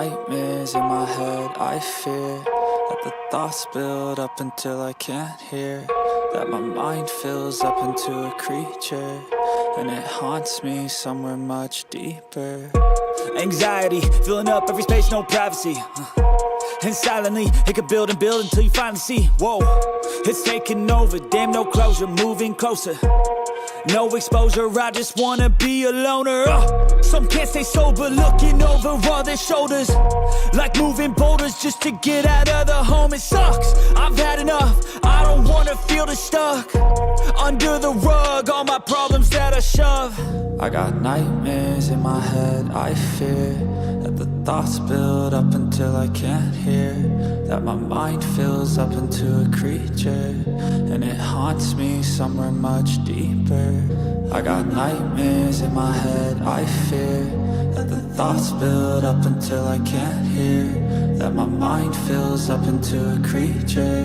nightmares in my head, I fear that the thoughts build up until I can't hear, that my mind fills up into a creature, and it haunts me somewhere much deeper. Anxiety, filling up every space, no privacy. And silently, it could build and build until you finally see, whoa, it's taking over, damn no closure, moving closer. No exposure, I just wanna be a loner. Some can't stay sober, looking over all their shoulders, like moving boulders just to get out of the home. It sucks, I've had enough, I don't wanna feel the stuck under the rug, all my problems that I shove. I got nightmares in my head, I fear that the thoughts build up until I can't hear, that my mind fills up into a creature, and it haunts me somewhere much deeper. I got nightmares in my head, I fear that the thoughts build up until I can't hear, that my mind fills up into a creature,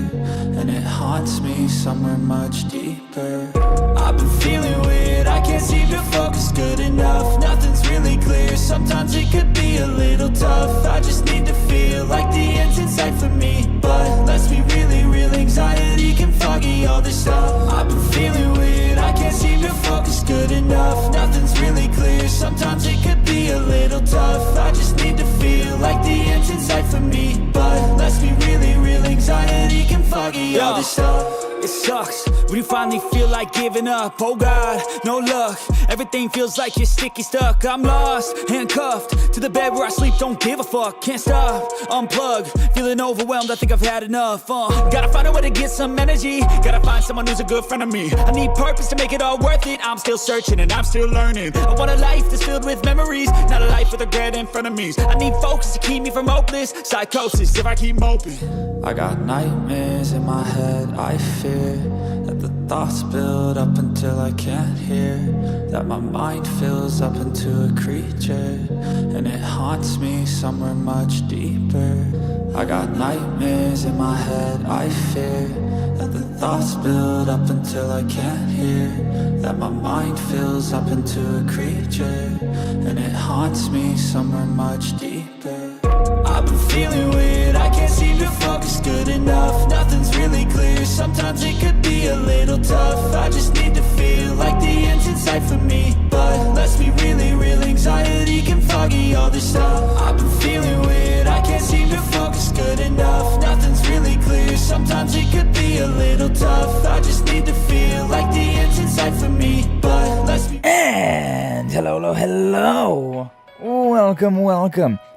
and it haunts me somewhere much deeper. I've been feeling weird, I can't seem to focus good enough. Nothing's really clear, sometimes it could be a little tough. I just need to feel like the end's in sight for me, but let's be really real, anxiety can foggy all this stuff. I've been feeling weird, I can't seem to focus good enough. Nothing's really clear, sometimes it could be a little tough. I just need to feel like the end's in sight for me, but let's be really real, anxiety can foggy all this stuff. It sucks when you finally feel like giving up. Oh God, no luck, everything feels like you're sticky stuck. I'm lost, handcuffed to the bed where I sleep, don't give a fuck. Can't stop, unplug, feeling overwhelmed, I think I've had enough. Gotta find a way to get some energy, gotta find someone who's a good friend of me. I need purpose to make it all worth it, I'm still searching and I'm still learning. I want a life that's filled with memories, not a life with regret and frenemies. I need focus to keep me from hopeless psychosis if I keep moping. I got nightmares in my head, I fear that the thoughts build up until I can't hear, that my mind fills up into a creature, and it haunts me somewhere much deeper. I got nightmares in my head, I fear that the thoughts build up until I can't hear, that my mind fills up into a creature, and it haunts me somewhere much deeper. I've been feeling weird, I can't seem to focus good enough. Nothing's really clear, sometimes it could be a little tough. I just need to feel like the end's in sight for me, but let's be really real, anxiety can foggy all this stuff. I've been feeling weird, I can't seem to focus good enough. Nothing's really clear, sometimes it could be a little tough. I just need to feel like the end's in sight for me, but let's be... And hello.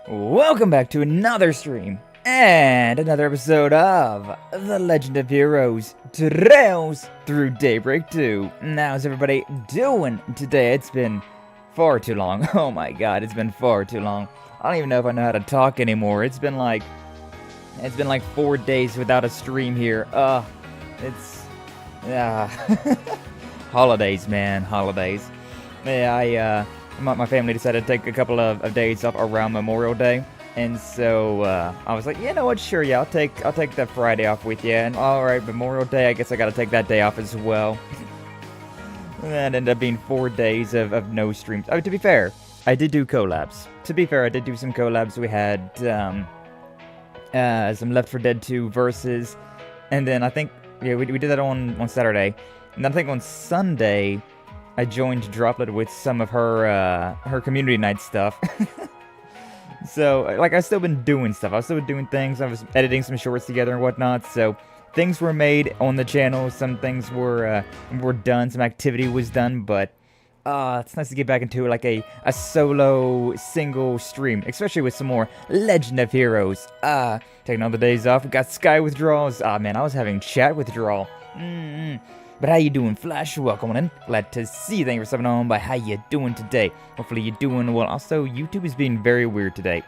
Welcome back to another stream and another episode of The Legend of Heroes Trails through Daybreak 2. How's everybody doing today? It's been far too long. Oh my god, it's been far too long. I don't even know if I know how to talk anymore. It's been like 4 days without a stream here. Holidays, man, holidays. Yeah, my family decided to take a couple of days off around Memorial Day, and so I was like, you know what, sure, yeah, I'll take that Friday off with you, and alright, Memorial Day, I guess I gotta take that day off as well. That ended up being 4 days of no streams. Oh, to be fair, I did do collabs. I did do some collabs. We had some Left 4 Dead 2 versus, and then I think, yeah, we did that on Saturday, and then I think on Sunday, I joined Droplet with some of her community night stuff. So, like, I've still been doing stuff. I've still been doing things. I was editing some shorts together and whatnot. So, things were made on the channel. Some things were done. Some activity was done. But, it's nice to get back into, like, a solo, single stream. Especially with some more Legend of Heroes. Taking all the days off. We got Sky withdrawals. Man, I was having chat withdrawal. But how you doing, Flash? Welcome on in. Glad to see you. Thank you for stepping on by. How you doing today? Hopefully you're doing well. Also, YouTube is being very weird today.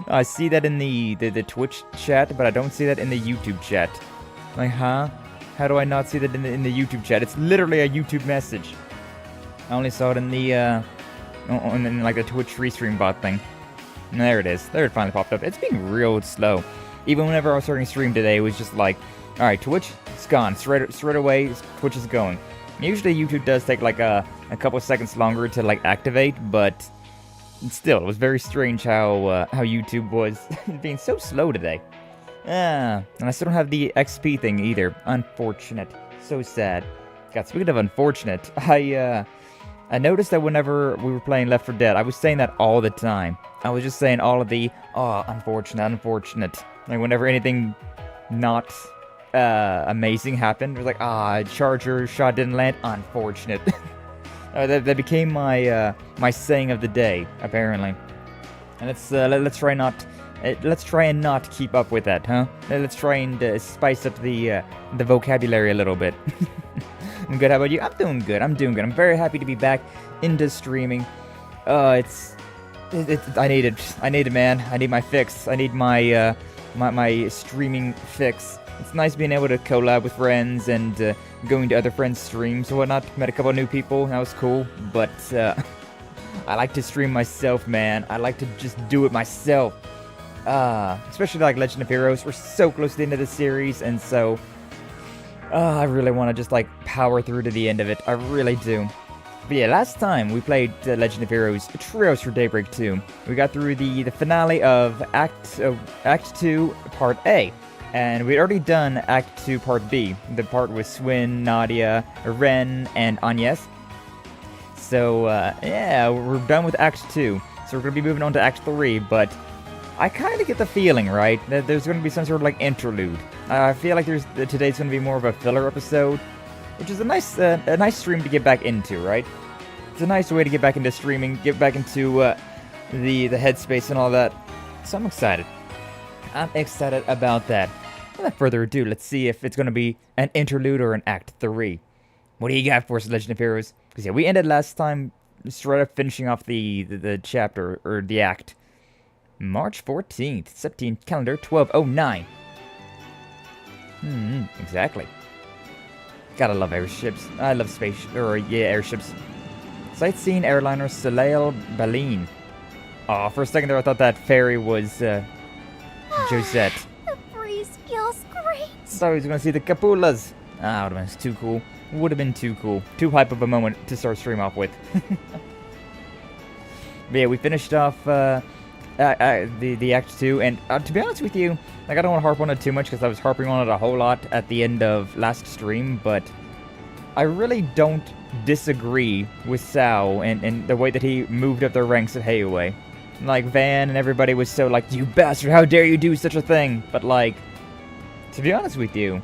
I see that in the Twitch chat, but I don't see that in the YouTube chat. Like, huh? How do I not see that in the YouTube chat? It's literally a YouTube message. I only saw it in the in like the Twitch restream bot thing. And there it is. There it finally popped up. It's being real slow. Even whenever I was starting stream today, it was just like, alright, Twitch, it's gone. Straight away, Twitch is going. Usually YouTube does take like a couple seconds longer to like activate, but Still, it was very strange how YouTube was being so slow today. And I still don't have the XP thing either. Unfortunate. So sad. God, speaking of unfortunate, I noticed that whenever we were playing Left 4 Dead, I was saying that all the time. I was just saying all of the, oh, unfortunate. Like, whenever anything not amazing happened, it was like, charger shot didn't land, unfortunate. That became my my saying of the day, apparently. And let's try and not keep up with that, huh? Let's try and spice up the vocabulary a little bit. I'm good. How about you? I'm doing good. I'm very happy to be back into streaming. I need it, man. I need my fix. I need my my streaming fix. It's nice being able to collab with friends and going to other friends' streams and whatnot. Met a couple of new people. That was cool. But I like to stream myself, man. I like to just do it myself. Especially like Legend of Heroes. We're so close to the end of the series, and so I really want to just like power through to the end of it. I really do. But yeah, last time we played Legend of Heroes Trios for Daybreak 2. We got through the finale of Act 2, Part A. And we'd already done Act 2, Part B. The part with Swin, Nadia, Ren, and Agnes. So, yeah, we're done with Act 2. So we're going to be moving on to Act 3, but I kind of get the feeling, right, that there's going to be some sort of, like, interlude. I feel like today's going to be more of a filler episode, which is a nice stream to get back into, right? It's a nice way to get back into streaming, get back into the headspace and all that. So I'm excited. I'm excited about that. Without further ado, let's see if it's going to be an interlude or an Act 3. What do you got for us, Legend of Heroes? Because yeah, we ended last time straight up finishing off the chapter, or the act. March 14th, 17th calendar, 1209. Exactly. Gotta love airships. I love airships. Sightseeing airliner Soleil Baleen. Aw, for a second there I thought that ferry was, Josette. The breeze feels great. Thought I was gonna see the Capulas. That would've been too cool. Would've been too cool. Too hype of a moment to start stream off with. But yeah, we finished off, the Act 2, and to be honest with you, like, I don't want to harp on it too much, because I was harping on it a whole lot at the end of last stream, but I really don't disagree with Cao and the way that he moved up the ranks at Heiyue. Like, Van and everybody was so like, you bastard, how dare you do such a thing? But, like, to be honest with you,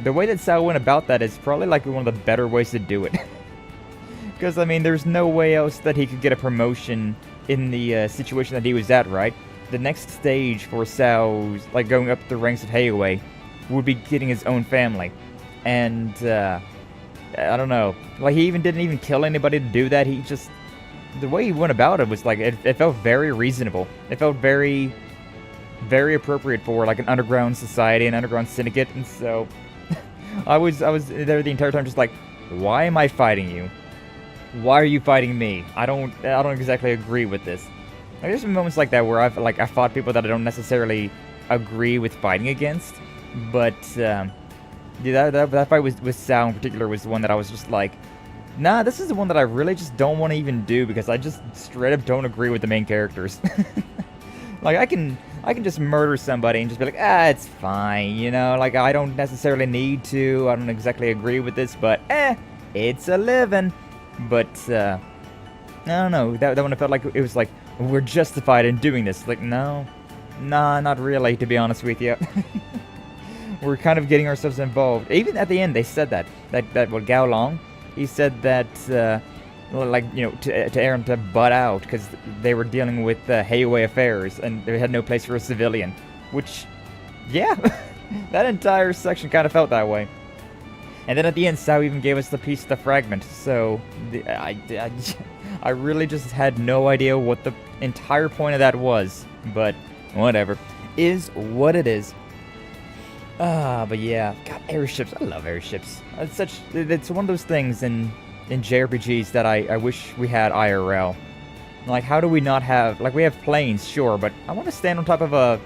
the way that Cao went about that is probably, like, one of the better ways to do it. Because, I mean, there's no way else that he could get a promotion in the situation that he was at, right? The next stage for Cao's, like, going up the ranks of Heiyue would be getting his own family. And, I don't know. Like, he didn't even kill anybody to do that. He just, the way he went about it was, like, it felt very reasonable. It felt very, very appropriate for, like, an underground society, an underground syndicate. And so, I was there the entire time just like, why am I fighting you? Why are you fighting me? I don't exactly agree with this. Like, there's been moments like that where I've fought people that I don't necessarily agree with fighting against, but yeah, that fight with Cao in particular was the one that I was just like, nah, this is the one that I really just don't want to even do, because I just straight up don't agree with the main characters. Like, I can just murder somebody and just be like, it's fine, you know, like, I don't necessarily need to, I don't exactly agree with this, but it's a living. But I don't know, that one I felt like it was like, we're justified in doing this. Like, nah, not really, to be honest with you. We're kind of getting ourselves involved. Even at the end, they said that Cao Long, he said that, like, you know, to Aaron to butt out, because they were dealing with Heiyue affairs, and they had no place for a civilian. Which, yeah, that entire section kind of felt that way. And then at the end, Cao even gave us the piece of the fragment, so I really just had no idea what the entire point of that was, but whatever. Is what it is. But yeah, God, airships, I love airships. It's one of those things in JRPGs that I wish we had IRL. Like, how do we not have, like, we have planes, sure, but I want to stand on top of a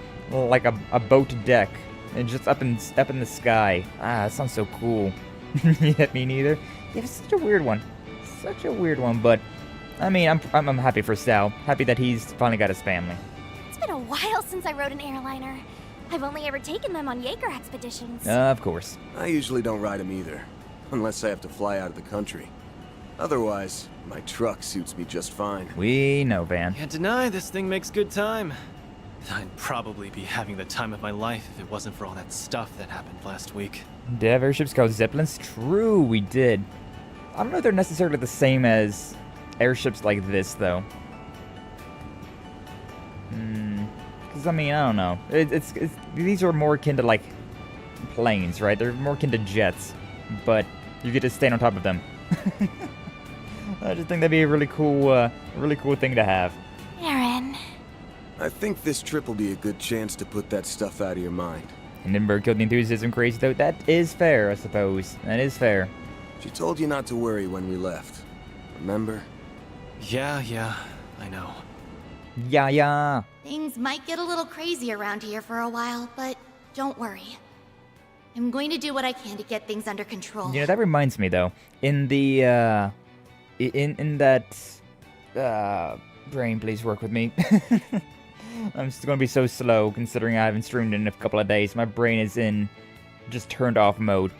boat deck, and just up in the sky. That sounds so cool. Yeah, me neither. Yeah, it's such a weird one. But I mean, I'm happy for Sal. Happy that he's finally got his family. It's been a while since I rode an airliner. I've only ever taken them on Jaeger expeditions. Of course. I usually don't ride them either, unless I have to fly out of the country. Otherwise, my truck suits me just fine. We know, Van. Can't deny this thing makes good time. I'd probably be having the time of my life if it wasn't for all that stuff that happened last week. Did have airships called Zeppelins? True, we did. I don't know if they're necessarily the same as airships like this, though. Because, I mean, I don't know. It's these are more akin to, like, planes, right? They're more akin to jets, but you get to stand on top of them. I just think that'd be a really cool thing to have. Aaron. I think this trip will be a good chance to put that stuff out of your mind. Hindenburg killed the enthusiasm crazy, though. That is fair, I suppose. That is fair. She told you not to worry when we left. Remember? Yeah, I know. Yeah. Things might get a little crazy around here for a while, but don't worry. I'm going to do what I can to get things under control. You know, that reminds me, though. In the, in that, brain, please work with me. I'm just gonna be so slow, considering I haven't streamed in a couple of days. My brain is in just turned off mode.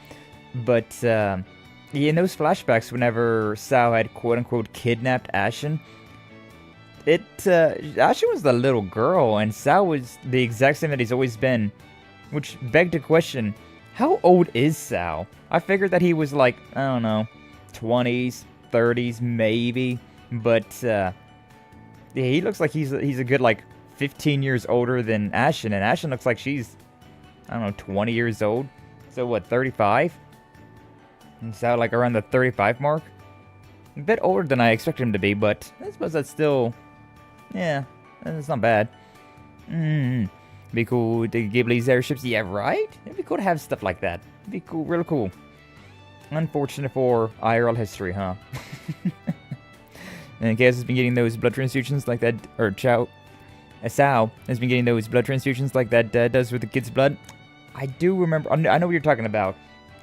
But, in those flashbacks, whenever Sao had quote-unquote kidnapped Ashen, Ashen was the little girl, and Sao was the exact same that he's always been. Which begged to question, how old is Sao? I figured that he was like, I don't know, 20s, 30s, maybe. But, yeah, he looks like he's a good, like, 15 years older than Ashen, and Ashen looks like she's, I don't know, 20 years old. So what, 35? And Sao like around the 35 mark? A bit older than I expected him to be, but I suppose that's still, yeah, that's not bad. Be cool to give these airships, yeah, right? It'd be cool to have stuff like that. It'd be cool, really cool. Unfortunate for IRL history, huh? And Chaos has been getting those blood transfusions like that, or Sao has been getting those blood transfusions like that dad does with the kid's blood. I do remember, I know what you're talking about.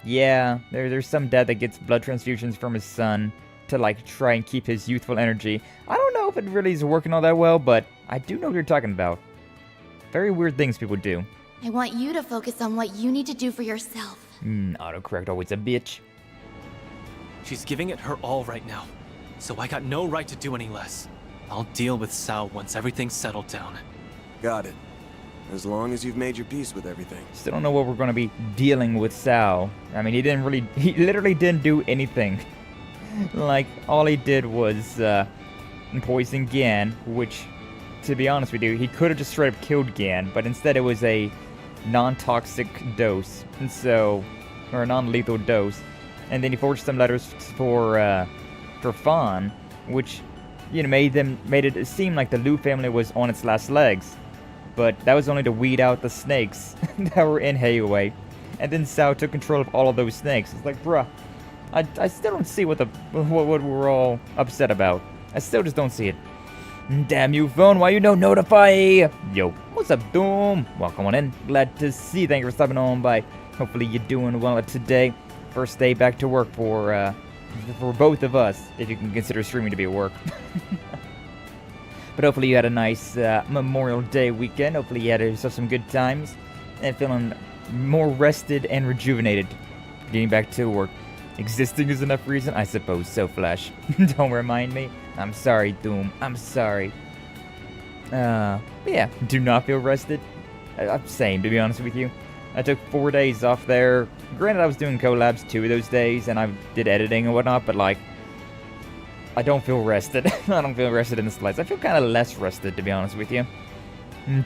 Yeah, there's some dad that gets blood transfusions from his son to like try and keep his youthful energy. I don't know if it really is working all that well, but I do know what you're talking about. Very weird things people do. I want you to focus on what you need to do for yourself. Autocorrect always a bitch. She's giving it her all right now, so I got no right to do any less. I'll deal with Sao once everything's settled down. Got it. As long as you've made your peace with everything. Still don't know what we're going to be dealing with Sao. I mean, he literally didn't do anything. Like, all he did was poison Gan, which, to be honest with you, he could have just straight up killed Gan, but instead it was a non-toxic dose, and so, or a non-lethal dose. And then he forged some letters for Fawn, which, you know, made it seem like the Liu family was on its last legs. But that was only to weed out the snakes that were in Heiyue. And then Sao took control of all of those snakes. It's like, bruh, I still don't see what we're all upset about. I still just don't see it. Damn you, phone, why you don't notify? Yo, what's up, Doom? Welcome on in. Glad to see you. Thank you for stopping on by. Hopefully you're doing well today. First day back to work for both of us, if you can consider streaming to be at work. But hopefully you had a nice Memorial Day weekend. Hopefully you had yourself some good times and feeling more rested and rejuvenated. Getting back to work. Existing is enough reason? I suppose so, Flash. Don't remind me. I'm sorry, Doom. I'm sorry. But yeah, do not feel rested. Same, to be honest with you. I took 4 days off there. Granted, I was doing collabs 2 of those days, and I did editing and whatnot, but like, I don't feel rested. I don't feel rested in the slightest. I feel kind of less rested, to be honest with you.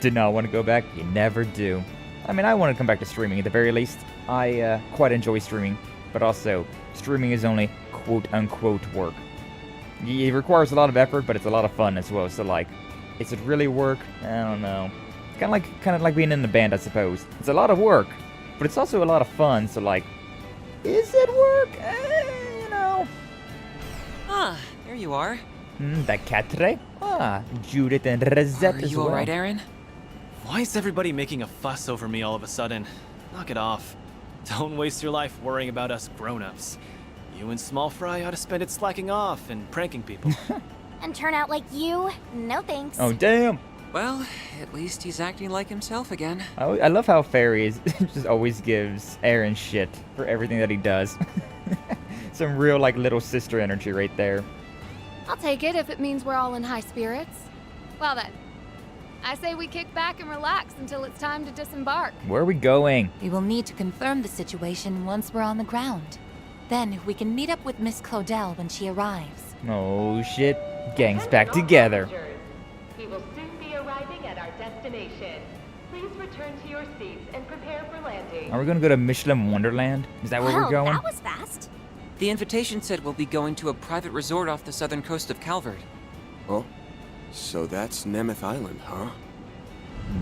Did not want to go back. You never do. I mean, I want to come back to streaming at the very least. I quite enjoy streaming, but also, streaming is only quote-unquote work. It requires a lot of effort, but it's a lot of fun as well. So, like, is it really work? I don't know. Kind of like being in the band, I suppose. It's a lot of work, but it's also a lot of fun. So, like, is it work? You know. Ah, there you are. The Catre? Judith and Rosette Are as you well. alright, Aaron? Why is everybody making a fuss over me all of a sudden? Knock it off. Don't waste your life worrying about us grown-ups. You and Small Fry ought to spend it slacking off and pranking people. And turn out like you? No thanks. Oh, damn! Well, at least he's acting like himself again. I love how Fairy is just always gives Aaron shit for everything that he does. Some real, like, little sister energy right there. I'll take it if it means we're all in high spirits. Well then, I say we kick back and relax until it's time to disembark. Where are we going? We will need to confirm the situation once we're on the ground. Then we can meet up with Miss Claudel when she arrives. Oh, shit. Gang's back together. We will soon be arriving at our destination. Please return to your seats and prepare for landing. Are we gonna go to Michelin Wonderland? Is that where we're going? That was fast. The invitation said we'll be going to a private resort off the southern coast of Calvard. Oh, so that's Nemeth Island, huh?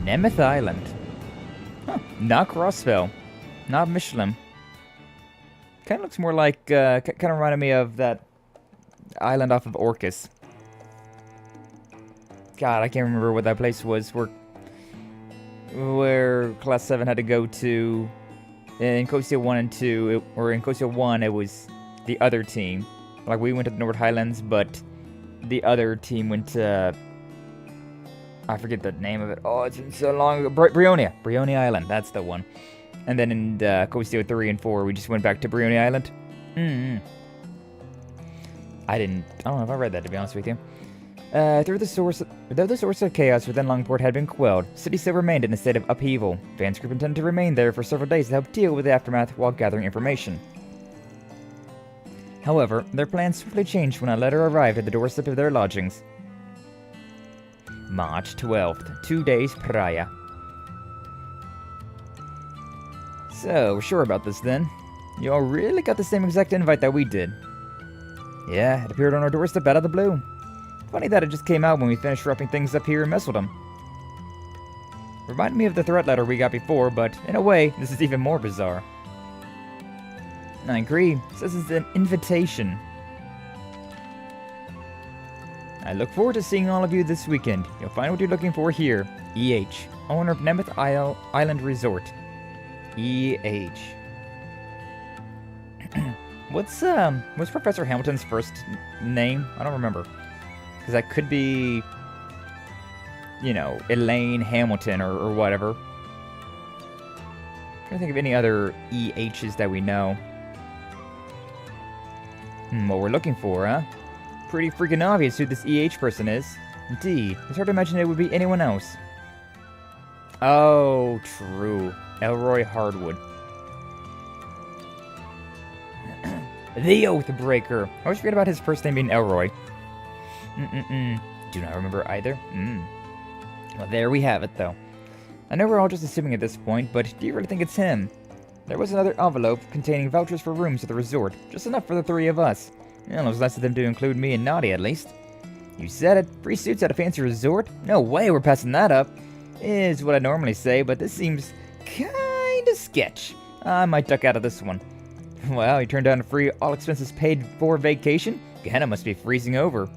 Nemeth Island. Huh. Not Crossville. Not Michelin. Kind of looks more like, kind of reminded me of that island off of Orcus. God, I can't remember what that place was where Class 7 had to go to. In Coastal 1 and 2, or in Coastal 1, it was the other team. Like, we went to the North Highlands, but the other team went to... I forget the name of it. Oh, it's been so long ago. Brionia. Brionia Island, that's the one. And then in Coastal 3 and 4, we just went back to Brionia Island. I don't know if I read that, to be honest with you. Though the source of chaos within Longport had been quelled, the city still remained in a state of upheaval. Van's group intended to remain there for several days to help deal with the aftermath while gathering information. However, their plans swiftly changed when a letter arrived at the doorstep of their lodgings. March 12th, 2 days prior. So, we're sure about this then. You all really got the same exact invite that we did. Yeah, it appeared on our doorstep out of the blue. Funny that it just came out when we finished wrapping things up here in Messeldom. Reminded me of the threat letter we got before, but in a way, this is even more bizarre. I agree. It says it's an invitation. I look forward to seeing all of you this weekend. You'll find what you're looking for here. E.H., owner of Nemeth Island Resort. E.H. What's Professor Hamilton's first name? I don't remember. Because that could be, you know, Elaine Hamilton or whatever. I'm trying to think of any other EHs that we know. What we're looking for, huh? Pretty freaking obvious who this EH person is. Indeed, it's hard to imagine it would be anyone else. Oh, true. Elroy Hardwood. The Oathbreaker. I always forget about his first name being Elroy. Do not remember either. Well, there we have it, though. I know we're all just assuming at this point, but do you really think it's him? There was another envelope containing vouchers for rooms at the resort, just enough for the three of us. Well, it was nice of them to include me and Naughty, at least. You said it. Free suits at a fancy resort? No way we're passing that up. Is what I normally say, but this seems kinda sketch. I might duck out of this one. Wow, you turned down a free, all-expenses-paid-for vacation? Gehenna must be freezing over.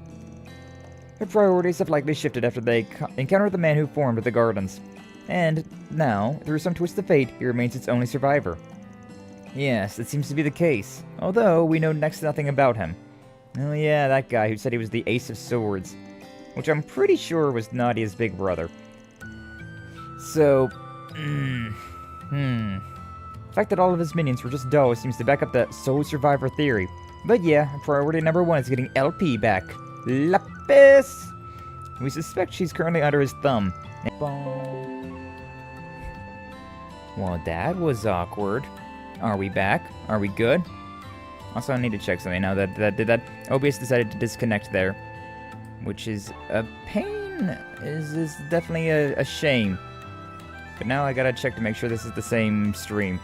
Her priorities have likely shifted after they encountered the man who formed the gardens. And now, through some twist of fate, he remains its only survivor. Yes, it seems to be the case, although we know next to nothing about him. Oh yeah, that guy who said he was the Ace of Swords, which I'm pretty sure was Nadia's big brother. So, The fact that all of his minions were just dolls seems to back up the sole survivor theory. But yeah, priority number 1 is getting LP back. Lapis! We suspect she's currently under his thumb. Well, that was awkward. Are we back? Are we good? Also, I need to check something now that OBS decided to disconnect there. Which is a pain. Is definitely a shame. But now I gotta check to make sure this is the same stream.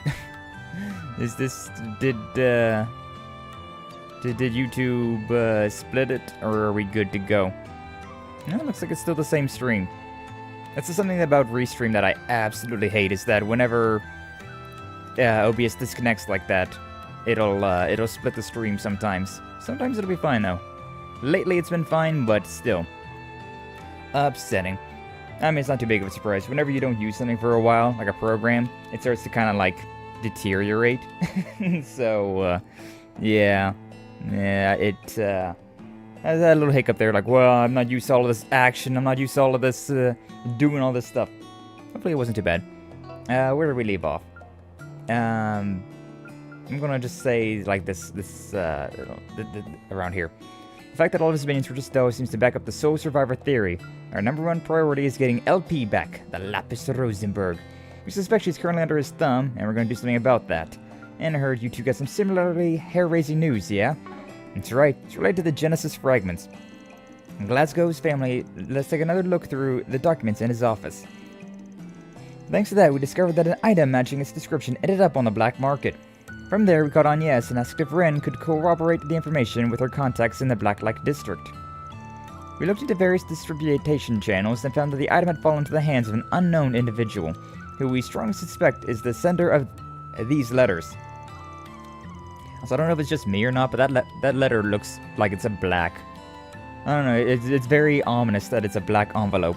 Is this... Did YouTube split it? Or are we good to go? No, it looks like it's still the same stream. That's just something about Restream that I absolutely hate, is that whenever OBS disconnects like that, it'll split the stream sometimes. Sometimes it'll be fine though. Lately it's been fine, but still. Upsetting. I mean, it's not too big of a surprise. Whenever you don't use something for a while, like a program, it starts to kind of like deteriorate. So, yeah. Yeah, I had a little hiccup there, like, well, I'm not used to all of this action, I'm not used to all of this, doing all this stuff. Hopefully it wasn't too bad. Where did we leave off? I'm gonna just say, like, around here. The fact that all of his minions were just dough seems to back up the sole survivor theory. Our #1 priority is getting LP back, the Lapis Rosenberg. We suspect she's currently under his thumb, and we're gonna do something about that. And I heard you two got some similarly hair-raising news, yeah? That's right, it's related to the Genesis fragments. Glasgow's family, let's take another look through the documents in his office. Thanks to that, we discovered that an item matching its description ended up on the black market. From there, we called Agnes and asked if Ren could corroborate the information with her contacts in the Blacklight district. We looked into various distribution channels and found that the item had fallen into the hands of an unknown individual, who we strongly suspect is the sender of these letters. So I don't know if it's just me or not, but that letter looks like it's a black. I don't know, it's very ominous that it's a black envelope.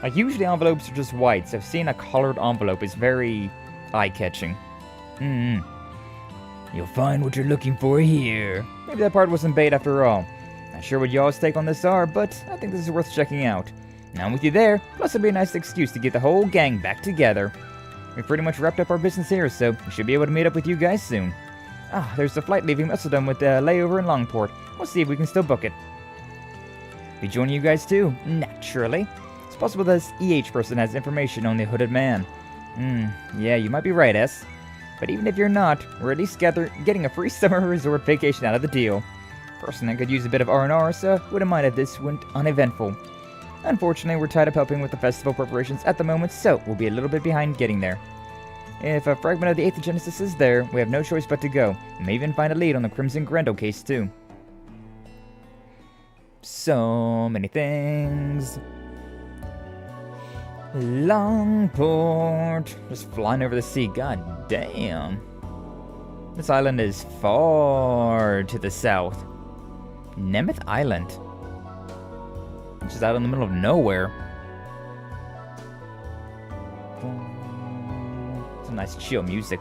Like, usually envelopes are just white, so seeing a colored envelope is very eye-catching. You'll find what you're looking for here. Maybe that part wasn't bait after all. Not sure what y'all's take on this are, but I think this is worth checking out. Now I'm with you there, plus it'll be a nice excuse to get the whole gang back together. We've pretty much wrapped up our business here, so we should be able to meet up with you guys soon. Ah, there's the flight leaving Musseldom with a layover in Longport. We'll see if we can still book it. Be joining you guys too, naturally. It's possible this EH person has information on the hooded man. Yeah, you might be right, S. But even if you're not, we're at least getting a free summer resort vacation out of the deal. Personally, I could use a bit of R&R, so wouldn't mind if this went uneventful. Unfortunately, we're tied up helping with the festival preparations at the moment, so we'll be a little bit behind getting there. If a fragment of the 8th Genesis is there, we have no choice but to go. We may even find a lead on the Crimson Grendel case, too. So many things. Longport. Just flying over the sea. God damn. This island is far to the south. Nemeth Island. Which is out in the middle of nowhere. Some nice chill music.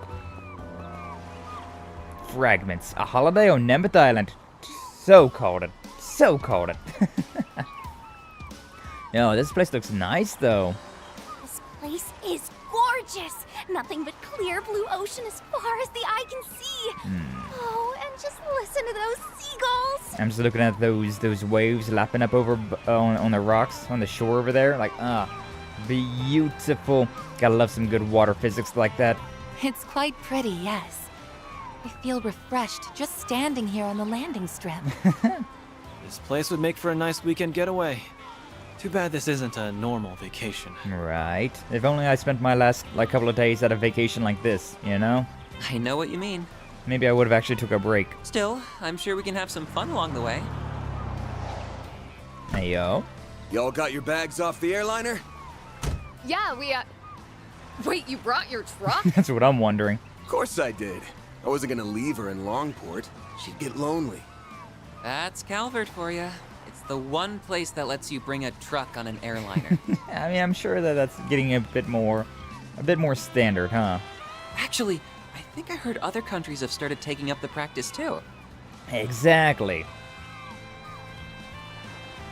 Fragments. A holiday on Nemeth Island. So called it. So called it. No, this place looks nice though. This place is gorgeous. Nothing but clear blue ocean as far as the eye can see. Oh, and just listen to those seagulls. I'm just looking at those waves lapping up over on the rocks on the shore over there. Like, beautiful. Gotta love some good water physics like that. It's quite pretty, yes. I feel refreshed just standing here on the landing strip. This place would make for a nice weekend getaway. Too bad this isn't a normal vacation. Right. If only I spent my last couple of days at a vacation like this, you know? I know what you mean. Maybe I would have actually took a break. Still, I'm sure we can have some fun along the way. Hey, yo. Y'all got your bags off the airliner? Yeah, we, Wait, you brought your truck? That's what I'm wondering. Of course I did. I wasn't gonna leave her in Longport. She'd get lonely. That's Calvard for you. It's the one place that lets you bring a truck on an airliner. I mean, I'm sure that's getting a bit more standard, huh? Actually, I think I heard other countries have started taking up the practice too. Exactly.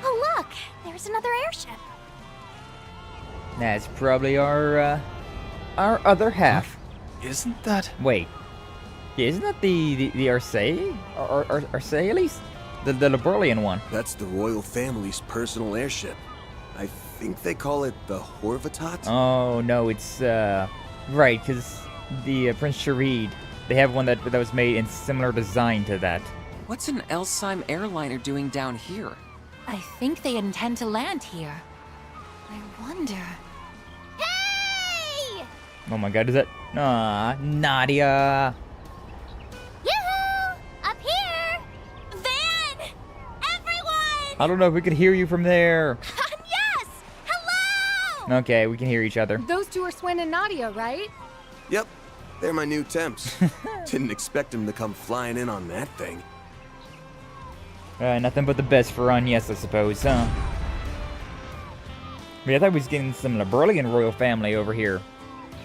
Oh look, there's another airship. That's probably our other half. Isn't that? Wait. Isn't that the Arcei? Arceilis? The Liberalian one. That's the royal family's personal airship. I think they call it the Horvatat? Oh, no, it's, right, because the Prince Sharid, they have one that was made in similar design to that. What's an Elsheim airliner doing down here? I think they intend to land here. I wonder... Hey! Oh my god, is that... Nadia! Yoo-hoo! Up here! Van! Everyone! I don't know if we could hear you from there. Yes! Hello! Okay, we can hear each other. Those two are Swin and Nadia, right? Yep, they're my new temps. Didn't expect them to come flying in on that thing. Nothing but the best for Agnes, I suppose, huh? But I thought we was getting some Liberalian royal family over here.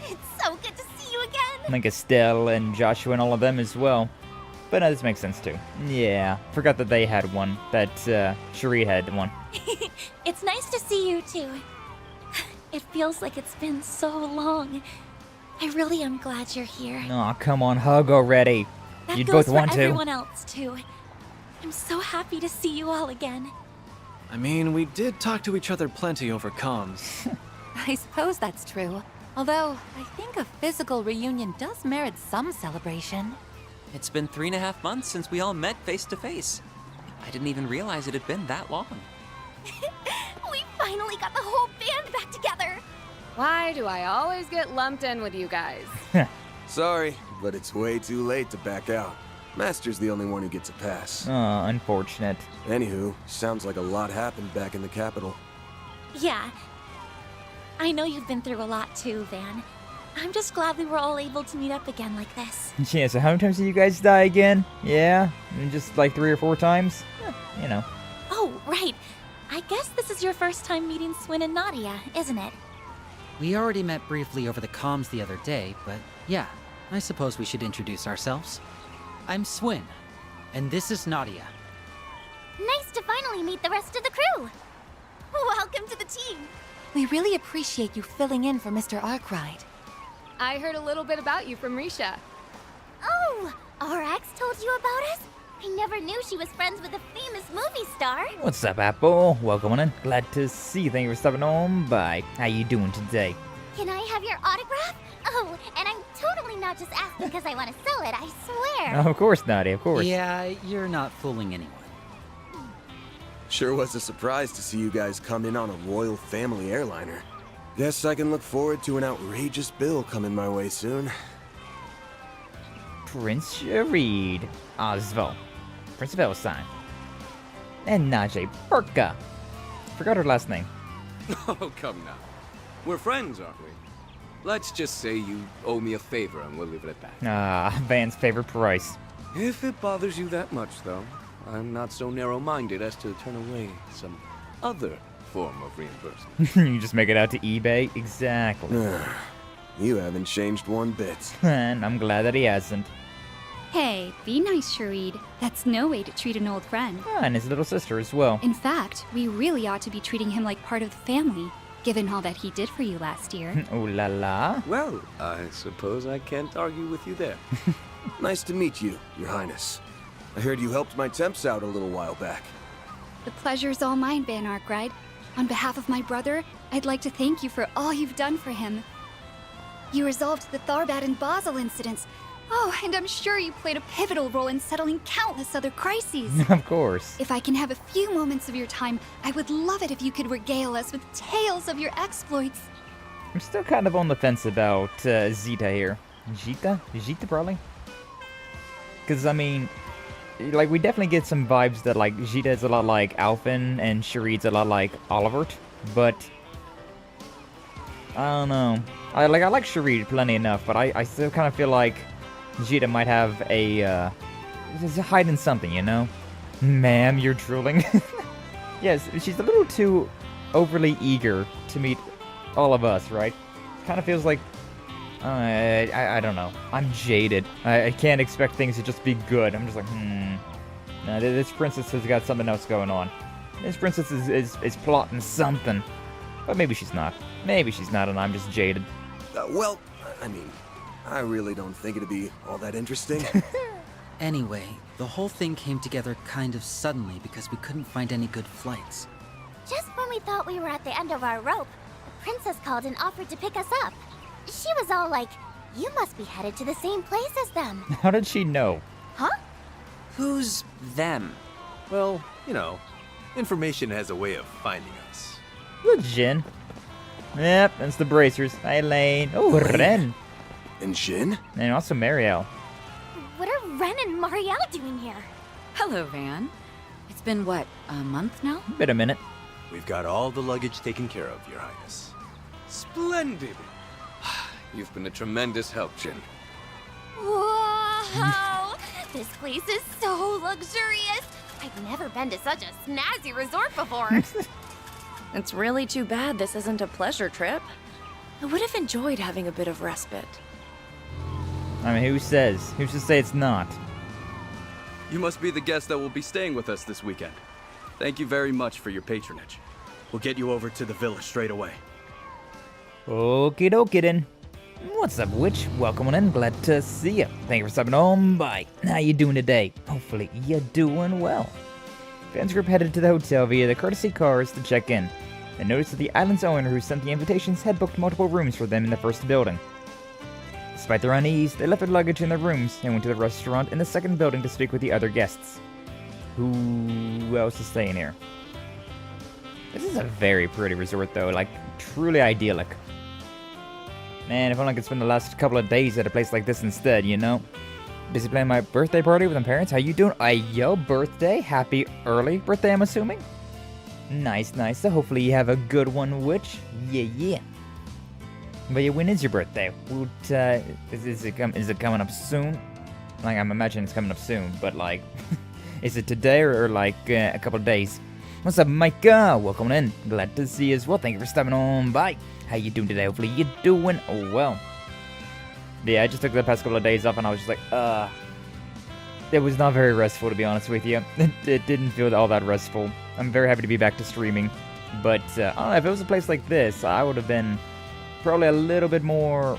It's so good to see you again! Like Estelle and Joshua and all of them as well. But no, this makes sense too. Yeah, forgot that they had one. That Cherie had one. It's nice to see you too. It feels like it's been so long. I really am glad you're here. Aw, come on, hug already. That You'd goes both want for to. everyone else too. I'm so happy to see you all again. I mean, we did talk to each other plenty over comms. I suppose that's true. Although, I think a physical reunion does merit some celebration. It's been 3.5 months since we all met face to face. I didn't even realize it had been that long. We finally got the whole band back together. Why do I always get lumped in with you guys? Sorry, but it's way too late to back out. Master's the only one who gets a pass. Aw, unfortunate. Anywho, sounds like a lot happened back in the capital. Yeah. I know you've been through a lot too, Van. I'm just glad we were all able to meet up again like this. Yeah, so how many times did you guys die again? Yeah? And just like 3 or 4 times? You know. Oh, right. I guess this is your first time meeting Swin and Nadia, isn't it? We already met briefly over the comms the other day, but yeah, I suppose we should introduce ourselves. I'm Swin, and this is Nadia. Nice to finally meet the rest of the crew. Welcome to the team. We really appreciate you filling in for Mr. Arkwright. I heard a little bit about you from Risha. Oh, RX told you about us? I never knew she was friends with a famous movie star. What's up, Apple? Welcome on in. Glad to see you. Thank you for stopping on by. How you doing today? Can I have your autograph? Oh, and I'm totally not just asking because I want to sell it, I swear. Of course, Nadia, of course. Yeah, you're not fooling anyone. Sure was a surprise to see you guys come in on a royal family airliner. Guess I can look forward to an outrageous bill coming my way soon. Prince Sharid, Osval, Prince Velstein, and Najee Burka. Forgot her last name. Oh, come now. We're friends, aren't we? Let's just say you owe me a favor and we'll leave it at that. Ah, Van's favorite price. If it bothers you that much, though, I'm not so narrow-minded as to turn away some other form of reimbursement. You just make it out to eBay? Exactly. You haven't changed one bit. And I'm glad that he hasn't. Hey, be nice, Sharid. That's no way to treat an old friend. And his little sister as well. In fact, we really ought to be treating him like part of the family, given all that he did for you last year. Ooh la la. Well, I suppose I can't argue with you there. Nice to meet you, Your Highness. I heard you helped my temps out a little while back. The pleasure's all mine, Van Arkwright. On behalf of my brother, I'd like to thank you for all you've done for him. You resolved the Tharbad and Basel incidents. Oh, and I'm sure you played a pivotal role in settling countless other crises. Of course. If I can have a few moments of your time, I would love it if you could regale us with tales of your exploits. I'm still kind of on the fence about Zeta here. Zeta probably? Because, I mean, like, we definitely get some vibes that, like, Zeta is a lot like Alphen and Sharid's a lot like Olivert, but I don't know. I like Sharid plenty enough, but I still kind of feel like Zeta might have a, just hiding something, you know? Ma'am, you're drooling. Yes, she's a little too overly eager to meet all of us, right? Kind of feels like, I don't know. I'm jaded. I can't expect things to just be good. I'm just like, No, this princess has got something else going on. This princess is plotting something. But maybe she's not. Maybe she's not, and I'm just jaded. Well, I mean, I really don't think it'd be all that interesting. Anyway, the whole thing came together kind of suddenly because we couldn't find any good flights. Just when we thought we were at the end of our rope, the princess called and offered to pick us up. She was all like, you must be headed to the same place as them. How did she know? Huh? Who's them? Well, you know, information has a way of finding us. Good, Jin. Yep, that's the bracers. Hi, Lane. Oh, Ren. And Jin? And also Marielle. What are Ren and Marielle doing here? Hello, Van. It's been, what, a month now? Been a minute. We've got all the luggage taken care of, Your Highness. Splendid! You've been a tremendous help, Jin. Wow! This place is so luxurious! I've never been to such a snazzy resort before. It's really too bad this isn't a pleasure trip. I would have enjoyed having a bit of respite. I mean, who says? Who's to say it's not? You must be the guest that will be staying with us this weekend. Thank you very much for your patronage. We'll get you over to the villa straight away. Okie dokie then. What's up, witch? Welcome on in. Glad to see you. Thank you for stopping on by. How you doing today? Hopefully you're doing well. Fans group headed to the hotel via the courtesy cars to check in. They noticed that the island's owner who sent the invitations had booked multiple rooms for them in the first building. Despite their unease, they left their luggage in their rooms and went to the restaurant in the second building to speak with the other guests. Who else is staying here? This is a very pretty resort though, like truly idyllic. Man, if only I could spend the last couple of days at a place like this instead, you know? Busy planning my birthday party with my parents. How you doing? Yo, birthday. Happy early birthday, I'm assuming? Nice. So hopefully you have a good one, witch. Yeah. But yeah, when is your birthday? Is it coming up soon? Like, I'm imagining it's coming up soon, but like, is it today or like a couple of days? What's up, Micah? Welcome in. Glad to see you as well. Thank you for stopping on by. How you doing today? Hopefully you're doing well. Yeah, I just took the past couple of days off and I was just like, it was not very restful, to be honest with you. It didn't feel all that restful. I'm very happy to be back to streaming. But, I don't know, if it was a place like this, I would have been probably a little bit more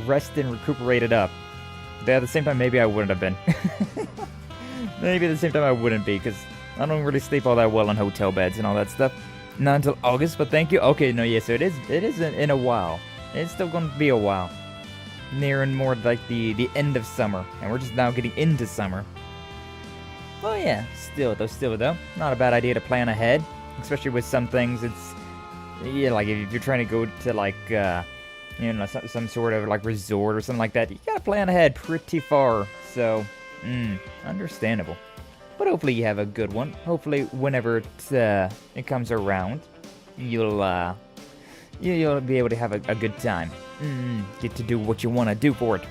rested and recuperated up. But at the same time, maybe I wouldn't have been. Maybe at the same time I wouldn't be, because I don't really sleep all that well on hotel beds and all that stuff. Not until August, but thank you. Okay, no, yeah, so it is in a while. It's still going to be a while. Nearing more like the end of summer, and we're just now getting into summer. Well, yeah, still though, not a bad idea to plan ahead, especially with some things. It's, yeah, like if you're trying to go to like, you know, some sort of like resort or something like that, you gotta plan ahead pretty far. So, understandable. But hopefully you have a good one. Hopefully whenever it comes around, you'll be able to have a good time. Get to do what you want to do for it.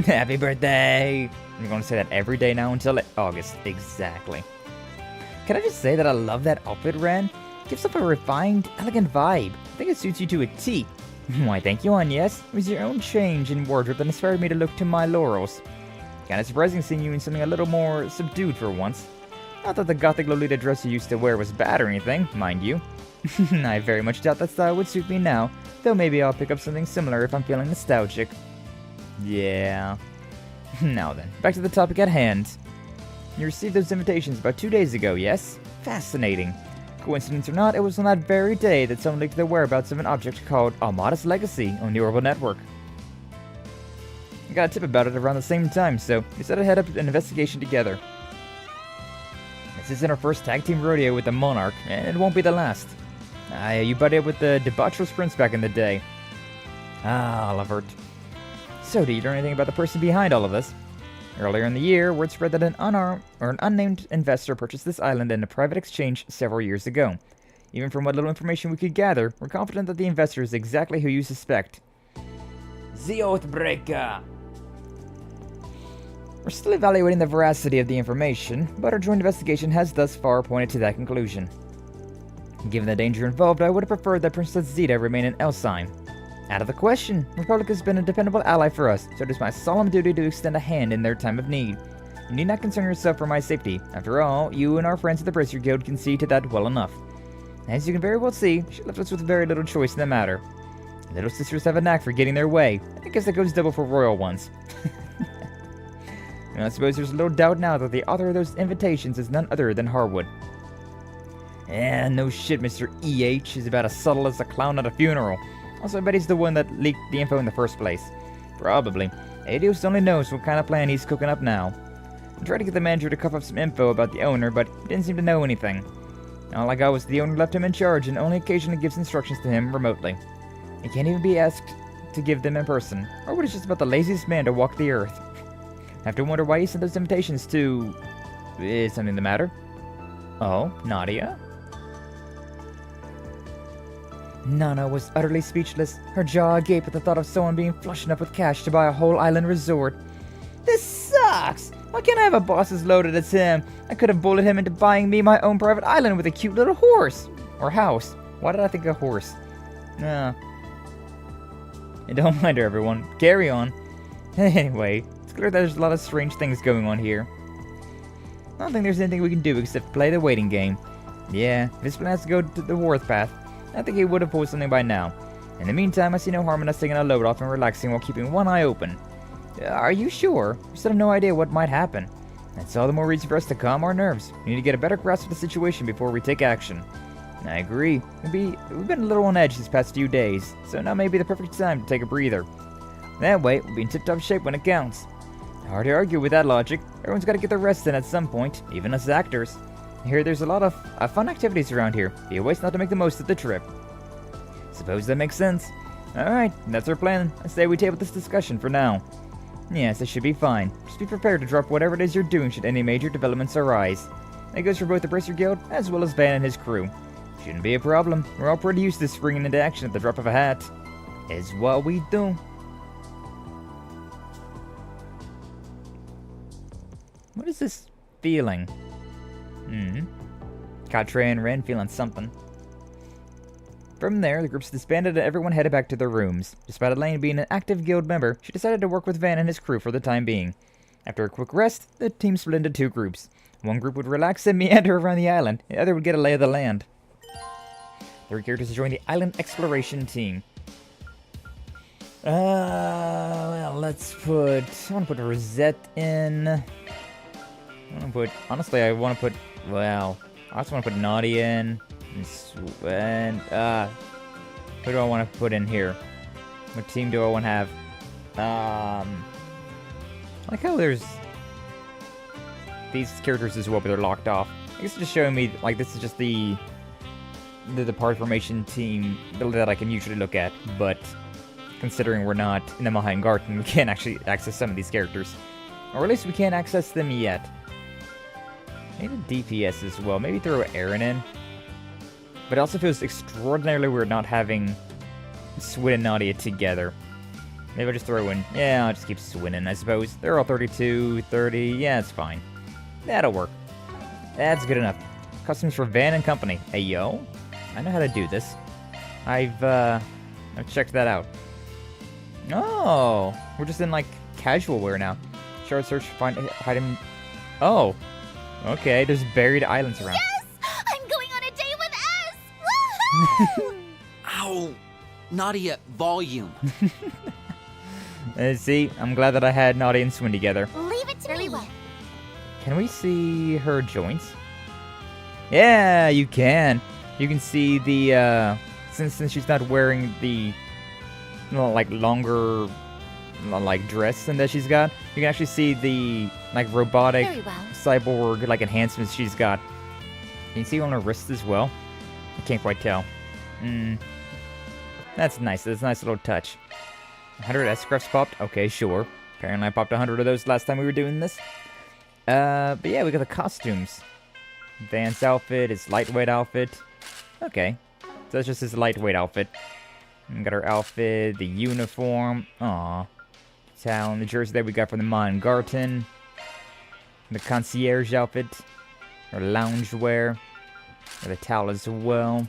Happy birthday! I'm going to say that every day now until August. Exactly. Can I just say that I love that outfit, Ren? Gives off a refined, elegant vibe. I think it suits you to a T. Why, thank you, and yes, it was your own change in wardrobe that inspired me to look to my laurels. Kinda surprising seeing you in something a little more subdued for once. Not that the gothic Lolita dress you used to wear was bad or anything, mind you. I very much doubt that style would suit me now, though maybe I'll pick up something similar if I'm feeling nostalgic. Yeah. Now then, back to the topic at hand. You received those invitations about 2 days ago, yes? Fascinating. Coincidence or not, it was on that very day that someone leaked the whereabouts of an object called Almata's Legacy on the Orbital Network. I got a tip about it around the same time, so we set to head up an investigation together. This isn't our first tag team rodeo with the Monarch, and it won't be the last. You buddied up with the debaucherous prince back in the day. Oliver. So, do you learn anything about the person behind all of this? Earlier in the year, word spread that an unnamed investor purchased this island in a private exchange several years ago. Even from what little information we could gather, we're confident that the investor is exactly who you suspect. The Oathbreaker! We're still evaluating the veracity of the information, but our joint investigation has thus far pointed to that conclusion. Given the danger involved, I would have preferred that Princess Zeta remain in Elsine. Out of the question. Republic has been a dependable ally for us, so it is my solemn duty to extend a hand in their time of need. You need not concern yourself for my safety. After all, you and our friends at the Bracer Guild can see to that well enough. As you can very well see, she left us with very little choice in the matter. Little sisters have a knack for getting their way. I guess that goes double for royal ones. And I suppose there's little doubt now that the author of those invitations is none other than Harwood. No shit, Mr. E.H. is about as subtle as a clown at a funeral. Also, I bet he's the one that leaked the info in the first place. Probably. Adios only knows what kind of plan he's cooking up now. I tried to get the manager to cough up some info about the owner, but he didn't seem to know anything. All I got was the owner left him in charge and only occasionally gives instructions to him remotely. He can't even be asked to give them in person. Harwood is just about the laziest man to walk the earth. I have to wonder why he sent those invitations to... Is something the matter? Oh, Nadia? Nana was utterly speechless, her jaw agape at the thought of someone being flush enough with cash to buy a whole island resort. This sucks! Why can't I have a boss as loaded as him? I could have bullied him into buying me my own private island with a cute little horse. Or house. Why did I think a horse? And don't mind her, everyone. Carry on. Anyway, it's clear that there's a lot of strange things going on here. I don't think there's anything we can do except play the waiting game. Yeah, if his plan has to go to the Worth path, I think he would have pulled something by now. In the meantime, I see no harm in us taking a load off and relaxing while keeping one eye open. Are you sure? We still have no idea what might happen. That's all the more reason for us to calm our nerves. We need to get a better grasp of the situation before we take action. I agree. We've been a little on edge these past few days, so now may be the perfect time to take a breather. That way, we'll be in tip-top shape when it counts. Hard to argue with that logic. Everyone's got to get their rest in at some point, even us actors. I hear there's a lot of fun activities around here. Be a waste not to make the most of the trip. Suppose that makes sense. Alright, that's our plan. I say we table this discussion for now. Yes, it should be fine. Just be prepared to drop whatever it is you're doing should any major developments arise. That goes for both the Bracer Guild as well as Van and his crew. Shouldn't be a problem. We're all pretty used to springing into action at the drop of a hat. Is what we do. What is this feeling? Katre and Ren feeling something. From there, the groups disbanded and everyone headed back to their rooms. Despite Elaine being an active guild member, she decided to work with Van and his crew for the time being. After a quick rest, the team split into two groups. One group would relax and meander around the island, the other would get a lay of the land. 3 characters to join the island exploration team. Well, let's put... I want to put Rosette in. Honestly, I want to put... Well, I also want to put Nadia in. And who do I want to put in here? What team do I want to have? I like how there's these characters as well, but they're locked off. I guess it's just showing me, like, this is just the party formation team that I can usually look at, but considering we're not in the Mahine Garden, we can't actually access some of these characters. Or at least we can't access them yet. Maybe DPS as well. Maybe throw Aaron in. But it also feels extraordinarily weird not having Swin and Nadia together. Maybe I'll just throw in... Yeah, I'll just keep Swin in, I suppose. They're all 32, 30. Yeah, it's fine. That'll work. That's good enough. Customs for Van and Company. Hey, yo. I know how to do this. I've checked that out. Oh, we're just in, like, casual wear now. Shard search, find, hide him... Oh. Okay, there's buried islands around. Yes! I'm going on a date with S! Woohoo! Ow! Nadia, volume. See, I'm glad that I had Nadia and Swin together. Leave it to me. Well. Can we see her joints? Yeah, you can. You can see the, since she's not wearing the, like, longer, like, dress than that she's got, you can actually see the, like, robotic cyborg, like, enhancements she's got. Can you see on her wrists as well? I can't quite tell. That's nice. That's a nice little touch. 100 S-Crafts popped? Okay, sure. Apparently I popped 100 of those last time we were doing this. But yeah, we got the costumes. Van's outfit, his lightweight outfit. Okay. So that's just his lightweight outfit. We got her outfit, the uniform. Aww. Towel and the jersey that we got from the Mahine Garden. The concierge outfit. Her loungewear. The towel as well.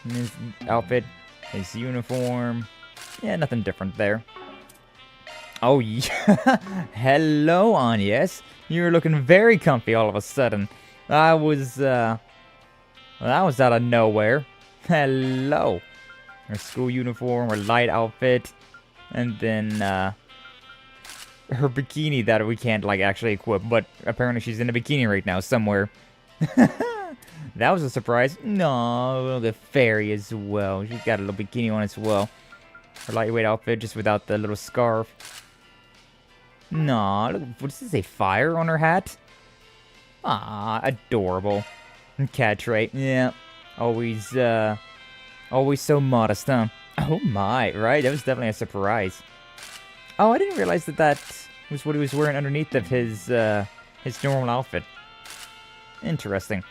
And his outfit. His uniform. Yeah, nothing different there. Oh, yeah. Hello, Agnes. You're looking very comfy all of a sudden. That was out of nowhere. Hello. Her school uniform, her light outfit, and then, her bikini that we can't, like, actually equip, but apparently she's in a bikini right now somewhere. That was a surprise. No, the fairy as well. She's got a little bikini on as well. Her lightweight outfit, just without the little scarf. Nah, look, what does this say? Fire on her hat? Ah, adorable. Cat trait, yeah. Always so modest, huh? Oh my, right? That was definitely a surprise. Oh, I didn't realize that was what he was wearing underneath of his normal outfit. Interesting.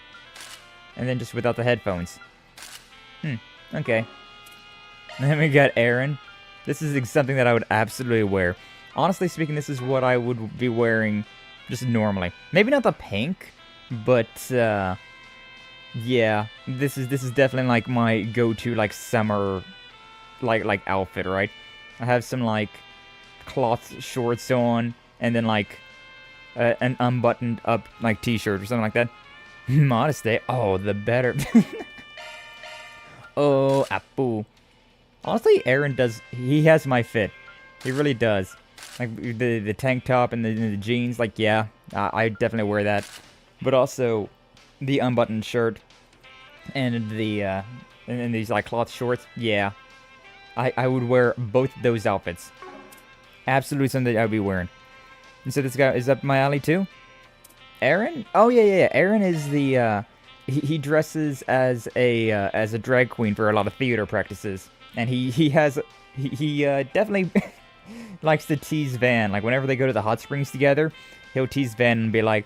And then just without the headphones. Okay. And then we got Aaron. This is something that I would absolutely wear. Honestly speaking, this is what I would be wearing just normally. Maybe not the pink, but yeah, this is definitely like my go-to like summer like outfit, right? I have some like cloth shorts on, and then like an unbuttoned up like t-shirt or something like that. Modesty. Oh, the better. Oh, Apu. Honestly, Aaron does. He has my fit. He really does. Like the tank top and the jeans. Like, yeah, I definitely wear that. But also the unbuttoned shirt and the and these like cloth shorts. Yeah, I would wear both those outfits. Absolutely something I'd be wearing. And so this guy is up my alley too. Aaron? Oh yeah. Aaron is the he dresses as a drag queen for a lot of theater practices, and he definitely likes to tease Van. Like whenever they go to the hot springs together, he'll tease Van and be like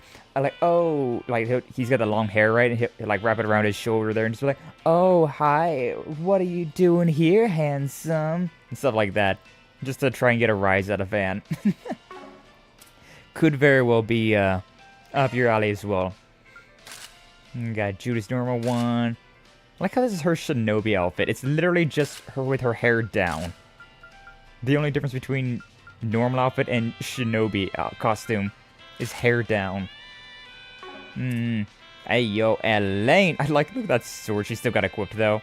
oh, like he's got the long hair, right? And he'll like wrap it around his shoulder there and just be like, oh hi, what are you doing here, handsome? And stuff like that, just to try and get a rise out of Van. Could very well be up your alley as well. We got Judas Normal one. I like how this is her shinobi outfit. It's literally just her with her hair down. The only difference between normal outfit and shinobi costume is hair down. Hey yo, Elaine. I like, look at that sword she's still got equipped though.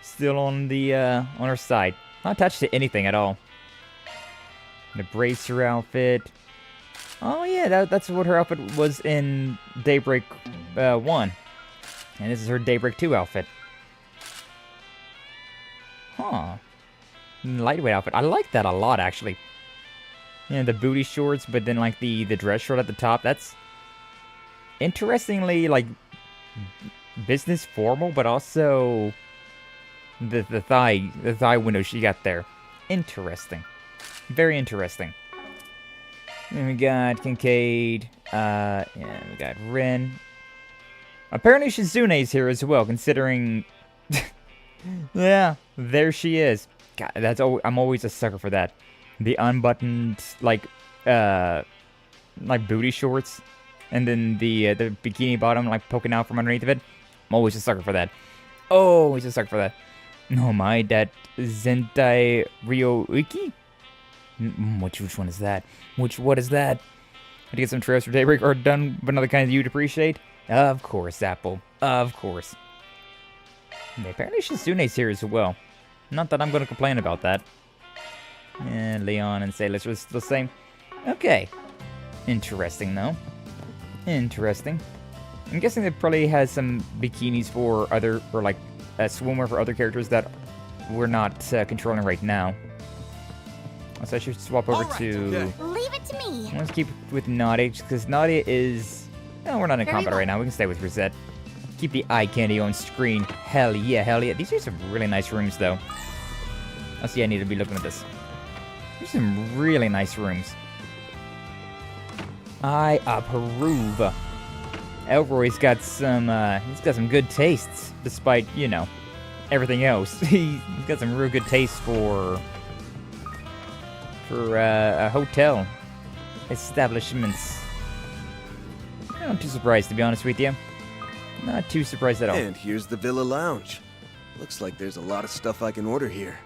Still on the on her side. Not attached to anything at all. The bracer outfit. Oh yeah, that's what her outfit was in Daybreak 1. And this is her Daybreak 2 outfit. Huh. Lightweight outfit. I like that a lot, actually. Yeah, the booty shorts, but then like the dress short at the top. That's interestingly like business formal, but also the thigh window she got there. Interesting. Very interesting. And we got Kincaid. Yeah, we got Rin. Apparently Shizune's here as well, considering... yeah, there she is. God, I'm always a sucker for that. The unbuttoned, like booty shorts. And then the bikini bottom, like, poking out from underneath of it. I'm always a sucker for that. Always a sucker for that. Oh my, that Zentai Ryoiki? Which one is that? What is that? To get some trails for Daybreak or done with another kind you'd appreciate? Of course, Apple. Of course. And apparently Shizune's here as well. Not that I'm going to complain about that. And Leon and Sailors are still the same. Okay. Interesting, though. Interesting. I'm guessing it probably has some bikinis for like a swimwear for other characters that we're not controlling right now. So I should swap over to... Leave it to me. Let's keep with Nadia, because Nadia is... No, we're not in combat right now. We can stay with Rosette. Keep the eye candy on screen. Hell yeah, hell yeah. These are some really nice rooms, though. I see I need to be looking at this. These are some really nice rooms. I approve. Elroy's got some, he's got some good tastes, despite, you know, everything else. He's got some real good taste for a hotel establishments. I'm not too surprised, to be honest with you. Not too surprised at all. And here's the Villa Lounge. Looks like there's a lot of stuff I can order here.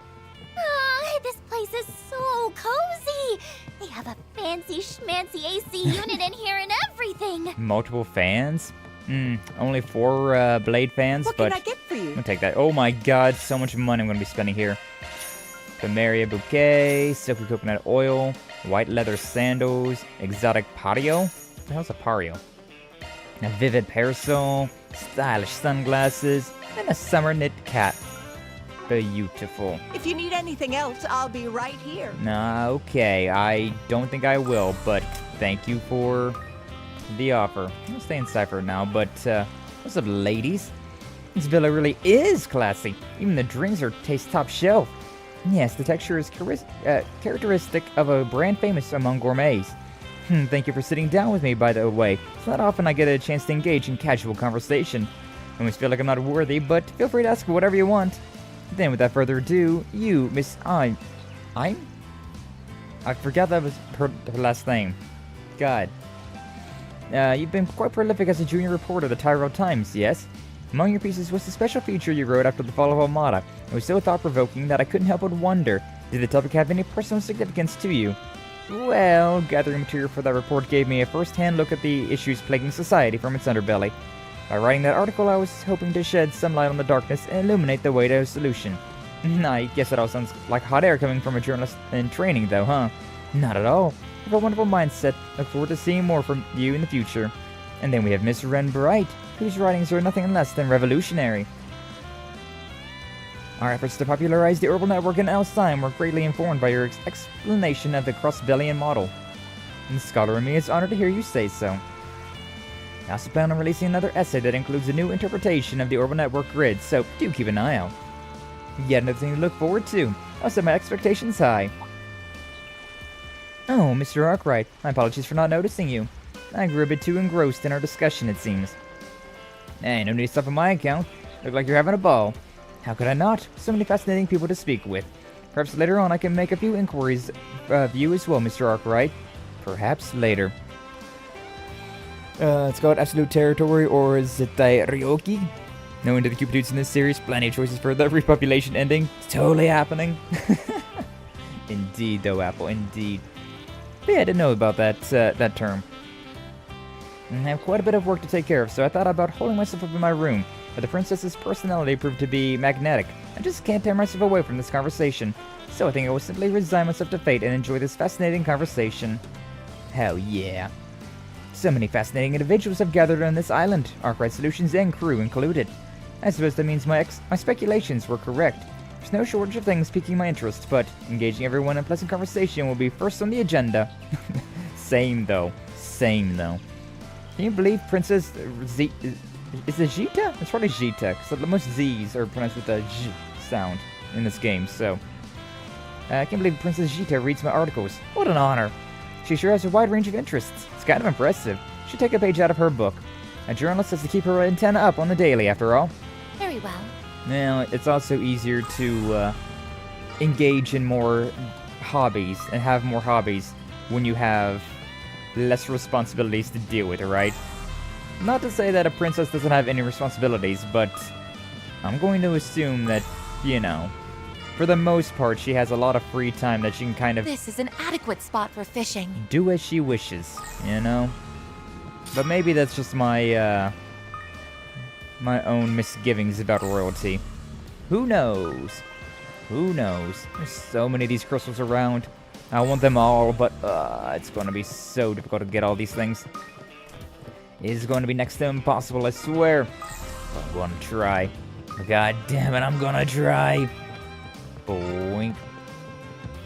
This place is so cozy. They have a fancy schmancy AC unit in here and everything. Multiple fans? Only 4 blade fans, what but can I get for you? I'm gonna take that. Oh my god, so much money I'm gonna be spending here. Plumeria bouquet, silky coconut oil, white leather sandals, exotic patio. What the hell's a patio? A vivid parasol, stylish sunglasses, and a summer knit cap. Beautiful. If you need anything else, I'll be right here. Nah, okay. I don't think I will, but thank you for the offer. I'll stay in Cypher now, but what's up, ladies? This villa really is classy. Even the drinks are taste top shelf. Yes, the texture is characteristic of a brand famous among gourmets. Thank you for sitting down with me, by the way. It's not often I get a chance to engage in casual conversation. I always feel like I'm not worthy, but feel free to ask whatever you want. Then, without further ado, you, Miss I forgot that was her last name. God. You've been quite prolific as a junior reporter of the Tyrell Times, yes? Among your pieces was the special feature you wrote after the fall of Almata. It was so thought-provoking that I couldn't help but wonder, did the topic have any personal significance to you? Well, gathering material for that report gave me a first-hand look at the issues plaguing society from its underbelly. By writing that article, I was hoping to shed some light on the darkness and illuminate the way to a solution. I guess it all sounds like hot air coming from a journalist in training, though, huh? Not at all. I have a wonderful mindset. Look forward to seeing more from you in the future. And then we have Miss Wren Bright, whose writings are nothing less than revolutionary. Our efforts to popularize the Orbital Network in Elstein were greatly informed by your explanation of the Crossbellian model. And the scholar in me is honored to hear you say so. I also plan on releasing another essay that includes a new interpretation of the Orbital Network grid, so do keep an eye out. Yet another thing to look forward to. I'll set my expectations high. Oh, Mr. Arkwright, my apologies for not noticing you. I grew a bit too engrossed in our discussion, it seems. Hey, no need to stop on my account. Look like you're having a ball. How could I not? So many fascinating people to speak with. Perhaps later on I can make a few inquiries of you as well, Mr. Arkwright. Perhaps later. It's called Absolute Territory, or is it Ryoki? No end to the Cupidudes in this series. Plenty of choices for the repopulation ending. It's totally happening. Indeed, though, Apple. Indeed. But yeah, I didn't know about that term. I have quite a bit of work to take care of, so I thought about holding myself up in my room. But the princess's personality proved to be magnetic. I just can't tear myself away from this conversation. So I think I will simply resign myself to fate and enjoy this fascinating conversation. Hell yeah. So many fascinating individuals have gathered on this island, Arkwright Solutions and crew included. I suppose that means my speculations were correct. There's no shortage of things piquing my interest, but engaging everyone in pleasant conversation will be first on the agenda. Same though. Same though. Can you believe Princess Z... Is it Zita? It's probably Zita, because most Z's are pronounced with a Z sound in this game, so... I can't believe Princess Zita reads my articles. What an honor. She sure has a wide range of interests. It's kind of impressive. Should take a page out of her book. A journalist has to keep her antenna up on the daily, after all. Very well. Now, it's also easier to engage in more hobbies and have more hobbies when you have less responsibilities to deal with, right? Not to say that a princess doesn't have any responsibilities, but I'm going to assume that, you know, for the most part, she has a lot of free time that she can kind of... This is an adequate spot for fishing. Do as she wishes, you know? But maybe that's just my, my own misgivings about royalty. Who knows? Who knows? There's so many of these crystals around. I want them all, but it's going to be so difficult to get all these things. It's going to be next to impossible, I swear. I'm going to try. God damn it, I'm going to try. Boink.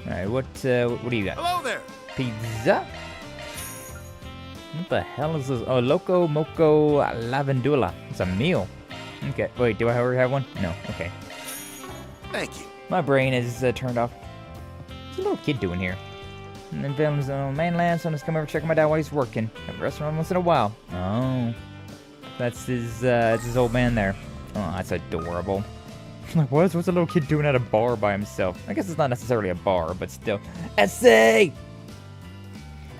Alright, what do you got? Hello there! Pizza? What the hell is this? Oh, Loco Moco Lavandula. It's a meal. Okay, wait, do I already have one? No, okay. Thank you. My brain is turned off. What's a little kid doing here? And then films on mainland, so I'm just come over check my dad while he's working at the restaurant once in a while. Oh, that's his old man there. Oh, that's adorable. Like, what's a little kid doing at a bar by himself? I guess it's not necessarily a bar, but still. Essay!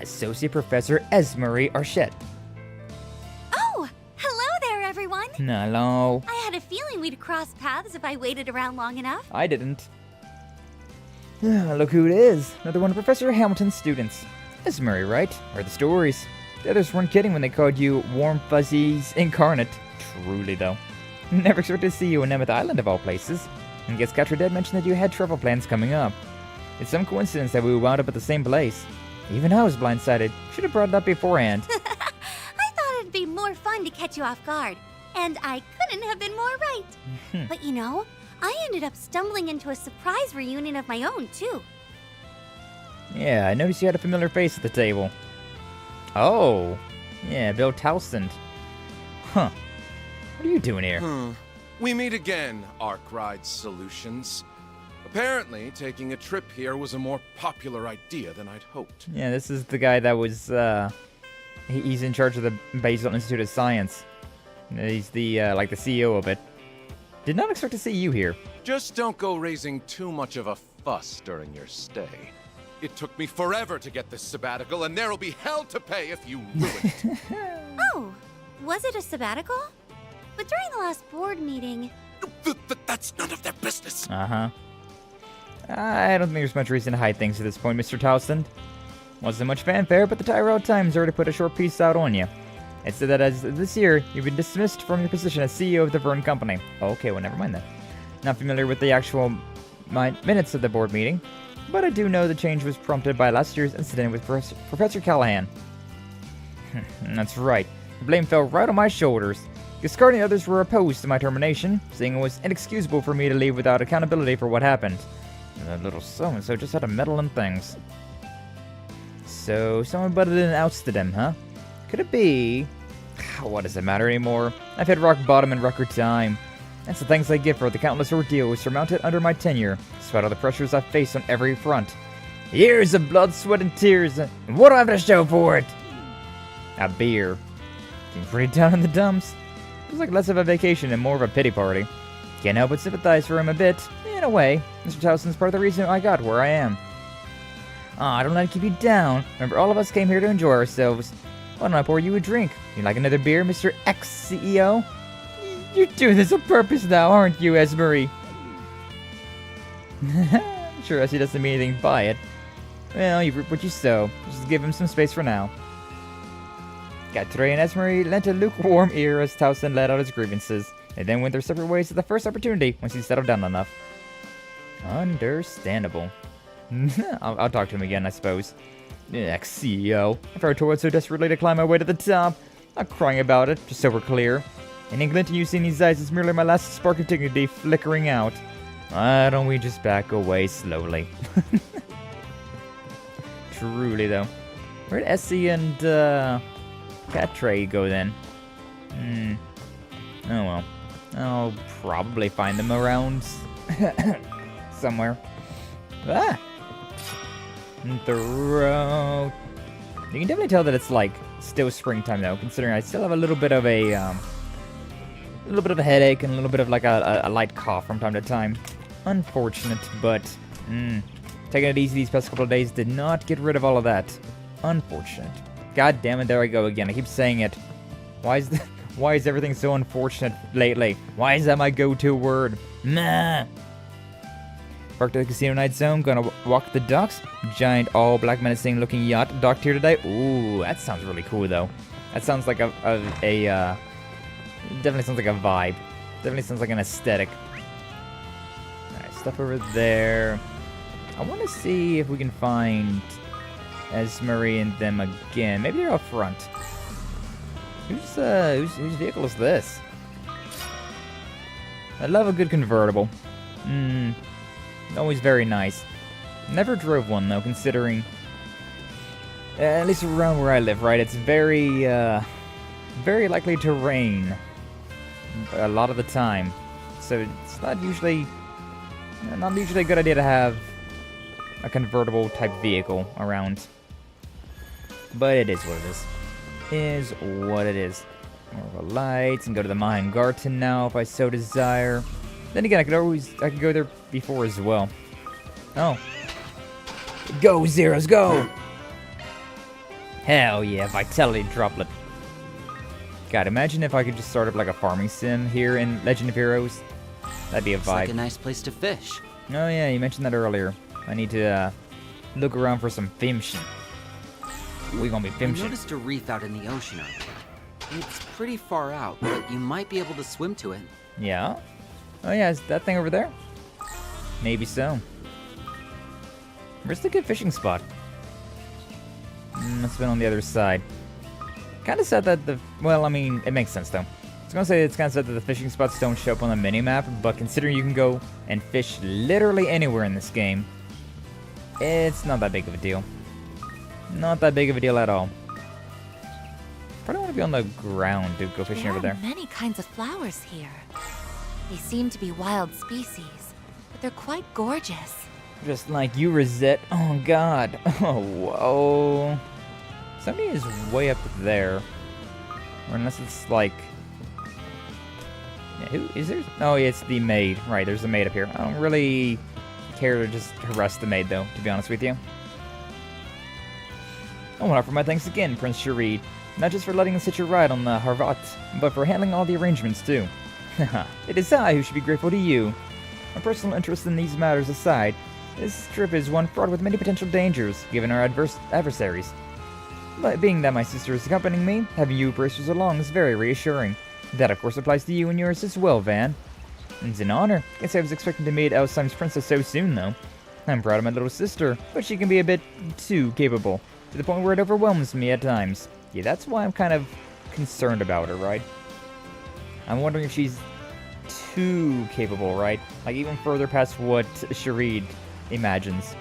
Associate Professor Esmery Archette. Oh, hello there, everyone. Hello. I had a feeling we'd cross paths if I waited around long enough. I didn't. Look who it is. Another one of Professor Hamilton's students. Esmery, right? Or the stories. The others weren't kidding when they called you Warm Fuzzies Incarnate. Truly, though. Never expected to see you in Nemeth Island, of all places. And guess Catraded mentioned that you had travel plans coming up. It's some coincidence that we wound up at the same place. Even I was blindsided. Should have brought it up beforehand. I thought it'd be more fun to catch you off guard. And I couldn't have been more right. But you know, I ended up stumbling into a surprise reunion of my own, too. Yeah, I noticed you had a familiar face at the table. Oh. Yeah, Bill Towsend. Huh. What are you doing here? We meet again, Arkwright Solutions. Apparently, taking a trip here was a more popular idea than I'd hoped. Yeah, this is the guy that was, he's in charge of the Basel Institute of Science. He's the, like the CEO of it. Did not expect to see you here. Just don't go raising too much of a fuss during your stay. It took me forever to get this sabbatical, and there'll be hell to pay if you ruin it. Oh, was it a sabbatical? But during the last board meeting... That's none of their business. Uh-huh. I don't think there's much reason to hide things at this point, Mr. Towsend. Wasn't much fanfare, but the Tyrell Times already put a short piece out on you. It said that as this year, you've been dismissed from your position as CEO of the Vern Company. Okay, well, never mind that. Not familiar with the actual minutes of the board meeting, but I do know the change was prompted by last year's incident with Professor Callahan. That's right. The blame fell right on my shoulders. Giscard and others were opposed to my termination, saying it was inexcusable for me to leave without accountability for what happened. That little so-and-so just had to meddle in things. So, someone butted in and ousted him, huh? Could it be? What does it matter anymore? I've hit rock bottom in record time. That's the thanks I get for the countless ordeals surmounted under my tenure, despite all the pressures I've faced on every front. Years of blood, sweat, and tears, and what do I have to show for it? A beer. Seems pretty down in the dumps. It was like less of a vacation and more of a pity party. Can't help but sympathize for him a bit. In a way, Mr. Towson's part of the reason I got where I am. Aw, don't let it keep you down. Remember, all of us came here to enjoy ourselves. Why don't I pour you a drink? You like another beer, Mr. Ex-CEO? You're doing this on purpose now, aren't you, Esmery? Sure, as he doesn't mean anything by it. Well, you reap what you sow. Just give him some space for now. Gatre and Esmery lent a lukewarm ear as Towson let out his grievances. They then went their separate ways at the first opportunity once he settled down enough. Understandable. I'll talk to him again, I suppose. Ex-CEO. If I told so desperately to climb my way to the top. Not crying about it, just so we're clear. Any glint you see in these eyes is merely my last spark of dignity flickering out. Why don't we just back away slowly? Truly, though. Where'd Essie and, Catre go then? Oh well. I'll probably find them around somewhere. Ah! Throat. You can definitely tell that it's like still springtime though, considering I still have a little bit of a headache and a little bit of like a light cough from time to time. Unfortunate, but taking it easy these past couple of days did not get rid of all of that. Unfortunate. God damn it, there I go again. I keep saying it. Why is everything so unfortunate lately? Why is that my go-to word? Nah. Parked at the casino night zone, gonna walk the docks. Giant all-black menacing looking yacht docked here today. Ooh, that sounds really cool though. That sounds like definitely sounds like a vibe. Definitely sounds like an aesthetic. Alright, stuff over there. I want to see if we can find Esmery and them again. Maybe they're up front. Whose vehicle is this? I love a good convertible. Always very nice. Never drove one though, considering at least around where I live, right? It's very likely to rain a lot of the time, so it's not usually a good idea to have a convertible type vehicle around. But it is what it is. Is what it is. More of a lights and go to the Mayan Garten now if I so desire. Then again, I could go there before as well. Oh. Go, Zeros, go! Hell yeah, Vitality Droplet. God, imagine if I could just start up like a farming sim here in Legend of Heroes. That'd be a vibe. Looks like a nice place to fish. Oh yeah, you mentioned that earlier. I need to look around for some fishing. We gonna be fishing. I noticed a reef out in the ocean out there. It's pretty far out, but you might be able to swim to it. Yeah? Oh yeah, is that thing over there? Maybe so. Where's the good fishing spot? Must have been on the other side. Kinda sad that well, I mean, it makes sense though. I was gonna say it's kinda sad that the fishing spots don't show up on the minimap, but considering you can go and fish literally anywhere in this game, it's not that big of a deal. Not that big of a deal at all. Probably want to be on the ground to go fishing over there. There are many kinds of flowers here. They seem to be wild species, but they're quite gorgeous. Just like you, Rosette. Oh god. Oh, whoa. Somebody is way up there. Or unless it's like... Yeah, who is there? Oh, yeah, it's the maid. Right, there's a maid up here. I don't really care to just harass the maid, though, to be honest with you. I want to offer my thanks again, Prince Sharid. Not just for letting us hitch a ride on the Harvat, but for handling all the arrangements, too. It is I who should be grateful to you. My personal interest in these matters aside, This trip is one fraught with many potential dangers, given our adversaries. But being that my sister is accompanying me, having you bracers along is very reassuring. That of course applies to you and yours as well, Van. It's an honor. Guess I was expecting to meet Elsime's princess so soon, though. I'm proud of my little sister, but she can be a bit too capable, to the point where it overwhelms me at times. Yeah, that's why I'm kind of concerned about her, right? I'm wondering if she's too capable, right? Like even further past what Sharid imagines.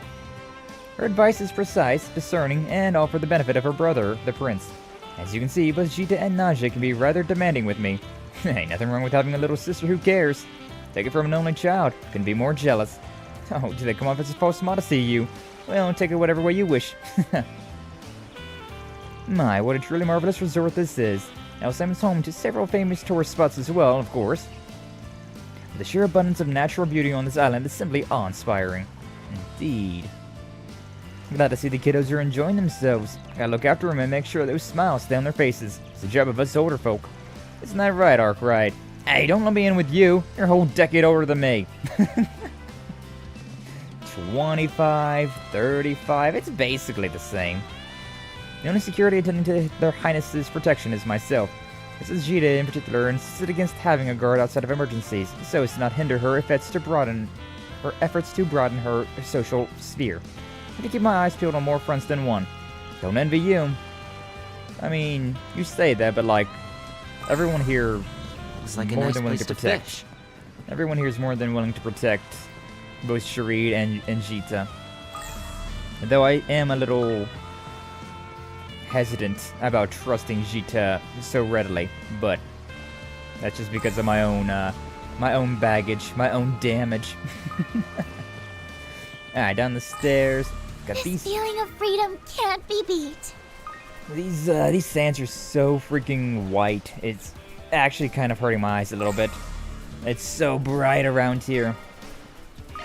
Her advice is precise, discerning, and all for the benefit of her brother, the prince. As you can see, both Jita and Naja can be rather demanding with me. Ain't nothing wrong with having a little sister who cares. Take it from an only child. Couldn't be more jealous. Oh, do they come off as a false modesty, you? Well, take it whatever way you wish. My, what a truly marvelous resort this is. Elsime's home to several famous tourist spots as well, of course. The sheer abundance of natural beauty on this island is simply awe-inspiring. Indeed. Glad to see the kiddos are enjoying themselves. Gotta look after them and make sure those smiles stay on their faces. It's the job of us older folk. Isn't that right, Arkwright? Hey, don't let me in with you. You're a whole decade older than me. 25, 35, it's basically the same. The only security attending to their highnesses' protection is myself. Mrs. Jita in particular insisted against having a guard outside of emergencies, so as to not hinder her efforts to broaden her social sphere. I can keep my eyes peeled on more fronts than one. Don't envy you. I mean, you say that, but like, everyone here is like more than willing to protect. Everyone here is more than willing to protect both Sharid and Jita. Though I am a little hesitant about trusting Jita so readily, but that's just because of my own baggage, my own damage. Alright, down the stairs. Got This feeling of freedom can't be beat. These sands are so freaking white. It's actually kind of hurting my eyes a little bit. It's so bright around here.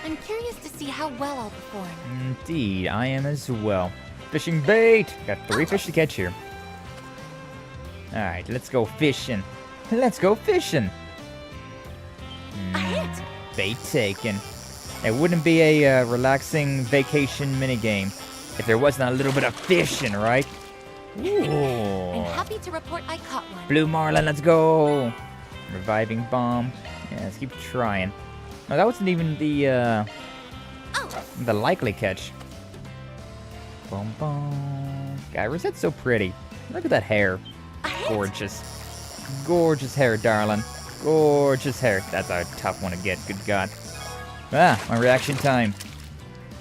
I'm curious to see how well I'll perform. Indeed, I am as well. Fishing bait! Got 3 fish to catch here. Alright, let's go fishing. Let's go fishing! Bait taken. It wouldn't be a relaxing vacation minigame if there wasn't a little bit of fishing, right? Ooh. I'm happy to report I caught one. Blue marlin, let's go! Reviving bomb. Yeah, let's keep trying. No, that wasn't even the likely catch. Boom, boom. Gyra's, that's so pretty. Look at that hair. Gorgeous. Gorgeous hair, darling. Gorgeous hair. That's a tough one to get, good God. Ah, my reaction time.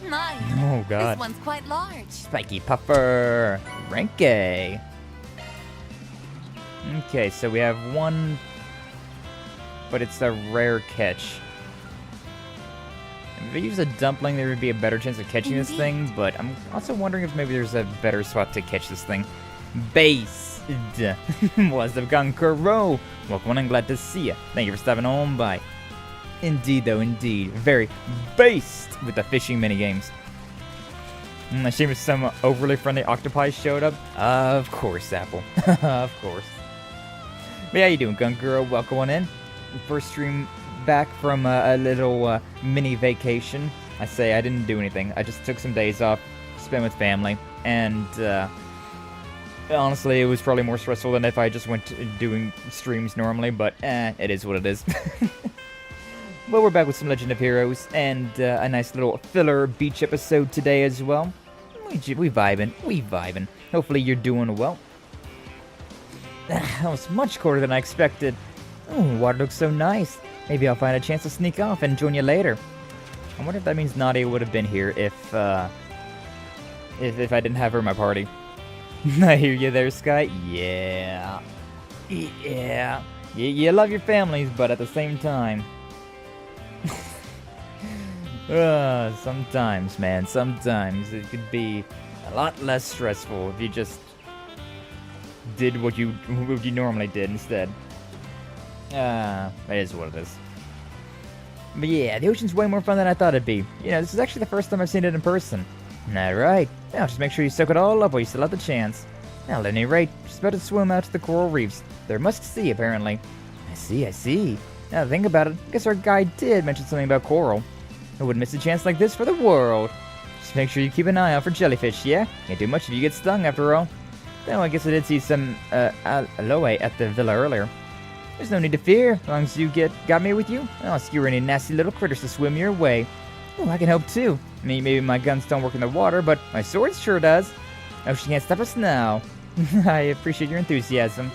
My, Oh, God. this one's quite large. Spiky puffer. Rank A. Okay, so we have one, but it's a rare catch. If I use a dumpling, there would be a better chance of catching this thing, but I'm also wondering if maybe there's a better spot to catch this thing. Based. What's up, Gankuro? Welcome and glad to see you. Thank you for stopping on by. Indeed, though, indeed. Very based with the fishing minigames. I assume if some overly friendly octopi showed up. Of course, Apple. Of course. But how you doing, Gankuro? Welcome on in. First stream back from a little mini vacation. I say I didn't do anything. I just took some days off, spent with family, and honestly, it was probably more stressful than if I just went doing streams normally, but it is what it is. Well, we're back with some Legend of Heroes, and a nice little filler beach episode today as well. We vibing. Hopefully you're doing well. That was much colder than I expected. Oh, water looks so nice. Maybe I'll find a chance to sneak off and join you later. I wonder if that means Nadia would have been here if I didn't have her in my party. I hear you there, Sky. Yeah. You love your families, but at the same time. Sometimes, man, sometimes it could be a lot less stressful if you just did what you normally did instead. It is what it is. But yeah, the ocean's way more fun than I thought it'd be. You know, this is actually the first time I've seen it in person. Alright, now just make sure you soak it all up while you still have the chance. Now, at any rate, just about to swim out to the coral reefs. They're must-see, apparently. I see. Now, think about it. I guess our guide did mention something about coral. I wouldn't miss a chance like this for the world. Just make sure you keep an eye out for jellyfish, yeah? Can't do much if you get stung after all. Though I guess I did see some aloe at the villa earlier. There's no need to fear, as long as you got me with you. I'll skewer any nasty little critters to swim your way. Oh, I can help too. I mean, maybe my guns don't work in the water, but my sword sure does. Oh, she can't stop us now. I appreciate your enthusiasm.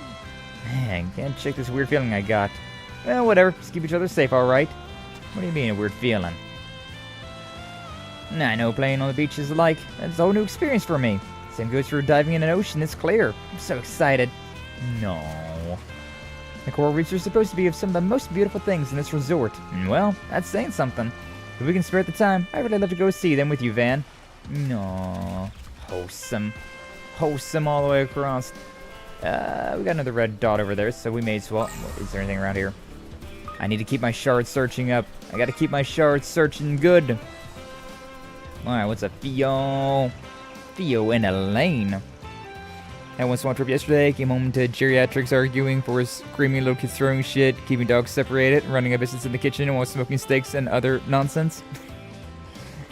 Man, can't shake this weird feeling I got. Well, whatever. Just keep each other safe, alright? What do you mean, a weird feeling? I know playing on the beach is like. It's a whole new experience for me. Same goes for diving in an ocean, it's clear. I'm so excited. No. The coral reefs are supposed to be of some of the most beautiful things in this resort. And well, that's saying something. If we can spare the time, I'd really love to go see them with you, Van. No. Wholesome. Wholesome all the way across. We got another red dot over there, so we may as well... Is there anything around here? I need to keep my shard searching up. I gotta keep my shard searching good. Alright, what's up, Theo? Theo and Elaine. I went on a trip yesterday, came home to geriatrics arguing for screaming little kids throwing shit, keeping dogs separated, running a business in the kitchen while smoking steaks and other nonsense.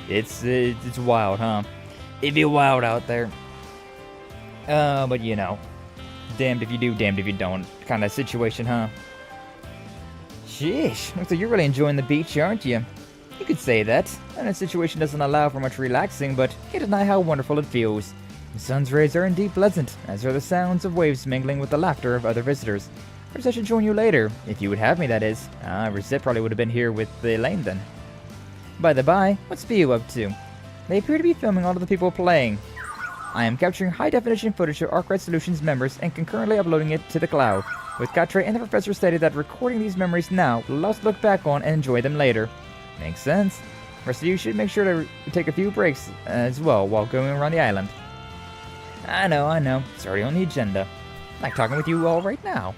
It's wild, huh? It'd be wild out there. But you know, damned if you do, damned if you don't kind of situation, huh? Sheesh, looks like you're really enjoying the beach, aren't you? You could say that. And the situation doesn't allow for much relaxing, but can't deny how wonderful it feels. The sun's rays are indeed pleasant, as are the sounds of waves mingling with the laughter of other visitors. Perhaps I should join you later, if you would have me, that is. Rosette probably would have been here with Elaine then. By the by, what's Heiyue up to? They appear to be filming all of the people playing. I am capturing high-definition footage of Arkwright Solutions members and concurrently uploading it to the cloud, with Katre and the professor stated that recording these memories now will allow us to look back on and enjoy them later. Makes sense. The rest of you should make sure to take a few breaks as well while going around the island. I know. It's already on the agenda. Like talking with you all right now.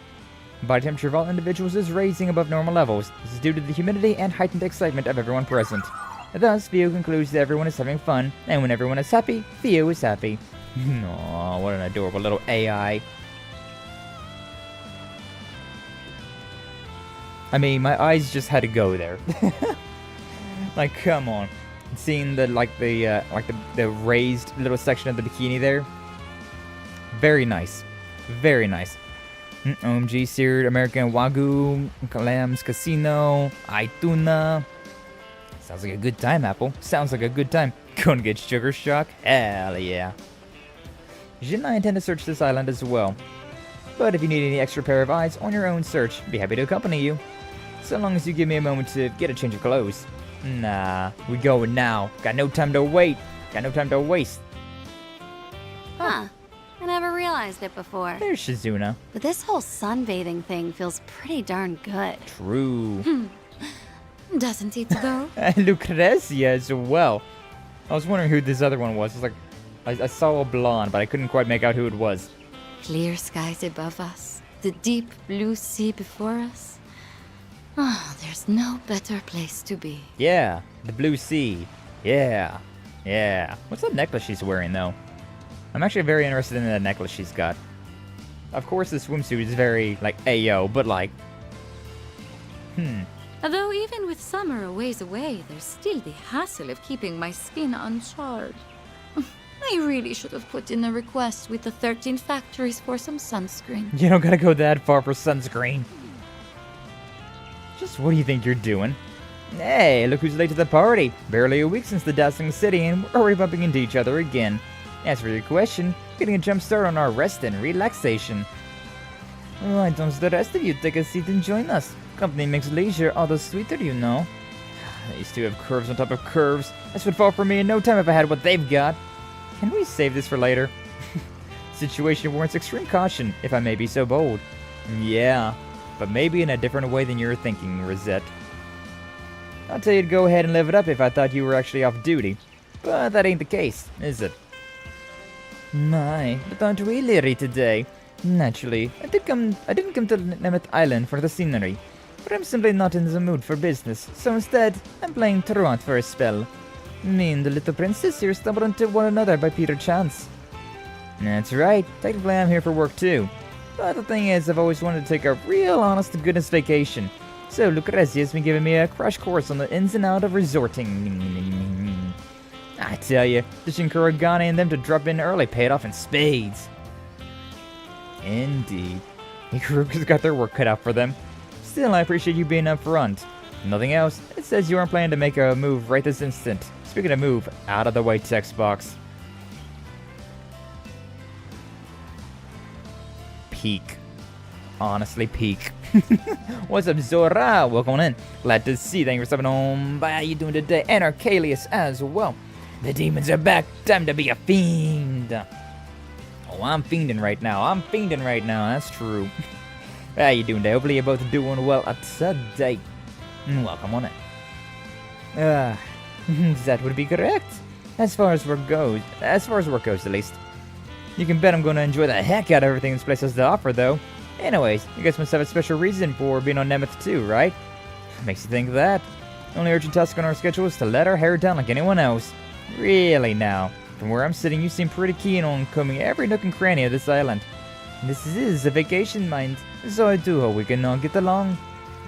Body temperature of all individuals is raising above normal levels. This is due to the humidity and heightened excitement of everyone present. Thus, Heiyue concludes that everyone is having fun, and when everyone is happy, Heiyue is happy. Aww, what an adorable little AI. I mean, my eyes just had to go there. Like, come on. Seeing the the raised little section of the bikini there. Very nice. Very nice. OMG, seared American Wagyu, Lamb's Casino, Ituna. Sounds like a good time, Apple. Sounds like a good time. Gonna get sugar shock? Hell yeah. Jin and I intend to search this island as well. But if you need any extra pair of eyes on your own search, be happy to accompany you. So long as you give me a moment to get a change of clothes. Nah, we going now. Got no time to wait. Got no time to waste. Huh. I never realized it before. There's Shizuna. But this whole sunbathing thing feels pretty darn good. True. Doesn't it though? And Lucrezia as well. I was wondering who this other one was. It's like I saw a blonde, but I couldn't quite make out who it was. Clear skies above us, the deep blue sea before us. Oh, there's no better place to be. Yeah, the blue sea. Yeah. What's that necklace she's wearing, though? I'm actually very interested in that necklace she's got. Of course, the swimsuit is very, like, ayo, but like... Although even with summer a ways away, there's still the hassle of keeping my skin uncharred. I really should have put in a request with the 13 factories for some sunscreen. You don't gotta go that far for sunscreen. Just what do you think you're doing? Hey, look who's late to the party. Barely a week since the dazzling city and we're already bumping into each other again. As for your question, getting a jump start on our rest and relaxation. Why don't the rest of you take a seat and join us? Company makes leisure all the sweeter, you know. These two have curves on top of curves. This would fall for me in no time if I had what they've got. Can we save this for later? Situation warrants extreme caution, if I may be so bold. Yeah, but maybe in a different way than you're thinking, Rosette. I'll tell you to go ahead and live it up if I thought you were actually off duty. But that ain't the case, is it? My, but aren't we leery today? Naturally, I didn't come to Nemeth Island for the scenery, but I'm simply not in the mood for business, so instead, I'm playing truant for a spell. Me and the little princess here stumbled into one another by pure chance. That's right, technically I'm here for work too. But the thing is, I've always wanted to take a real honest-to-goodness vacation. So Lucrezia has been giving me a crash course on the ins and outs of resorting. I tell you, ditching Kurogane and them to drop in early paid off in spades. Indeed. The Kurogans got their work cut out for them. Still, I appreciate you being up front. Nothing else, it says you aren't planning to make a move right this instant. Speaking of move, out of the way text box. Peak. Honestly, peak. What's up, Zora? Welcome on in. Glad to see you. Thank you for stopping on by. How you doing today? And Arcalius as well. The demons are back. Time to be a fiend. Oh, I'm fiending right now. That's true. How you doing today? Hopefully you're both doing well today. Welcome on in. That would be correct. As far as work goes at least. You can bet I'm going to enjoy the heck out of everything this place has to offer, though. Anyways, you guys must have a special reason for being on Nemeth too, right? Makes you think of that. Only urgent task on our schedule is to let our hair down like anyone else. Really now. From where I'm sitting, you seem pretty keen on combing every nook and cranny of this island. This is a vacation, mind, so I do hope we can all get along.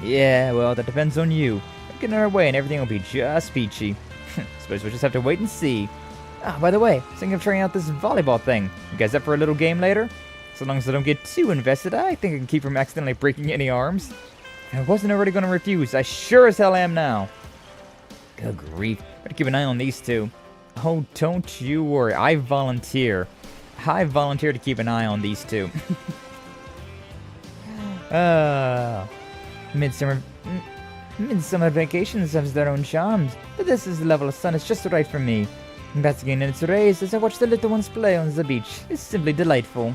Yeah, well, that depends on you. We'll get in our way and everything will be just peachy. Suppose we'll just have to wait and see. Ah, by the way, thinking of trying out this volleyball thing. You guys up for a little game later? So long as I don't get too invested, I think I can keep from accidentally breaking any arms. I wasn't already going to refuse. I sure as hell am now. Good grief. Better keep an eye on these two. Oh, don't you worry. I volunteer. To keep an eye on these two. Midsummer vacations have their own charms, but this is the level of sun is just right for me. Basking in its rays as I watch the little ones play on the beach is simply delightful.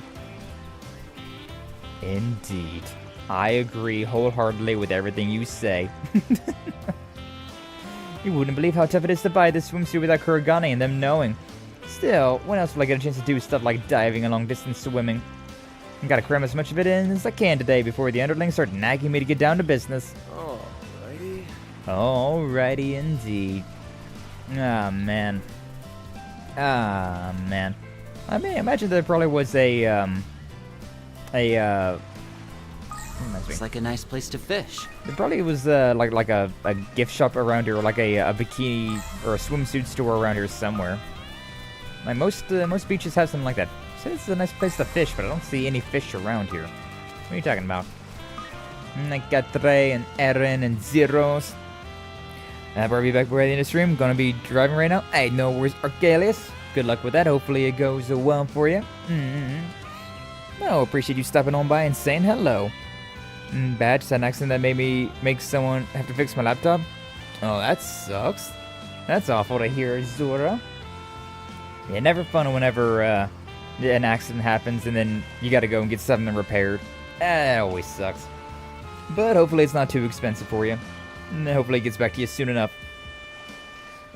Indeed. I agree wholeheartedly with everything you say. You wouldn't believe how tough it is to buy this swimsuit without Kurogane and them knowing. Still, when else will I get a chance to do stuff like diving and long-distance swimming? I gotta cram as much of it in as I can today before the underlings start nagging me to get down to business. Alrighty. Alrighty indeed. Ah, man. I mean, imagine there probably was It's like a nice place to fish. There probably was like a gift shop around here, or like a bikini or a swimsuit store around here somewhere. Like most beaches have something like that. So this is a nice place to fish, but I don't see any fish around here. What are you talking about? Nakatre and Eren and Zeros. I'll be back by the end of the stream. Gonna be driving right now. Hey, no worries, Arcalius. Good luck with that. Hopefully it goes well for you. Oh, appreciate you stopping on by and saying hello. Bad, just had an accident that made me make someone have to fix my laptop. Oh, that sucks. That's awful to hear, Zora. Yeah, never fun whenever an accident happens and then you gotta go and get something repaired. That always sucks. But hopefully it's not too expensive for you. And hopefully it gets back to you soon enough.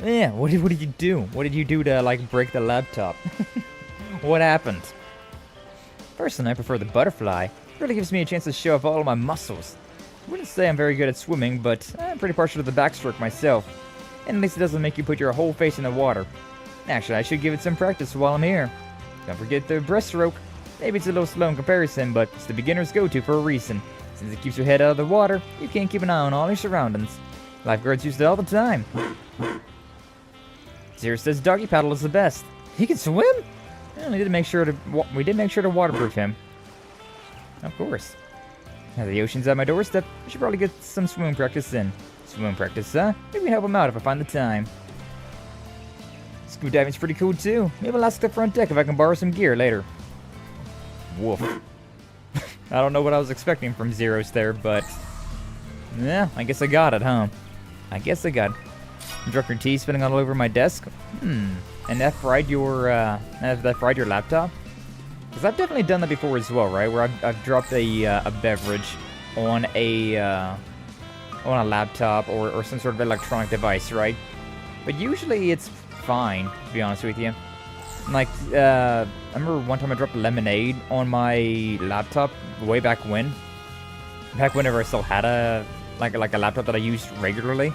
Yeah, what did you do? What did you do to, like, break the laptop? What happened? Personally, I prefer the butterfly. It really gives me a chance to show off all of my muscles. I wouldn't say I'm very good at swimming, but I'm pretty partial to the backstroke myself. And at least it doesn't make you put your whole face in the water. Actually, I should give it some practice while I'm here. Don't forget the breaststroke. Maybe it's a little slow in comparison, but it's the beginner's go-to for a reason. Since it keeps your head out of the water, you can't keep an eye on all your surroundings. Lifeguards use it all the time. Zero says doggy paddle is the best. He can swim? Well, we did make sure to waterproof him. Of course. Now the ocean's at my doorstep, I should probably get some swimming practice in. Swimming practice, huh? Maybe we can help him out if I find the time. Scuba diving's pretty cool too. Maybe I'll ask the front deck if I can borrow some gear later. Woof. I don't know what I was expecting from Zeros there, but... yeah, I guess I got it, huh? I guess I got it. Drop your tea spinning all over my desk? And that fried your laptop? Because I've definitely done that before as well, right? Where I've dropped a beverage on a laptop or some sort of electronic device, right? But usually it's fine, to be honest with you. Like, I remember one time I dropped lemonade on my laptop way back when. Back whenever I still had a laptop that I used regularly.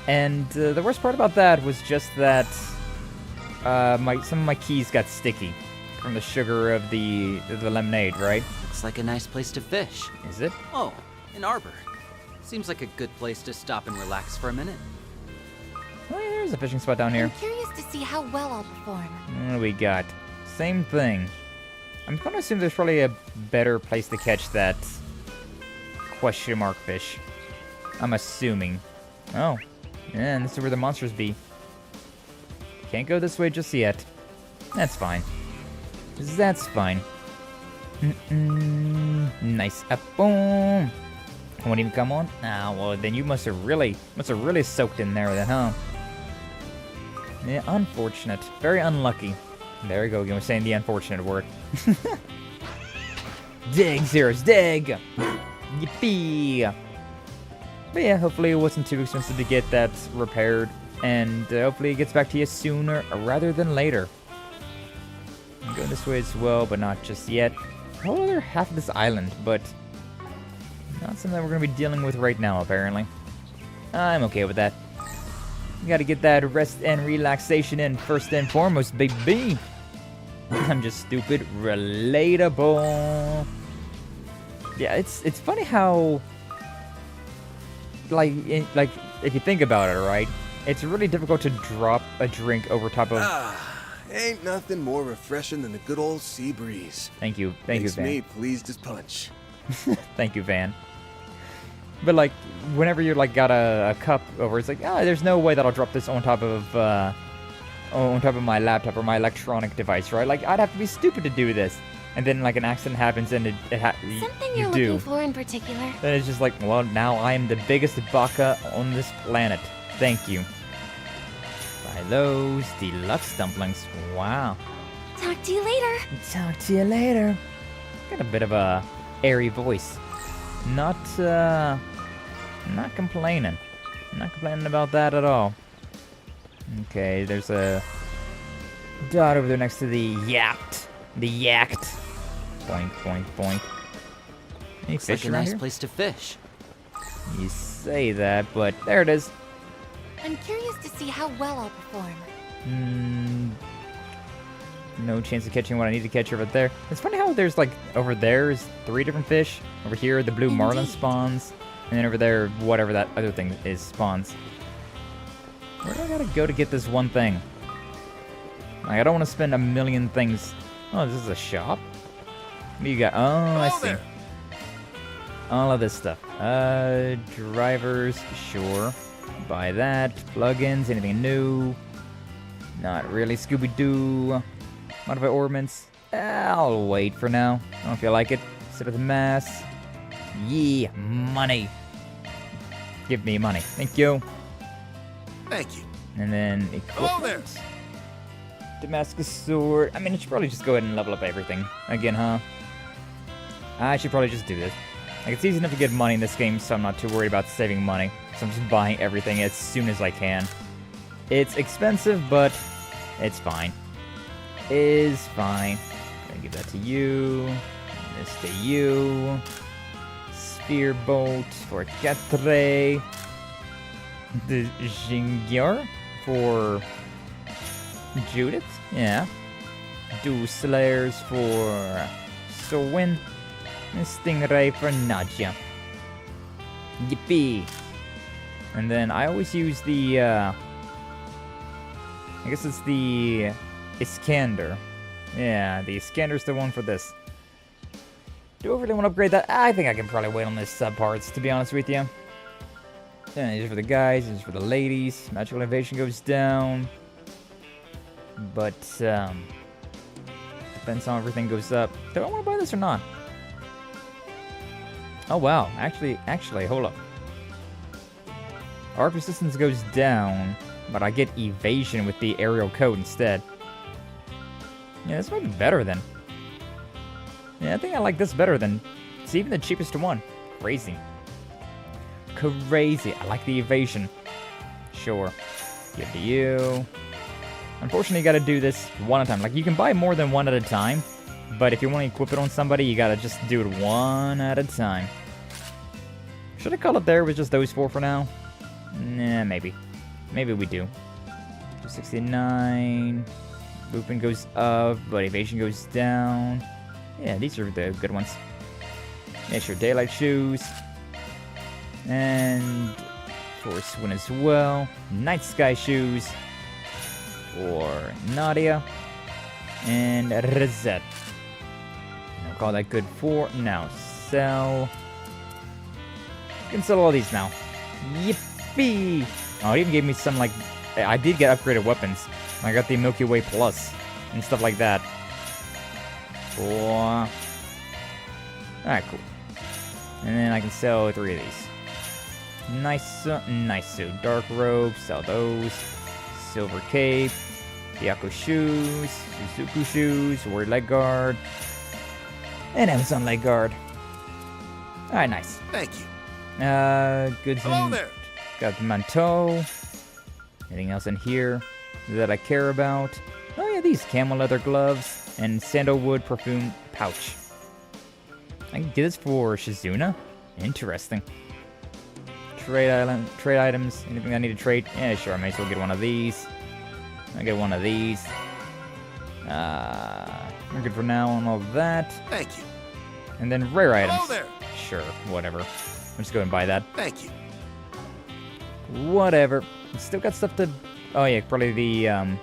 And the worst part about that was just that some of my keys got sticky from the sugar of the lemonade, right? Looks like a nice place to fish. Is it? Oh, an arbor. Seems like a good place to stop and relax for a minute. Oh, yeah, there's a fishing spot down here. I'm curious to see how well I'll perform. What do we got? Same thing. I'm gonna assume there's probably a better place to catch that question mark fish. I'm assuming. Oh, yeah, and this is where the monsters be. Can't go this way just yet. That's fine. That's fine. Nice. Boom. Won't even come on? Ah, well then you must have really soaked in there then, huh? Yeah, unfortunate. Very unlucky. There we go again, we're saying the unfortunate word. Dig, Zeros, dig! Yippee! But yeah, hopefully it wasn't too expensive to get that repaired, and hopefully it gets back to you sooner rather than later. I'm going this way as well, but not just yet. A whole other half of this island, but not something that we're going to be dealing with right now, apparently. I'm okay with that. You gotta get that rest and relaxation in first and foremost, baby. I'm just stupid. Relatable. Yeah, it's funny how, like if you think about it, right? It's really difficult to drop a drink over top of. Ain't nothing more refreshing than a good old sea breeze. Thank you, Makes Van. me pleased as punch. Thank you, Van. But like, whenever you're like got a cup over, it's like, there's no way that I'll drop this on top of my laptop or my electronic device, right? Like, I'd have to be stupid to do this. And then like an accident happens and Something you're looking for in particular? Then it's just like, well, now I am the biggest baka on this planet. Thank you. Buy those deluxe dumplings. Wow. Talk to you later. Talk to you later. Got a bit of a airy voice. Not complaining. Not complaining about that at all. Okay, there's a dot over there next to the yacht. The yacht. Boink, boink, boink. Any Looks fish like a around nice here? place to fish. You say that, but there it is. I'm curious to see how well I'll perform. No chance of catching what I need to catch over there. It's funny how there's like, over there is 3 different fish. Over here, the blue marlin spawns. And then over there, whatever that other thing is, spawns. Where do I gotta go to get this one thing? Like, I don't want to spend a million things. Oh, this is a shop? What do you got? Oh, I see. All of this stuff. Drivers, sure. Buy that. Plugins, anything new? Not really. Scooby-Doo. Modify ornaments. I'll wait for now. I don't feel like it. Sit with the mass. Yeah, money. Give me money. Thank you. Thank you. And then equipment. Hello there. Damascus sword. I mean, I should probably just go ahead and level up everything. Again, huh? I should probably just do this. Like, it's easy enough to get money in this game, so I'm not too worried about saving money. So I'm just buying everything as soon as I can. It's expensive, but it's fine. Is fine. Gonna give that to you. This to you. Spear bolt for Catre. The Jingyor for Judith. Yeah. Do Slayers for Sowin. And Stingray for Nadja. Yippee. And then I always use the, I guess it's the Iskander. Yeah, the Iskander's the one for this. Do I really want to upgrade that? I think I can probably wait on these subparts, to be honest with you. Yeah, these are for the guys, these are for the ladies. Magical invasion goes down. But, depends on how everything goes up. Do I want to buy this or not? Oh, wow. Actually, hold up. Arc resistance goes down, but I get evasion with the aerial code instead. Yeah, this might be better then. Yeah, I think I like this better than... It's even the cheapest one. Crazy. Crazy. I like the evasion. Sure. Give to you. Unfortunately, you gotta do this one at a time. Like, you can buy more than one at a time, but if you want to equip it on somebody, you gotta just do it one at a time. Should I call it there with just those 4 for now? Nah, maybe. Maybe we do. 269. Movement goes up, but evasion goes down. Yeah, these are the good ones. Yeah, sure. Daylight shoes. And for Swin as well. Night Sky shoes for Nadia. And Rosette. I'll call that good for now. Sell. You can sell all these now. Yippee! Oh, it even gave me some, like, I did get upgraded weapons. I got the Milky Way Plus and stuff like that. Alright, cool. And then I can sell 3 of these. Nice, nice suit. Dark robe, sell those. Silver cape. Byaku shoes. Suzuku shoes. Word leg guard. And Amazon leg guard. Alright, nice. Thank you. Goods Hello and there. got the manteau. Anything else in here that I care about? Oh yeah, these camel leather gloves and sandalwood perfume pouch. I can get this for Shizuna. Interesting. Trade items. Anything I need to trade? Yeah, sure. I may as well get one of these. I'll get one of these. We're good for now on all that. Thank you. And then rare items. Hello there. Sure, whatever. I'm just going to buy that. Thank you. Whatever. Still got stuff to... Oh yeah, probably the,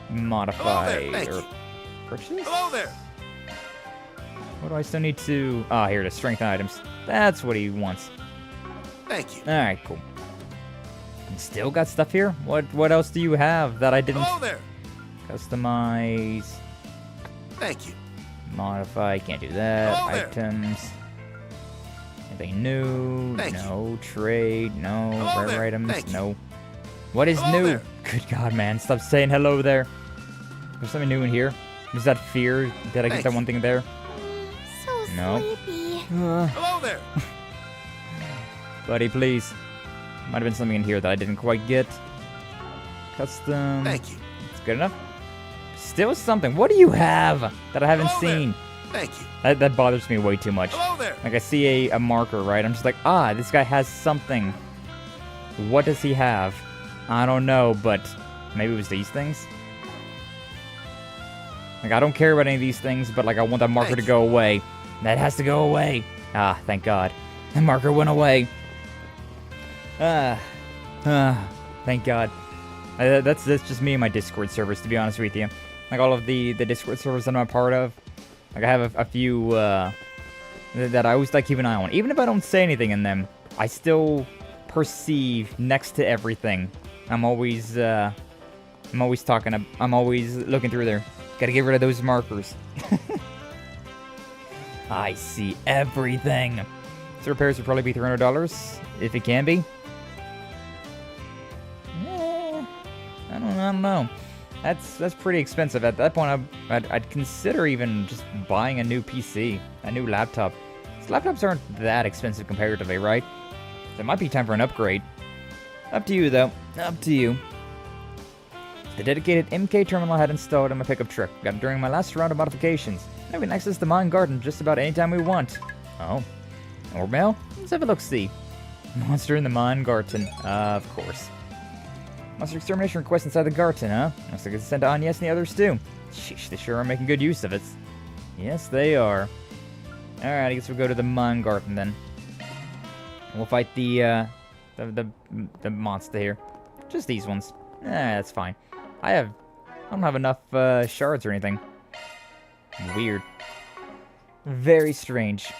modify or purchase? Hello there. What do I still need to... Ah, here it is. Strength items. That's what he wants. Thank you. Alright, cool. And still got stuff here? What else do you have that I didn't... Hello there. Customize. Thank you. Modify. Can't do that. Hello there. Items. Anything new? Thank no. Trade? No. Hello Rare there. items? Thank you. No. What is Hello new? there. Good God, man. Stop saying hello there. There's something new in here. Is that fear? Did I get Thank that you. one thing there? So No. sleepy. Hello there. Buddy, please. Might have been something in here that I didn't quite get. Custom. Thank you. It's good enough. Still something. What do you have that I haven't Hello there. seen? Thank you. That bothers me way too much. Hello there. Like, I see a marker, right? I'm just like, this guy has something. What does he have? I don't know, but maybe it was these things? Like, I don't care about any of these things, but, like, I want that marker to go away. That has to go away. Ah, thank God. The marker went away. Thank God. That's just me and my Discord servers, to be honest with you. Like, all of the Discord servers that I'm a part of. Like, I have a few, that I always, like, keep an eye on. Even if I don't say anything in them, I still perceive next to everything. I'm always talking, I'm always looking through there. Gotta get rid of those markers. I see everything. So repairs would probably be $300, if it can be. I don't know. That's pretty expensive. At that point, I'd consider even just buying a new PC, a new laptop. These laptops aren't that expensive comparatively, right? So it might be time for an upgrade. Up to you, though. Up to you. The dedicated MK terminal I had installed in my pickup truck. Got it during my last round of modifications. Now we can access the mine garden just about any time we want. Oh. Or mail? Let's have a look-see. Monster in the mine garden. Of course. Monster extermination request inside the garden, huh? Looks like it's sent to Agnes and the others too. Sheesh, they sure are making good use of it. Yes, they are. Alright, I guess we'll go to the mine garden then. We'll fight the monster here. Just these ones. That's fine. I don't have enough shards or anything. Weird. Very strange.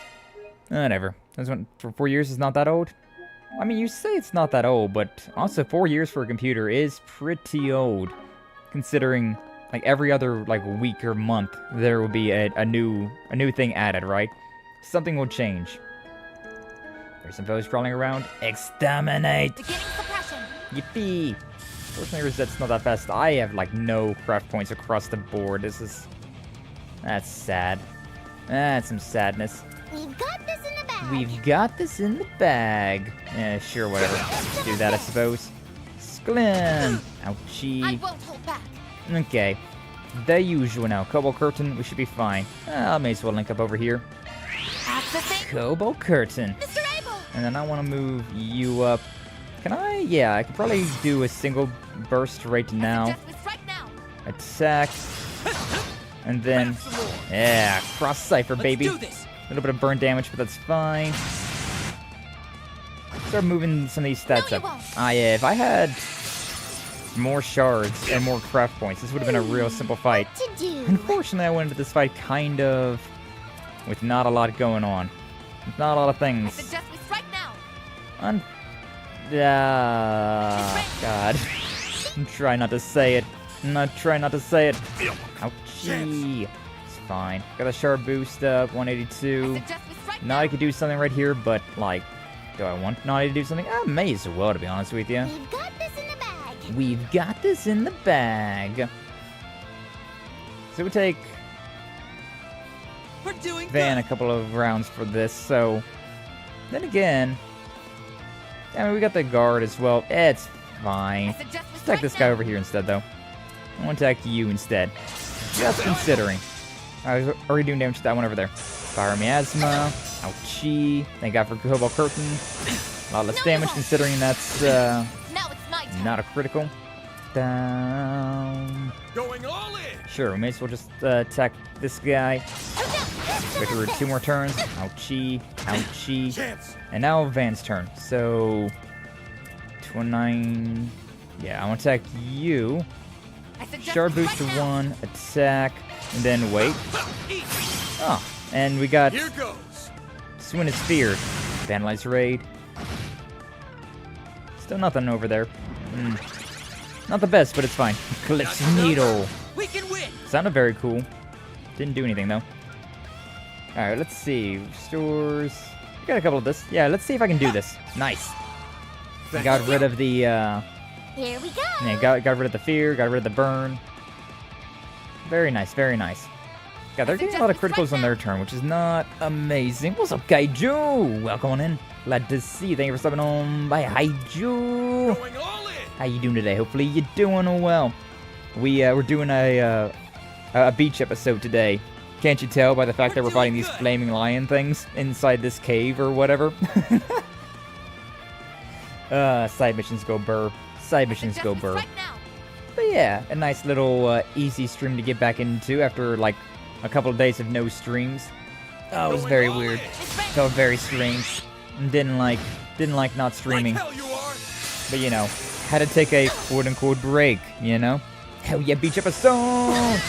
Whatever. This one for 4 years is not that old. I mean, you say it's not that old, but also 4 years for a computer is pretty old, considering like every other like week or month there will be a new thing added, right? Something will change. There's some foes crawling around. Exterminate! Beginning suppression. Yippee! Fortunately, Rosette's not that fast. I have like no craft points across the board. That's sad. That's some sadness. We've got this in the bag. We've got this in the bag. Yeah, sure, whatever. Let's do that, I suppose. Sklim! Ouchie. I won't hold back. Okay. The usual now. Cobalt Curtain, we should be fine. I may as well link up over here. Cobalt Curtain. Mr. Abel! And then I want to move you up. Can I? Yeah, I could probably do a single burst right now. Attack. And then... Yeah, cross cipher, baby. A little bit of burn damage, but that's fine. start moving some of these stats up. Yeah, if I had more shards and more craft points, this would have been a real simple fight. Unfortunately, I went into this fight kind of with not a lot going on. With not a lot of things. God. Try not to say it. Try not to say it. Ouchie. It's fine. Got a shard boost up, 182. Naughty could do something right here, but, like, do I want Naughty to do something? I may as well, to be honest with you. We've got this in the bag. We've got this in the bag. So we take Van a couple of rounds for this, so... Then again... I mean, we got the guard as well. It's fine. Let's attack this guy over here instead, though. I want to attack you instead. Just considering. I was already doing damage to that one over there. Fire miasma. Ouchie. Thank God for Cobalt Curtain. A lot less damage considering that's not a critical. Down. Going all in. Sure, we may as well just attack this guy. Wait for 2 more turns. Ouchie. Ouchie. And now Van's turn. So 29. Yeah, I want to attack you. Shard boost to 1, attack, and then wait. Oh, and we got Swin is feared. Vandalize raid. Still nothing over there. Not the best, but it's fine. Eclipse needle. We can win. Sounded very cool. Didn't do anything though. All right, let's see. Restores. We got a couple of this. Yeah, let's see if I can do this. Nice. Got rid of the. Here we go. Yeah, got rid of the fear. Got rid of the burn. Very nice. Very nice. God, they're getting a lot of criticals on their turn, which is not amazing. What's up, Kaiju? Welcome on in. Glad to see you. Thank you for stopping on by Heiyue. How you doing today? Hopefully you're doing well. We're doing a beach episode today. Can't you tell by the fact that we're fighting these flaming lion things inside this cave or whatever? Side missions go burr. Side missions go burr. But yeah, a nice little easy stream to get back into after like a couple of days of no streams. Oh, it was very weird. Felt very strange. Didn't like not streaming. But you know, had to take a quote-unquote break, you know? Hell yeah, beach episode!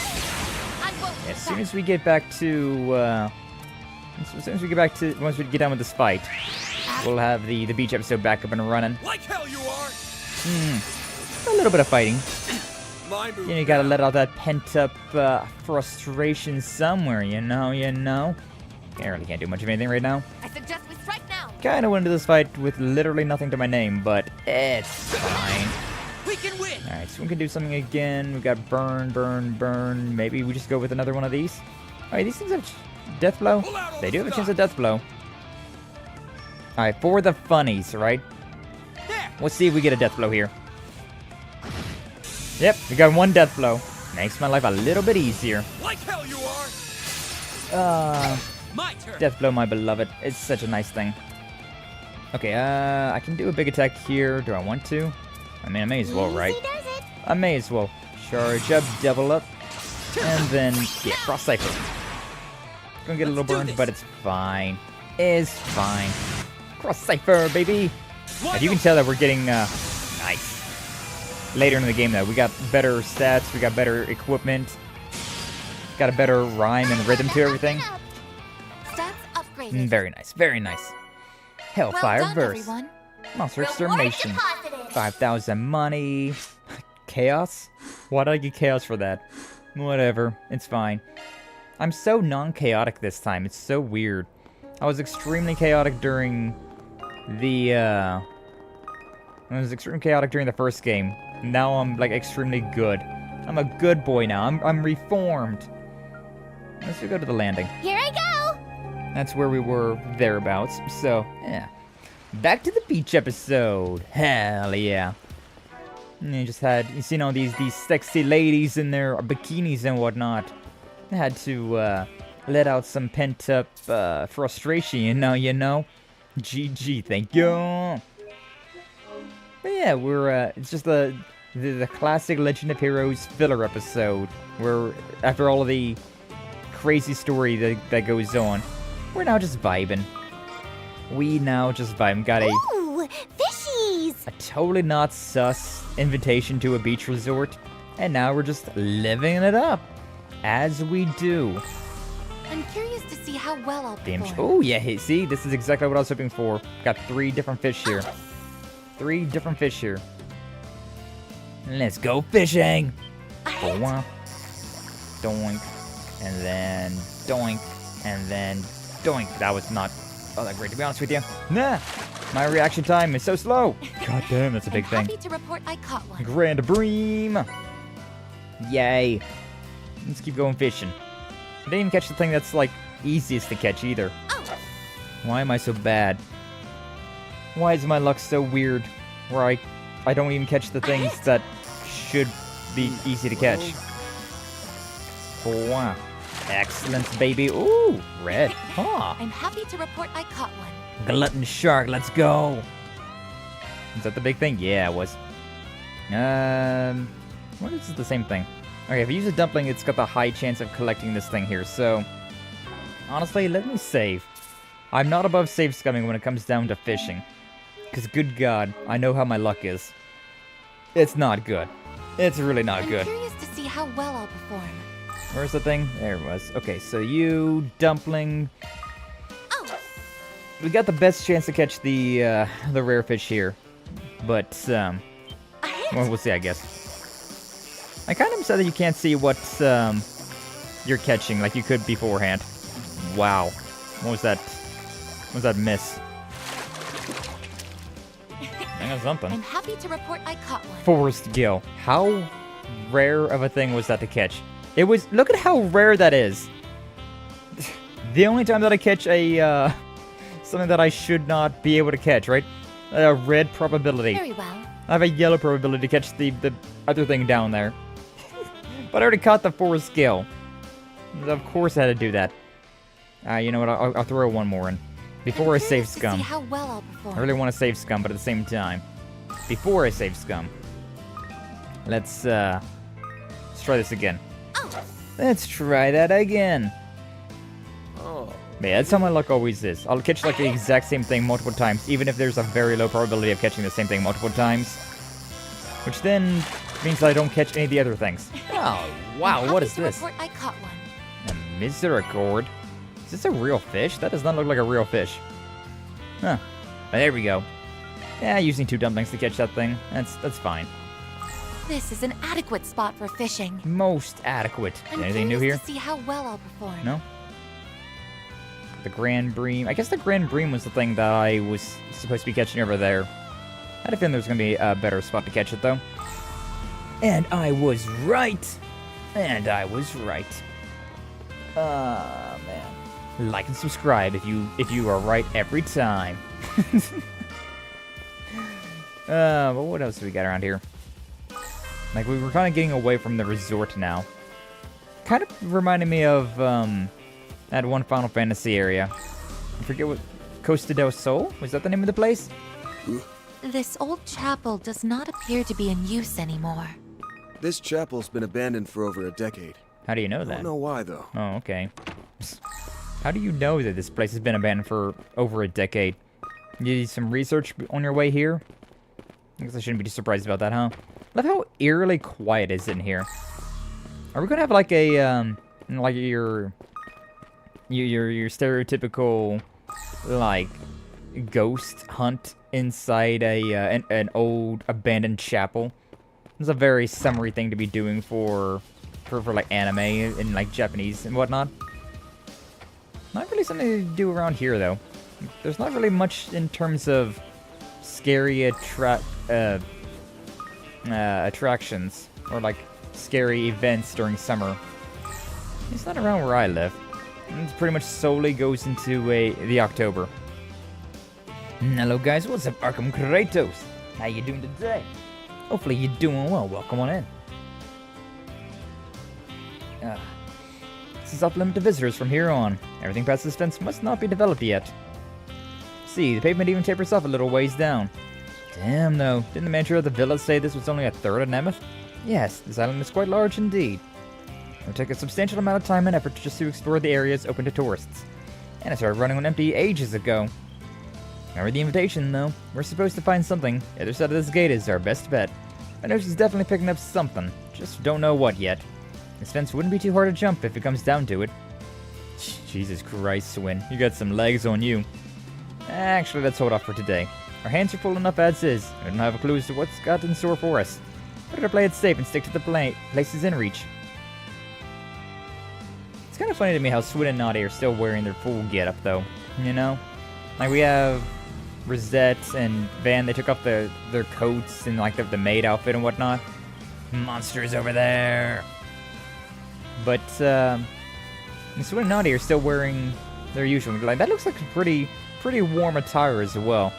As soon as we get back to, once we get done with this fight, we'll have the beach episode back up and running. Like hell you are. A little bit of fighting. You know, you gotta let out that pent-up frustration somewhere, you know? I really can't do much of anything right now. I suggest we strike now. Kinda went into this fight with literally nothing to my name, but it's fine. We can win. Alright, so we can do something again. We've got burn. Maybe we just go with another one of these. Alright, these things have death blow. They do have a chance of death blow. Alright, for the funnies, right? Let's see if we get a death blow here. Yep, we got 1 death blow. Makes my life a little bit easier. Like hell you are. My turn. Death blow, my beloved. It's such a nice thing. Okay, I can do a big attack here. Do I want to? I mean, I may as well, right? I may as well. Charge up, double up, and then, yeah, cross cypher. Gonna get a little burned, but it's fine. It's fine. Cross cypher, baby. As you can tell that we're getting, nice. Later in the game, though, we got better stats, we got better equipment, got a better rhyme and rhythm to everything. Stats upgraded. Very nice, very nice. Hellfire Verse. Monster Extermination. 5,000 money. Chaos? Why did I get chaos for that? Whatever, it's fine. I'm so non-chaotic this time, it's so weird. I was extremely chaotic during the, I was extremely chaotic during the first game. Now I'm, like, extremely good. I'm a good boy now. I'm reformed. Let's go to the landing. Here I go! That's where we were thereabouts. So, yeah. Back to the beach episode. Hell yeah. And you just had, you seen all these sexy ladies in their bikinis and whatnot. I had to let out some pent-up frustration, you know? GG, thank you. But yeah, we're, it's just the classic Legend of Heroes filler episode, where after all of the crazy story that goes on, we're now just vibing. We now just vibe. Got a... Ooh, a totally not sus invitation to a beach resort, and now we're just living it up, as we do. I'm curious to see how well I'll Damn. perform. Oh yeah, hey, see, this is exactly what I was hoping for. Got 3 different fish here. 3 different fish here. Let's go fishing. Doink, and then doink, and then doink. That was not all that great, to be honest with you. Nah, my reaction time is so slow. God damn, that's a big thing. Happy to report I caught one. Grand Bream. Yay. Let's keep going fishing. I didn't even catch the thing that's, like, easiest to catch either. Why am I so bad? Why is my luck so weird? Where I don't even catch the things that should be easy to catch. Wow. Excellent, baby. Ooh, red. Huh. I'm happy to report I caught one. Glutton shark, let's go. Is that the big thing? Yeah, it was. What is the same thing? Okay, if I use a dumpling, it's got the high chance of collecting this thing here, so... Honestly, let me save. I'm not above save scumming when it comes down to fishing. Because, good God, I know how my luck is. It's not good. It's really not good. I'm curious to see how well I'll perform. Where's the thing? There it was. Okay, so you, dumpling... We got the best chance to catch the rare fish here. But, well, we'll see, I guess. I kind of upset that you can't see what you're catching like you could beforehand. Wow. What was that? What was that miss? I got something. I'm happy to report I caught one. Forest gill. How rare of a thing was that to catch? It was... Look at how rare that is. The only time that I catch a, something that I should not be able to catch, right? A red probability. Very well. I have a yellow probability to catch the other thing down there. But I already caught the forest gill. Of course I had to do that. You know what? I'll throw one more in. Before I save scum. See how well I'll perform. I really want to save scum, but at the same time. Before I save scum. Let's try this again. Let's try that again. Yeah, that's how my luck always is. I'll catch like the exact same thing multiple times, even if there's a very low probability of catching the same thing multiple times. Which then means that I don't catch any of the other things. Oh, wow, what is this? I caught one. A misericord? Is this a real fish? That does not look like a real fish. Huh. There we go. Yeah, using 2 dumplings to catch that thing. That's fine. This is an adequate spot for fishing. Most adequate. I'm Anything new here? To see how well I'll perform. No? The Grand Bream. I guess the Grand Bream was the thing that I was supposed to be catching over there. I had a feeling there was going to be a better spot to catch it, though. And I was right. And I was right. Man. Like and subscribe if you are right every time. But what else do we got around here? Like, we were kind of getting away from the resort now. Kind of reminded me of, that one Final Fantasy area. I forget what... Costa del Sol? Was that the name of the place? This old chapel does not appear to be in use anymore. This chapel's been abandoned for over a decade. How do you know that? I don't know why, though. Oh, okay. How do you know that this place has been abandoned for over a decade? You did some research on your way here? I guess I shouldn't be too surprised about that, huh? Love how eerily quiet it is in here. Are we gonna have like a, like your stereotypical, like, ghost hunt inside an old abandoned chapel? It's a very summary thing to be doing for like anime and like Japanese and whatnot. Not really something to do around here though. There's not really much in terms of scary attractions or like scary events during summer. It's not around where I live. It pretty much solely goes into the October. Hello guys, what's up, Arkham Kratos? How you doing today? Hopefully you're doing well. Welcome on in. This is off limit to visitors from here on. Everything past this fence must not be developed yet. See, the pavement even tapers off a little ways down. Damn though, didn't the manager of the villa say this was only a third of Nemeth? Yes, this island is quite large indeed. It will take a substantial amount of time and effort just to explore the areas open to tourists. And I started running on empty ages ago. I read the invitation, though. We're supposed to find something. The other side of this gate is our best bet. I know she's definitely picking up something. Just don't know what yet. This fence wouldn't be too hard to jump if it comes down to it. Jesus Christ, Swin. You got some legs on you. Actually, let's hold off for today. Our hands are full enough as is. We don't have a clue as to what's got in store for us. Better play it safe and stick to the places in reach. It's kind of funny to me how Swin and Naughty are still wearing their full getup, though. You know? Like, we have Rosette and Van, they took off their coats and, like, the maid outfit and whatnot. Monsters over there! But, Swin and Naughty are still wearing their usual. Like, that looks like a pretty warm attire as well.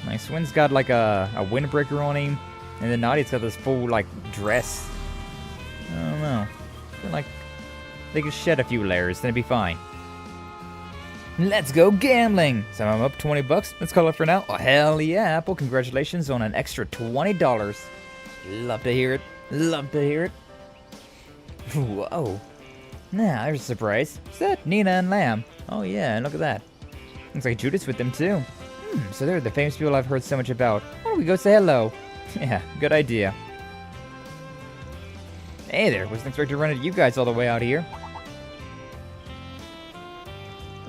Like, Swin's got, like, a windbreaker on him, and then Naughty's got this full, like, dress. I don't know. I feel like they could shed a few layers, then it'd be fine. Let's go gambling! So I'm up $20. Let's call it for now. Oh, hell yeah, Apple. Congratulations on an extra $20. Love to hear it. Love to hear it. Whoa. Nah, there's a surprise. Is that Nina and Lamb? Oh yeah, look at that. Looks like Judith's with them too. So they're the famous people I've heard so much about. Why don't we go say hello? Yeah, good idea. Hey there, wasn't expecting to run into you guys all the way out here.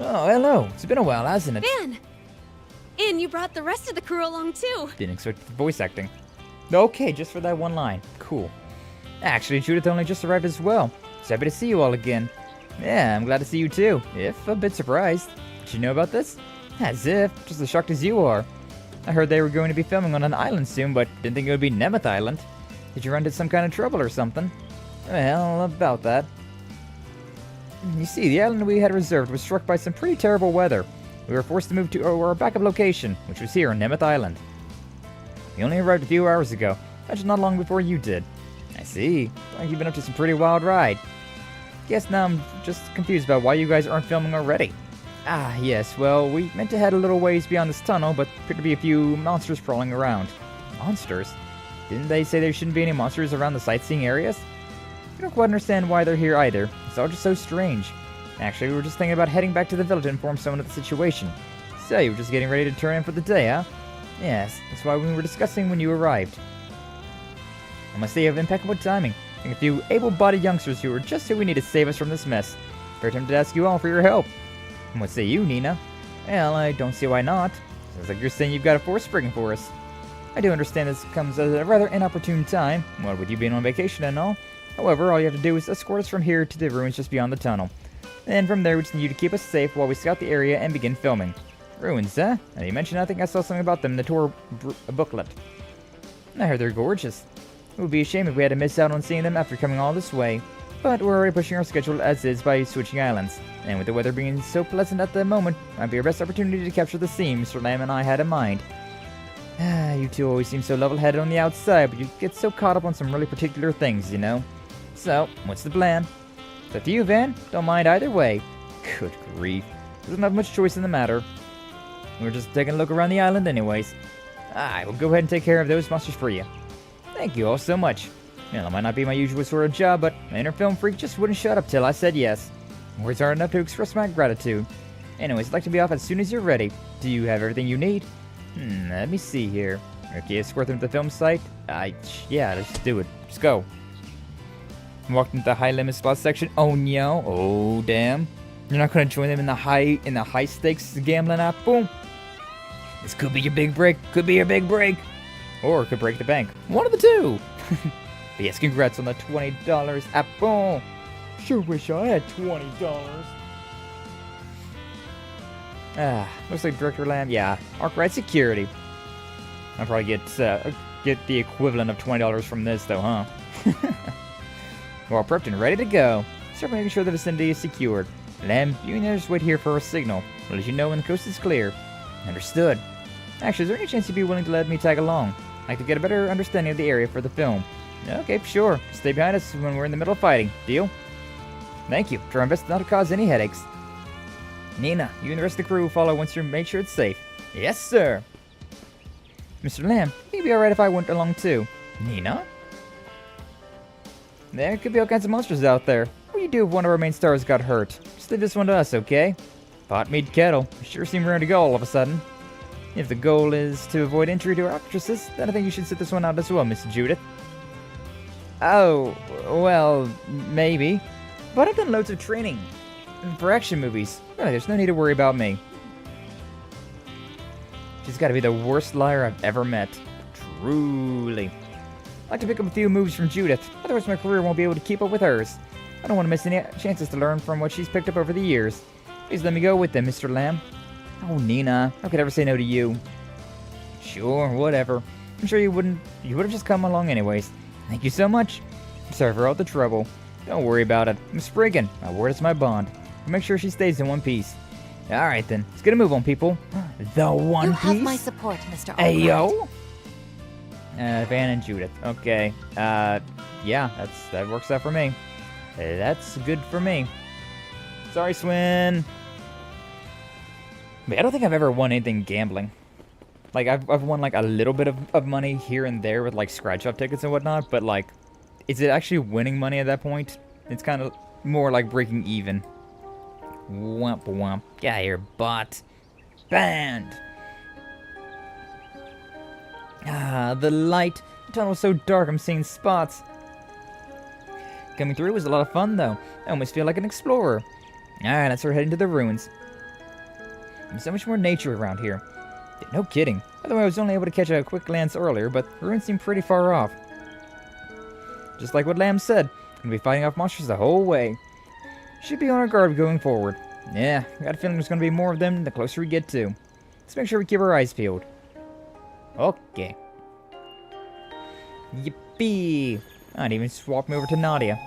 Oh, hello. It's been a while, hasn't it? Man! And you brought the rest of the crew along too. Didn't expect the voice acting. Okay, just for that one line. Cool. Actually, Judith only just arrived as well. So happy to see you all again. Yeah, I'm glad to see you too, if a bit surprised. Did you know about this? As if, just as shocked as you are. I heard they were going to be filming on an island soon, but didn't think it would be Nemeth Island. Did you run into some kind of trouble or something? Well, about that. You see, the island we had reserved was struck by some pretty terrible weather. We were forced to move to our backup location, which was here on Nemeth Island. We only arrived a few hours ago, just not long before you did. I see. Like you've been up to some pretty wild ride. Guess now I'm just confused about why you guys aren't filming already. Ah, yes, well, we meant to head a little ways beyond this tunnel, but appear to be a few monsters crawling around. Monsters? Didn't they say there shouldn't be any monsters around the sightseeing areas? I don't quite understand why they're here either. It's all just so strange. Actually, we were just thinking about heading back to the village to inform someone of the situation. So, you were just getting ready to turn in for the day, huh? Yes, that's why we were discussing when you arrived. I must say you have impeccable timing. I think a few able-bodied youngsters who are just who we need to save us from this mess. Fair time to ask you all for your help. And what say you, Nina? Well, I don't see why not. Sounds like you're saying you've got a force spring for us. I do understand this comes at a rather inopportune time, what with you being on vacation and all. However, all you have to do is escort us from here to the ruins just beyond the tunnel. Then from there we just need you to keep us safe while we scout the area and begin filming. Ruins, huh? Now you mentioned I think I saw something about them in the tour booklet. I heard they're gorgeous. It would be a shame if we had to miss out on seeing them after coming all this way. But we're already pushing our schedule as is by switching islands. And with the weather being so pleasant at the moment, might be our best opportunity to capture the scene Mr. Lamb and I had in mind. You two always seem so level-headed on the outside, but you get so caught up on some really particular things, you know? So, what's the plan? It's up to you, Van. Don't mind either way. Good grief. Doesn't have much choice in the matter. We're just taking a look around the island anyways. I will go ahead and take care of those monsters for you. Thank you all so much. Well, it might not be my usual sort of job, but my inner film freak just wouldn't shut up till I said yes. Words aren't enough to express my gratitude. Anyways, I'd like to be off as soon as you're ready. Do you have everything you need? Let me see here. Okay, escort them to the film site? Yeah, let's do it. Let's go. Walked into the high limit spot section. Oh no. Oh damn. You're not gonna join them in the high stakes gambling app? Boom. This could be your big break. Could be your big break. Or it could break the bank. One of the two. But yes, congrats on the $20. Apple. Sure wish I had $20. Looks like Director Lamb. Yeah, Arkwright Security. I'll probably get the equivalent of $20 from this though, huh? Well prepped and ready to go. Start making sure the vicinity is secured. Lamb, you can just wait here for a signal. We'll let you know when the coast is clear. Understood. Actually, is there any chance you'd be willing to let me tag along? I'd like to get a better understanding of the area for the film. Okay, sure. Stay behind us when we're in the middle of fighting. Deal? Thank you. Try our best not to cause any headaches. Nina, you and the rest of the crew will follow once you make sure it's safe. Yes, sir. Mr. Lamb, you'd be alright if I went along too. Nina? There could be all kinds of monsters out there. What do you do if one of our main stars got hurt? Just leave this one to us, okay? Pot, meat, kettle. You sure seem ready to go all of a sudden. If the goal is to avoid injury to our actresses, then I think you should sit this one out as well, Miss Judith. Oh, well, maybe. But I've done loads of training for action movies. Really, there's no need to worry about me. She's got to be the worst liar I've ever met. Truly. I'd like to pick up a few moves from Judith, otherwise my career won't be able to keep up with hers. I don't want to miss any chances to learn from what she's picked up over the years. Please let me go with them, Mr. Lamb. Oh, Nina, how could I ever say no to you? Sure, whatever. I'm sure you would have just come along anyways. Thank you so much. Sorry for all the trouble. Don't worry about it. I'm Spriggan. My word is my bond. I'll make sure she stays in one piece. Alright then, let's get a move on, people. The One Piece? You have my support, Mr. Albright. Ayo! Van and Judith. Okay. Yeah, that works out for me. That's good for me. Sorry, Swin. I don't think I've ever won anything gambling. Like, I've won, like, a little bit of money here and there with, like, scratch-off tickets and whatnot, but, like, is it actually winning money at that point? It's kind of more like breaking even. Womp womp. Get out of here, bot. Banned! Ah, the light. The tunnel's so dark, I'm seeing spots. Coming through was a lot of fun, though. I almost feel like an explorer. Alright, let's start heading to the ruins. There's so much more nature around here. Yeah, no kidding. Otherwise, I was only able to catch a quick glance earlier, but the ruins seem pretty far off. Just like what Lamb said, we'll be fighting off monsters the whole way. Should be on our guard going forward. Yeah, I got a feeling there's going to be more of them the closer we get to. Let's make sure we keep our eyes peeled. Okay. Yippee! I'd even swap me over to Nadia.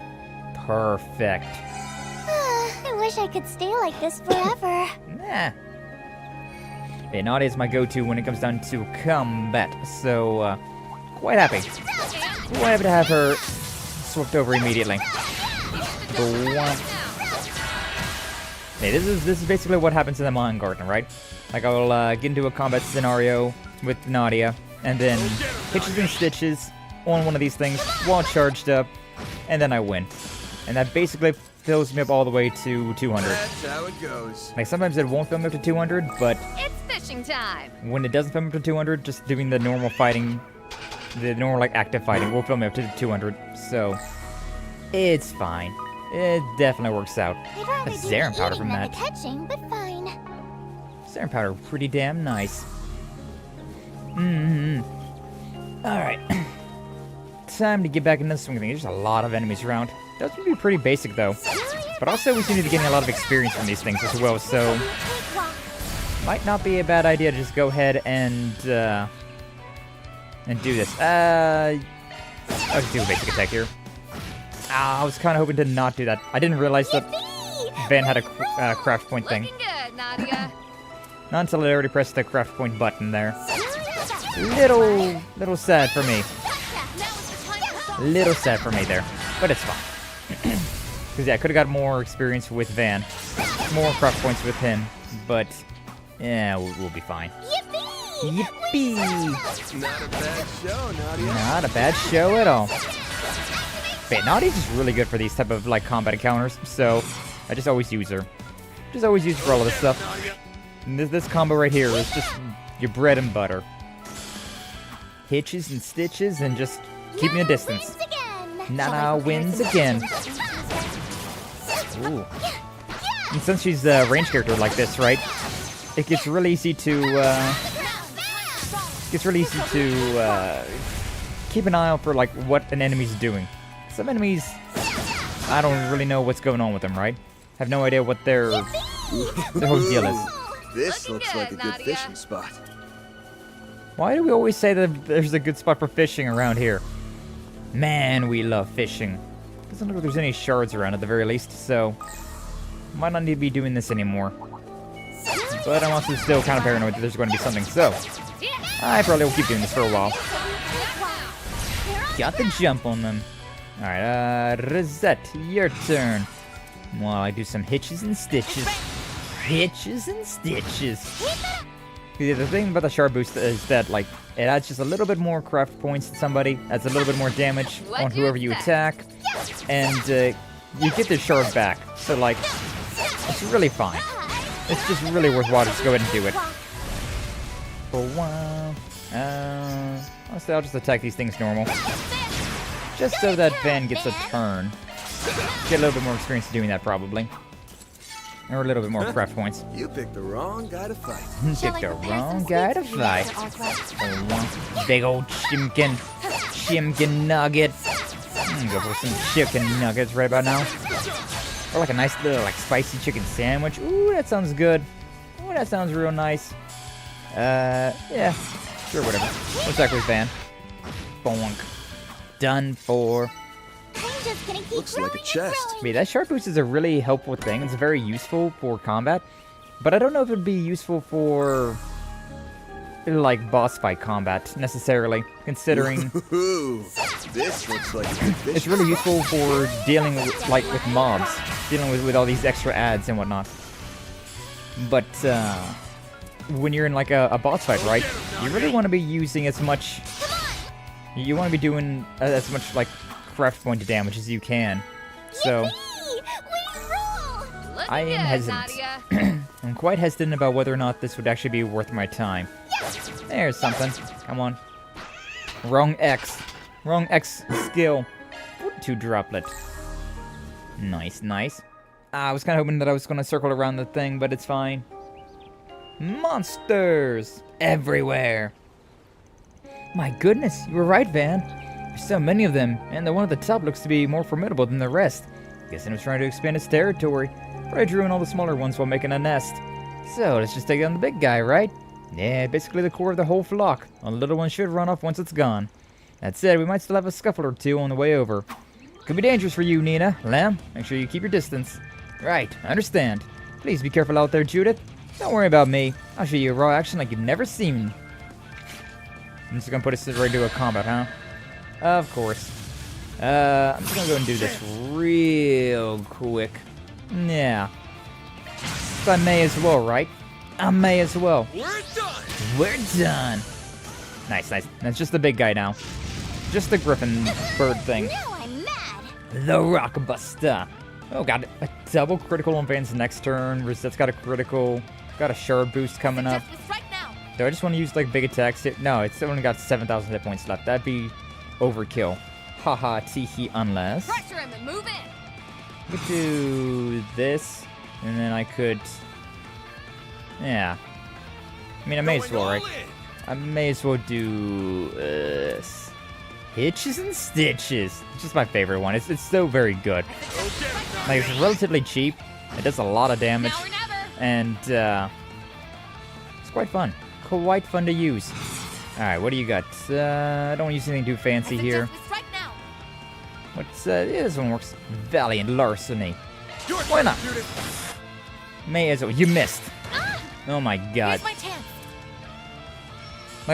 Perfect. I wish I could stay like this forever. Nah. Yeah, Nadia's my go-to when it comes down to combat, so, quite happy. Quite happy to have her swapped over immediately. Hey, this is basically what happens in the Mine Garden, right? Like, I'll get into a combat scenario with Nadia, and then hitches and stitches on one of these things while charged up, and then I win. And that basically fills me up all the way to 200. That's how it goes. Like, sometimes it won't fill me up to 200, but It's fishing time. when it doesn't fill me up to 200, just doing the normal fighting, the normal, like, active fighting will fill me up to 200, so it's fine. It definitely works out. I'd rather That's do Zarin the powder eating from than that. the catching, but fine. Zarin powder, pretty damn nice. Alright. Time to get back into the swing of things. There's a lot of enemies around. Those would be pretty basic, though. But also, we seem to be getting a lot of experience from these things as well, so might not be a bad idea to just go ahead and do this. I'll just do a basic attack here. I was kind of hoping to not do that. I didn't realize that Van had a craft point thing. Good, Nadia. Not until I already pressed the craft point button there. Little sad for me. Little sad for me there, but it's fine. Because yeah, I could have got more experience with Van, more craft points with him, but yeah, we'll be fine. Yippee! Not a bad show, Nadia. Not a bad show at all. But Nadia's just really good for these type of like combat encounters, so I just always use her. Just always use her for all of this stuff. And this combo right here is just your bread and butter. Hitches and stitches and just keep me a distance. Nana wins again. Ooh. And since she's a range character like this, right? It gets really easy to keep an eye out for like what an enemy's doing. Some enemies, I don't really know what's going on with them, right? Have no idea what their whole deal is. This looks like a good fishing spot. Why do we always say that there's a good spot for fishing around here? Man, we love fishing. Doesn't look like there's any shards around at the very least, so might not need to be doing this anymore. But I'm also still kind of paranoid that there's going to be something, so I probably will keep doing this for a while. Got the jump on them. Alright, Rosette, your turn. While I do some hitches and stitches. Hitches and stitches. The thing about the shard boost is that, like, it adds just a little bit more craft points to somebody, adds a little bit more damage on whoever you attack, and you get the shard back. So, like, it's really fine. It's just really worthwhile to just go ahead and do it. for a while. Honestly, I'll just attack these things normal. Just so that Van gets a turn. Get a little bit more experience doing that, probably. Or a little bit more craft points. You picked the wrong guy to fight. Picked the wrong guy to fight. Big old chimkin nugget. Go for some chicken nuggets right about now. Or like a nice little like spicy chicken sandwich. Ooh, that sounds good. Ooh, that sounds real nice. Yeah. Sure, whatever. What's that with Van? Bonk. Done for. Looks like a chest. Wait, that sharp boost is a really helpful thing. It's very useful for combat. But I don't know if it'd be useful for like boss fight combat necessarily, considering this looks like it's really useful for dealing with, with mobs, dealing with all these extra ads and whatnot. But when you're in like a boss fight, right, you really want to be using as much. You want to be doing as much like craft point damage as you can. So I am hesitant. I'm quite hesitant about whether or not this would actually be worth my time. There's something. Come on. Wrong X. Wrong X skill. 2 droplet. Nice, nice. I was kind of hoping that I was going to circle around the thing, but it's fine. Monsters! Everywhere! My goodness, you were right, Van. There's so many of them, and the one at the top looks to be more formidable than the rest. Guessing it was trying to expand its territory. Probably drew in all the smaller ones while making a nest. So, let's just take down the big guy, right? Yeah, basically the core of the whole flock. The little one should run off once it's gone. That said, we might still have a scuffle or two on the way over. Could be dangerous for you, Nina. Lamb, make sure you keep your distance. Right, I understand. Please be careful out there, Judith. Don't worry about me. I'll show you a raw action like you've never seen. I'm just gonna put us right into a combat, huh? Of course. I'm just gonna go and do this real quick. Yeah. So I may as well, right? I may as well. We're done! We're done! Nice, nice. That's just the big guy now. Just the griffin bird thing. Now I'm mad. The Rockbuster. Oh, got a double critical on Van's next turn. Rosette's got a critical. Got a shard boost coming up. Do I just want to use like big attacks? No, it's only got 7,000 hit points left. That'd be overkill. Haha, teehee, unless. Pressure him and move in. I could do this, and then I could. Yeah. I mean, I may as well, right? I may as well do this. Hitches and Stitches. It's just my favorite one. It's so very good. Like, it's relatively cheap. It does a lot of damage. And, it's quite fun. Quite fun to use. Alright, what do you got? I don't use anything too fancy here. What's, yeah, this one works. Valiant Larceny. Why not? May as well. You missed. Oh my god. Like,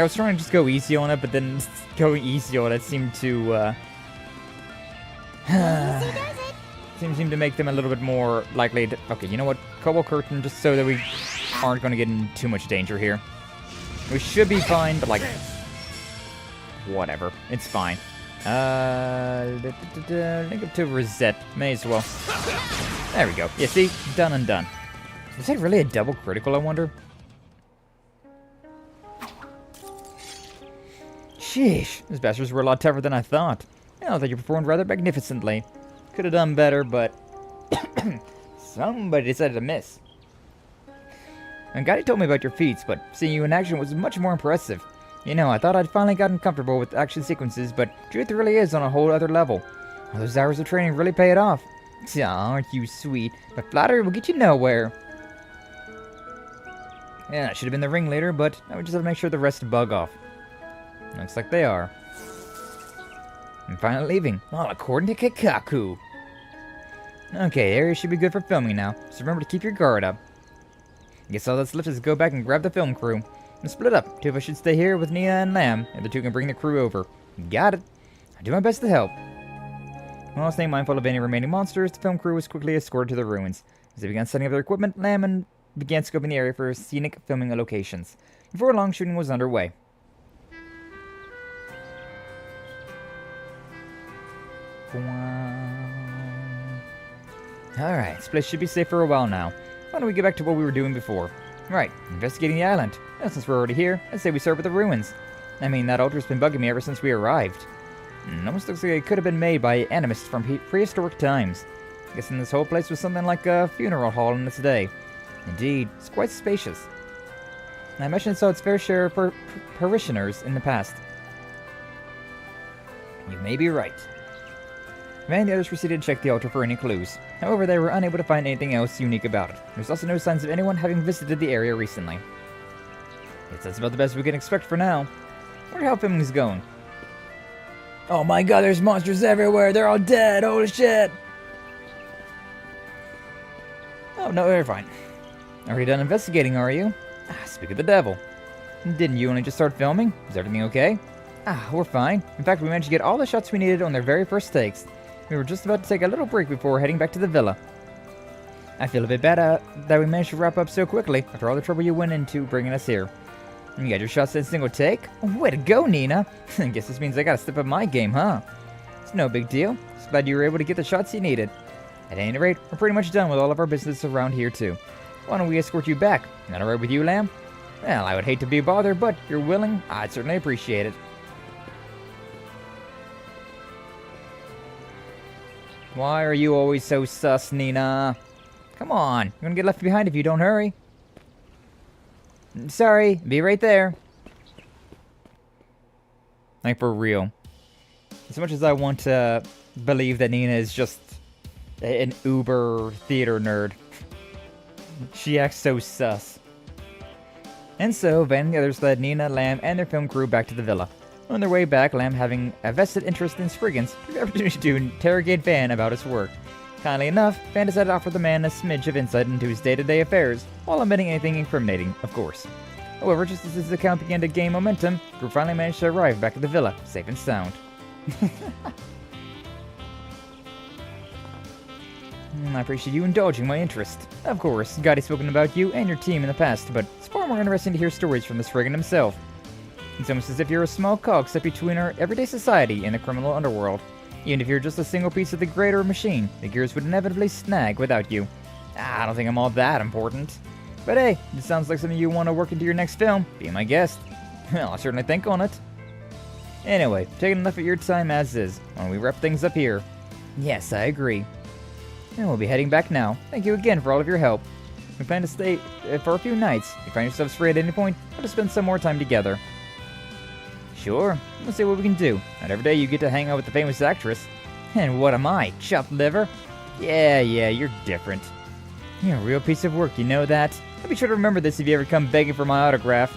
I was trying to just go easy on it, but then going easy on it seemed to, seemed to make them a little bit more likely to... Okay, you know what? Cobalt Curtain, just so that we aren't going to get in too much danger here. We should be fine, but, like... Whatever. It's fine. Link up to Rosette. May as well. There we go. Yeah, see? Done and done. Is that really a double critical, I wonder? Sheesh, those bastards were a lot tougher than I thought. I thought you performed rather magnificently. Could have done better, but... somebody decided to miss. And Gotti told me about your feats, but seeing you in action was much more impressive. You know, I thought I'd finally gotten comfortable with action sequences, but Judith really is on a whole other level. All those hours of training really paid off. Aw, aren't you sweet? But flattery will get you nowhere. Yeah, I should have been the ringleader, but I would just have to make sure the rest bug off. Looks like they are. I'm finally leaving, all according to Kikaku. Okay, area should be good for filming now, so remember to keep your guard up. Guess all that's left is go back and grab the film crew. And split up. 2 of us should stay here with Nia and Lamb, and the 2 can bring the crew over. Got it. I'll do my best to help. While staying mindful of any remaining monsters, the film crew was quickly escorted to the ruins. As they began setting up their equipment, Lamb began scoping the area for scenic filming locations. Before long, shooting was underway. Alright, this place should be safe for a while now. Why don't we get back to what we were doing before? Right, investigating the island. Well, since we're already here, I'd say we start with the ruins. I mean, that altar's been bugging me ever since we arrived. Almost looks like it could have been made by animists from prehistoric times. Guessing this whole place was something like a funeral hall in its day. Indeed, it's quite spacious. I imagine it saw its fair share of parishioners in the past. You may be right. Van and the others proceeded to check the altar for any clues. However, they were unable to find anything else unique about it. There's also no signs of anyone having visited the area recently. Guess that's about the best we can expect for now. Wonder how filming's going. Oh my god, there's monsters everywhere! They're all dead! Holy shit! Oh, no, they're fine. Already done investigating, are you? Speak of the devil. Didn't you only just start filming? Is everything okay? We're fine. In fact, we managed to get all the shots we needed on their very first takes. We were just about to take a little break before heading back to the villa. I feel a bit bad that we managed to wrap up so quickly after all the trouble you went into bringing us here. You got your shots in a single take? Way to go, Nina! I guess this means I gotta step up my game, huh? It's no big deal. Just glad you were able to get the shots you needed. At any rate, we're pretty much done with all of our business around here, too. Why don't we escort you back? Not alright with you, Lamb? Well, I would hate to be bothered, but if you're willing, I'd certainly appreciate it. Why are you always so sus, Nina? Come on, you're gonna get left behind if you don't hurry. Sorry, be right there. Like, for real. As much as I want to believe that Nina is just an uber theater nerd, she acts so sus. And so, Van and the others led Nina, Lamb, and their film crew back to the villa. On their way back, Lamb, having a vested interest in Spriggans, took the opportunity to interrogate Van about his work. Kindly enough, Van decided to offer the man a smidge of insight into his day-to-day affairs, while omitting anything incriminating, of course. However, just as his account began to gain momentum, the group finally managed to arrive back at the villa, safe and sound. I appreciate you indulging my interest. Of course, God has spoken about you and your team in the past, but it's far more interesting to hear stories from the Spriggan himself. It's almost as if you're a small cog set between our everyday society and the criminal underworld. Even if you're just a single piece of the greater machine, the gears would inevitably snag without you. I don't think I'm all that important. But hey, it sounds like something you want to work into your next film. Be my guest. Well, I'll certainly think on it. Anyway, taking enough of your time as is. Why don't we wrap things up here? Yes, I agree. And we'll be heading back now. Thank you again for all of your help. We plan to stay for a few nights. If you find yourselves free at any point, we'll just spend some more time together. Sure, we'll see what we can do. Not every day you get to hang out with the famous actress. And what am I, chopped liver? Yeah, you're different. You're a real piece of work, you know that? I'll be sure to remember this if you ever come begging for my autograph.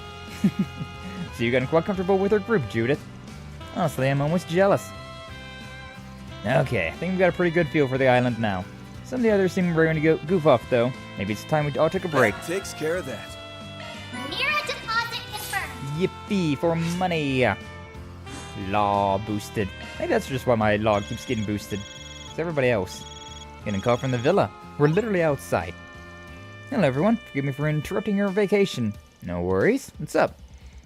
So you've gotten quite comfortable with our group, Judith. Honestly, I'm almost jealous. Okay, I think we've got a pretty good feel for the island now. Some of the others seem ready to go goof off, though. Maybe it's time we all take a break. That takes care of that. Mirror deposit confirmed. Yippee for money! Law boosted. Maybe that's just why my log keeps getting boosted. It's everybody else. Getting a call from the villa. We're literally outside. Hello everyone, forgive me for interrupting your vacation. No worries, what's up?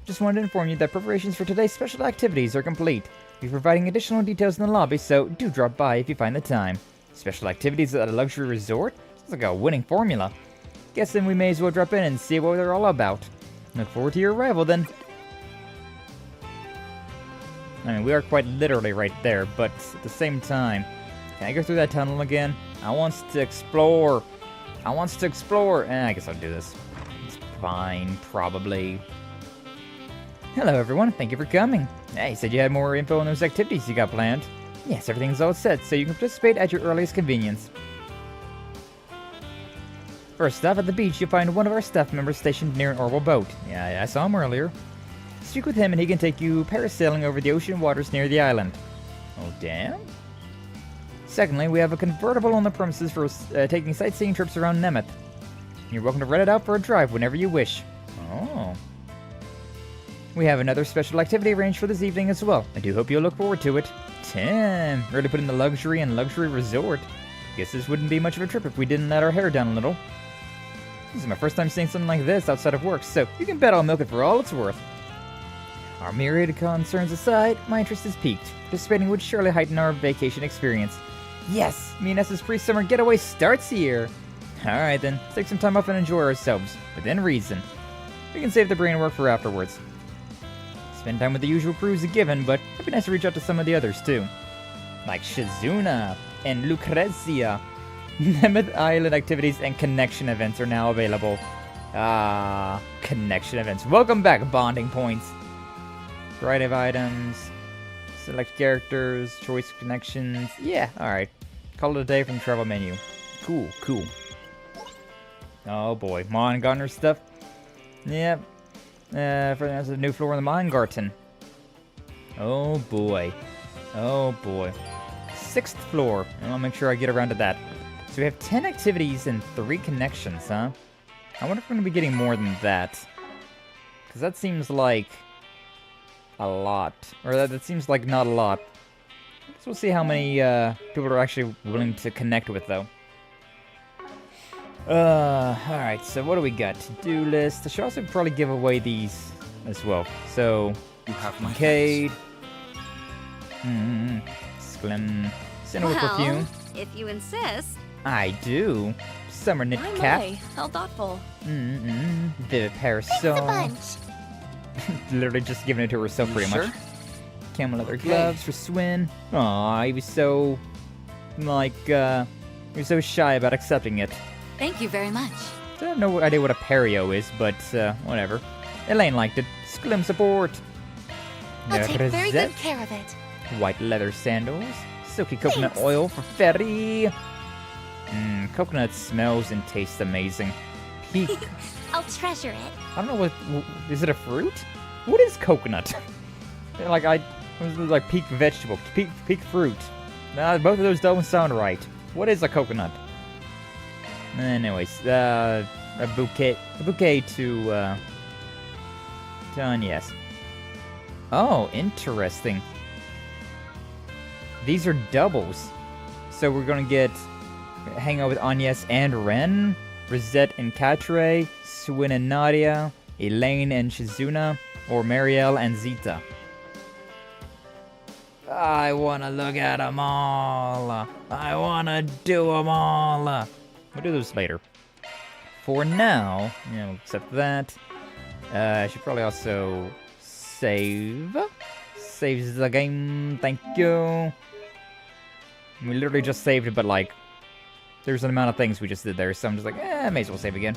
Just wanted to inform you that preparations for today's special activities are complete. We'll be providing additional details in the lobby, so do drop by if you find the time. Special activities at a luxury resort? Sounds like a winning formula. Guessing we may as well drop in and see what they're all about. Look forward to your arrival then. I mean, we are quite literally right there, but at the same time, can I go through that tunnel again? I wants to explore. I guess I'll do this. It's fine, probably. Hello everyone, thank you for coming. Hey, you said you had more info on those activities you got planned. Yes, everything's all set, so you can participate at your earliest convenience. First off, at the beach, you'll find one of our staff members stationed near an orbital boat. Yeah, I saw him earlier. Speak with him and he can take you parasailing over the ocean waters near the island. Oh, damn. Secondly, we have a convertible on the premises for taking sightseeing trips around Nemeth. You're welcome to rent it out for a drive whenever you wish. Oh. We have another special activity arranged for this evening as well. I do hope you'll look forward to it. Damn, really putting the luxury and luxury resort. Guess this wouldn't be much of a trip if we didn't let our hair down a little. This is my first time seeing something like this outside of work, so you can bet I'll milk it for all it's worth. Our myriad of concerns aside, my interest is piqued. Participating would surely heighten our vacation experience. Yes, me and Nessa's pre-summer getaway starts here. Alright then, let's take some time off and enjoy ourselves, within reason. We can save the brain work for afterwards. Spend time with the usual crew is a given, but it'd be nice to reach out to some of the others too. Like Shizuna and Lucrezia. Nemeth Island activities and connection events are now available. Ah, connection events. Welcome back, bonding points. Variety of items. Select characters, choice connections. Yeah, alright. Call it a day from the travel menu. Cool, cool. Oh boy, Mine Gardener stuff. Yep. There's a new floor in the Mine Garden. Oh boy. Oh boy. 6th floor. I'll make sure I get around to that. So we have 10 activities and 3 connections, huh? I wonder if we're going to be getting more than that. Because that seems like a lot. Or that seems like not a lot. So we'll see how many people are actually willing to connect with, though. Alright, so what do we got? To-do list. I should also probably give away these as well. So, you have my Cade. Slim. Cinnamon perfume. If you insist. I do. Summer knit cap. My, how thoughtful. The parasol. Literally just giving it to herself pretty much. Camel leather gloves for Swin. Aw, he was so, like, he was so shy about accepting it. Thank you very much. I have no idea what a perio is, but, whatever. Elaine liked it. Sklim support. I'll take very good care of it. White leather sandals. Silky coconut oil for Ferry. Coconut smells and tastes amazing. Peak. I'll treasure it. I don't know what, is it a fruit? What is coconut? Like, like peak vegetable, peak fruit. Nah, both of those don't sound right. What is a coconut? Anyways, a bouquet to Agnes. Oh, interesting. These are doubles. So we're gonna get hang out with Agnes and Ren, Rosette and Catre, Swin and Nadia, Elaine and Shizuna, or Marielle and Zita. I wanna look at them all. I wanna do them all. We'll do those later. For now, yeah, we'll accept that. I should probably also save. Saves the game, thank you. We literally just saved it, but like, there's an amount of things we just did there, so I'm just like, may as well save again.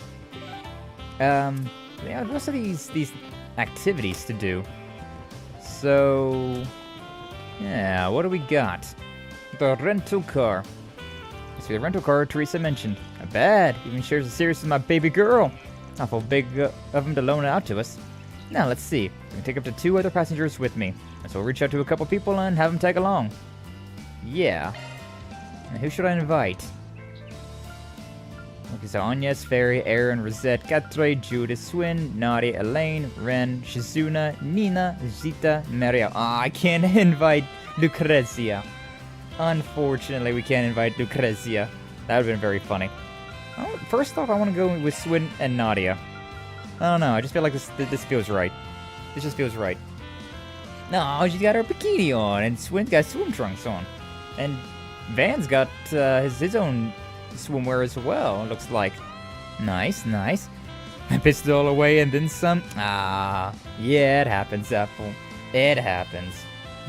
Yeah, most of these activities to do. So, yeah, what do we got? The rental car. See, the rental car Teresa mentioned. Not bad. Even shares a series with my baby girl. Awful big of him to loan it out to us. Now, let's see. I can take up to 2 other passengers with me. So we'll reach out to a couple people and have them tag along. Yeah. Now, who should I invite? Okay, so Agnes, Ferry, Aaron, Rosette, Catre, Judith, Swin, Nadia, Elaine, Ren, Shizuna, Nina, Zita, Maria. I can't invite Lucrezia. Unfortunately, we can't invite Lucrezia. That would have been very funny. First off, I want to go with Swin and Nadia. I don't know, I just feel like this feels right. This just feels right. No, she's got her bikini on, and Swin's got swim trunks on. And Van's got his own swimwear as well, it looks like. Nice, nice. I pissed it all away and then some. Ah, yeah, it happens, Apple. It happens.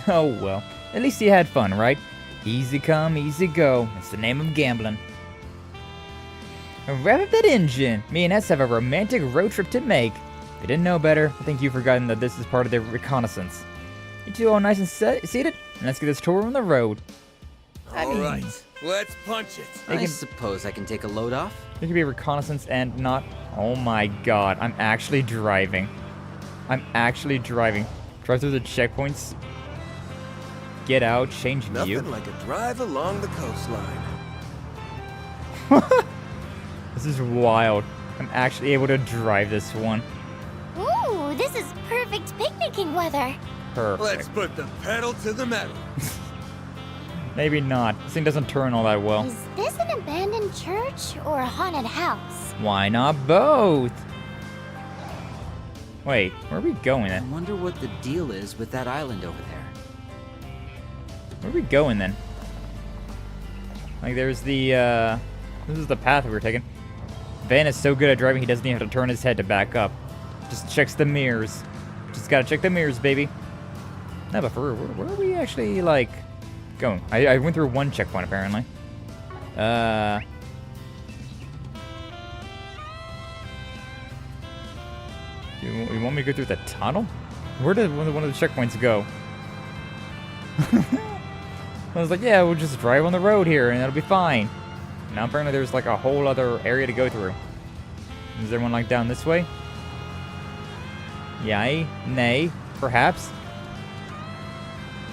Oh well, at least you had fun, right? Easy come, easy go. It's the name of gambling. Rev up that engine. Me and S have a romantic road trip to make. If you didn't know better, I think you've forgotten that this is part of the reconnaissance. You two all nice and seated? And let's get this tour on the road. Alright, let's punch it. I suppose I can take a load off. It could be a reconnaissance and not... Oh my god, I'm actually driving. I'm actually driving. Drive through the checkpoints. Get out, change view. Nothing like a drive along the coastline. This is wild. I'm actually able to drive this one. Ooh, this is perfect picnicking weather. Perfect. Let's put the pedal to the metal. Maybe not. This thing doesn't turn all that well. Is this an abandoned church or a haunted house? Why not both? Wait, where are we going then? I wonder what the deal is with that island over there. Where are we going then? Like there's the, this is the path we were taking. Van is so good at driving, he doesn't even have to turn his head to back up. Just checks the mirrors. Just gotta check the mirrors, baby. No, but for real, where are we actually, like, going? I went through one checkpoint, apparently. You want me to go through the tunnel? Where did one of the checkpoints go? I was like, yeah, we'll just drive on the road here and that'll be fine. Now apparently there's like a whole other area to go through. Is there one like down this way? Yay, nay, perhaps.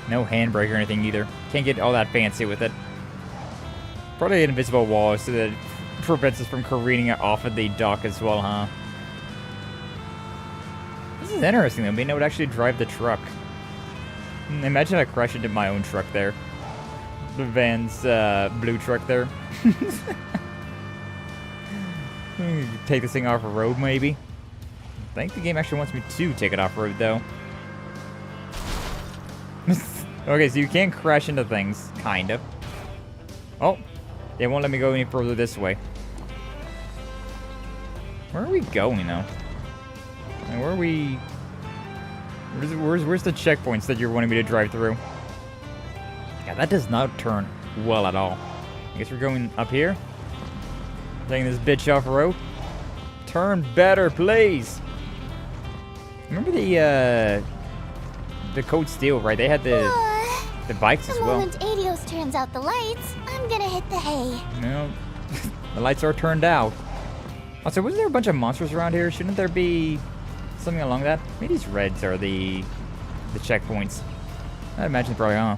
No handbrake or anything either. Can't get all that fancy with it. Probably an invisible wall so that it prevents us from careening it off of the dock as well, huh? This is interesting though, being able to actually drive the truck. Imagine I crash into my own truck there. The Van's blue truck there. Take this thing off a road maybe. I think the game actually wants me to take it off road though. Okay, so you can't crash into things, kind of. Oh, they won't let me go any further this way. Where are we going though? And where are we? Where's the checkpoints that you're wanting me to drive through? Yeah, that does not turn well at all. I guess we're going up here. Taking this bitch off road. Turn better, please. Remember the Code Steel, right? They had the bikes as well. The moment Adios turns out the lights, I'm gonna hit the hay. No, the lights are turned out. Also, wasn't there a bunch of monsters around here? Shouldn't there be something along that? Maybe these reds are the checkpoints. I imagine probably, huh?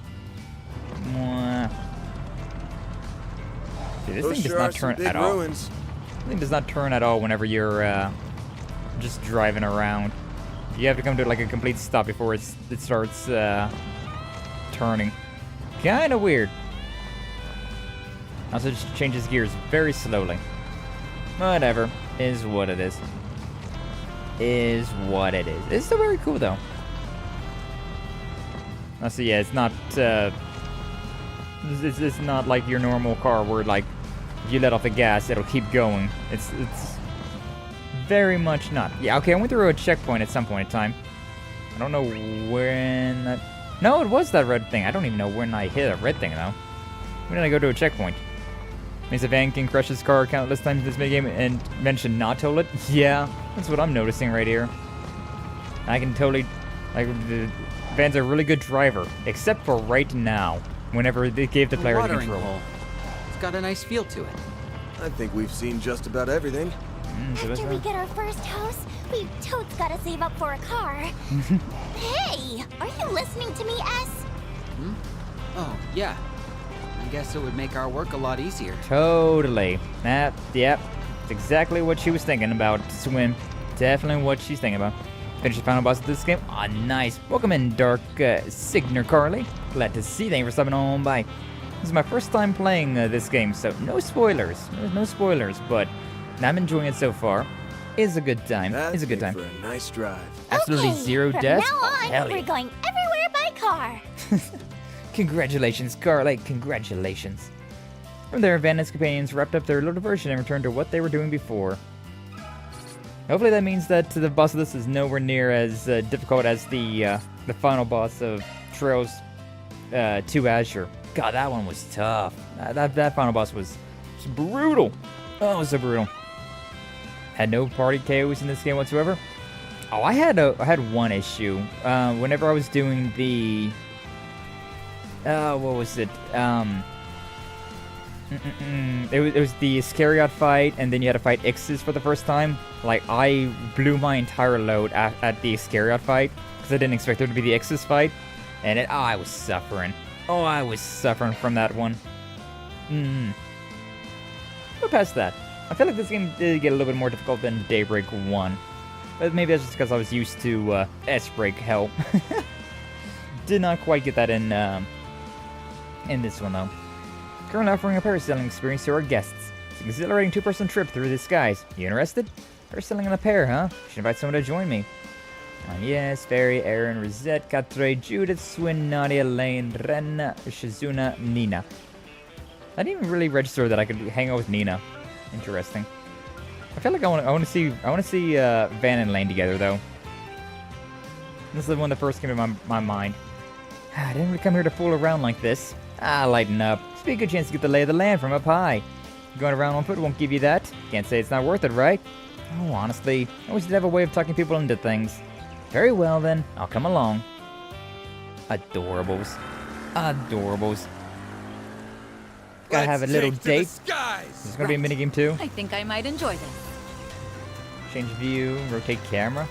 Dude, this thing does not turn at all. This thing does not turn at all whenever you're just driving around. You have to come to like a complete stop before it starts turning. Kinda weird. Also, just changes gears very slowly. Whatever. Is what it is. Is what it is. It's still very cool though. Also, yeah, it's not it's not like your normal car where like if you let off the gas it'll keep going. It's very much not. Yeah, okay, I went through a checkpoint at some point in time. I don't know when that... No, it was that red thing. I don't even know when I hit a red thing though. When did I go to a checkpoint? Means the van can crush his car countless times in this minigame and mention not toll it? Yeah, that's what I'm noticing right here. I can totally... Like, the van's a really good driver. Except for right now. Whenever they gave the player the control. Hole. It's got a nice feel to it. I think we've seen just about everything. After we get our first house, we've totes gotta save up for a car. Hey! Are you listening to me, S? Hmm? Oh, yeah. I guess it would make our work a lot easier. Totally. Yep. It's exactly what she was thinking about, Swim. Definitely what she's thinking about. Finish the final boss of this game. Ah, nice. Welcome in, Dark Signer Carly. Glad to see you. Thank you for stopping on by. This is my first time playing this game, so no spoilers. No spoilers, but I'm enjoying it so far. It's a good time. It's a good time. For a nice drive. Absolutely okay, zero deaths. From now on, Hell we're yeah. going everywhere by car. Congratulations, Carly. Congratulations. From there, Van and his companions wrapped up their little diversion and returned to what they were doing before. Hopefully that means that the boss of this is nowhere near as difficult as the final boss of Trails to Azure. God, that one was tough. That final boss was brutal. Oh, it was so brutal. Had no party KOs in this game whatsoever. Oh, I had one issue. Whenever I was doing the... what was it? It was the Iscariot fight, and then you had to fight Ixes for the first time. Like, I blew my entire load at the Iscariot fight, because I didn't expect there to be the Ixes fight. And I was suffering. Oh, I was suffering from that one. But past that, I feel like this game did get a little bit more difficult than Daybreak 1. But maybe that's just because I was used to S-Break hell. Did not quite get that in this one, though. Currently offering a parasailing experience to our guests. It's an exhilarating two-person trip through the skies. You interested? Parasailing in a pair, huh? Should invite someone to join me. Yes, Fairy, Aaron, Rosette, Katre, Judith, Swin, Nadia, Lane, Ren, Shizuna, Nina. I didn't even really register that I could hang out with Nina. Interesting. I feel like I want to see Van and Lane together though. This is the one that first came to my mind. I didn't really come here to fool around like this. Lighten up. It's be a good chance to get the lay of the land from up high. Going around on foot won't give you that. Can't say it's not worth it, right? Oh, honestly, I always did have a way of talking people into things. Very well then, I'll come along. Adorables. Adorables. Gotta have a little date. There's gonna be a minigame too. I think I might enjoy this. Change view, rotate camera.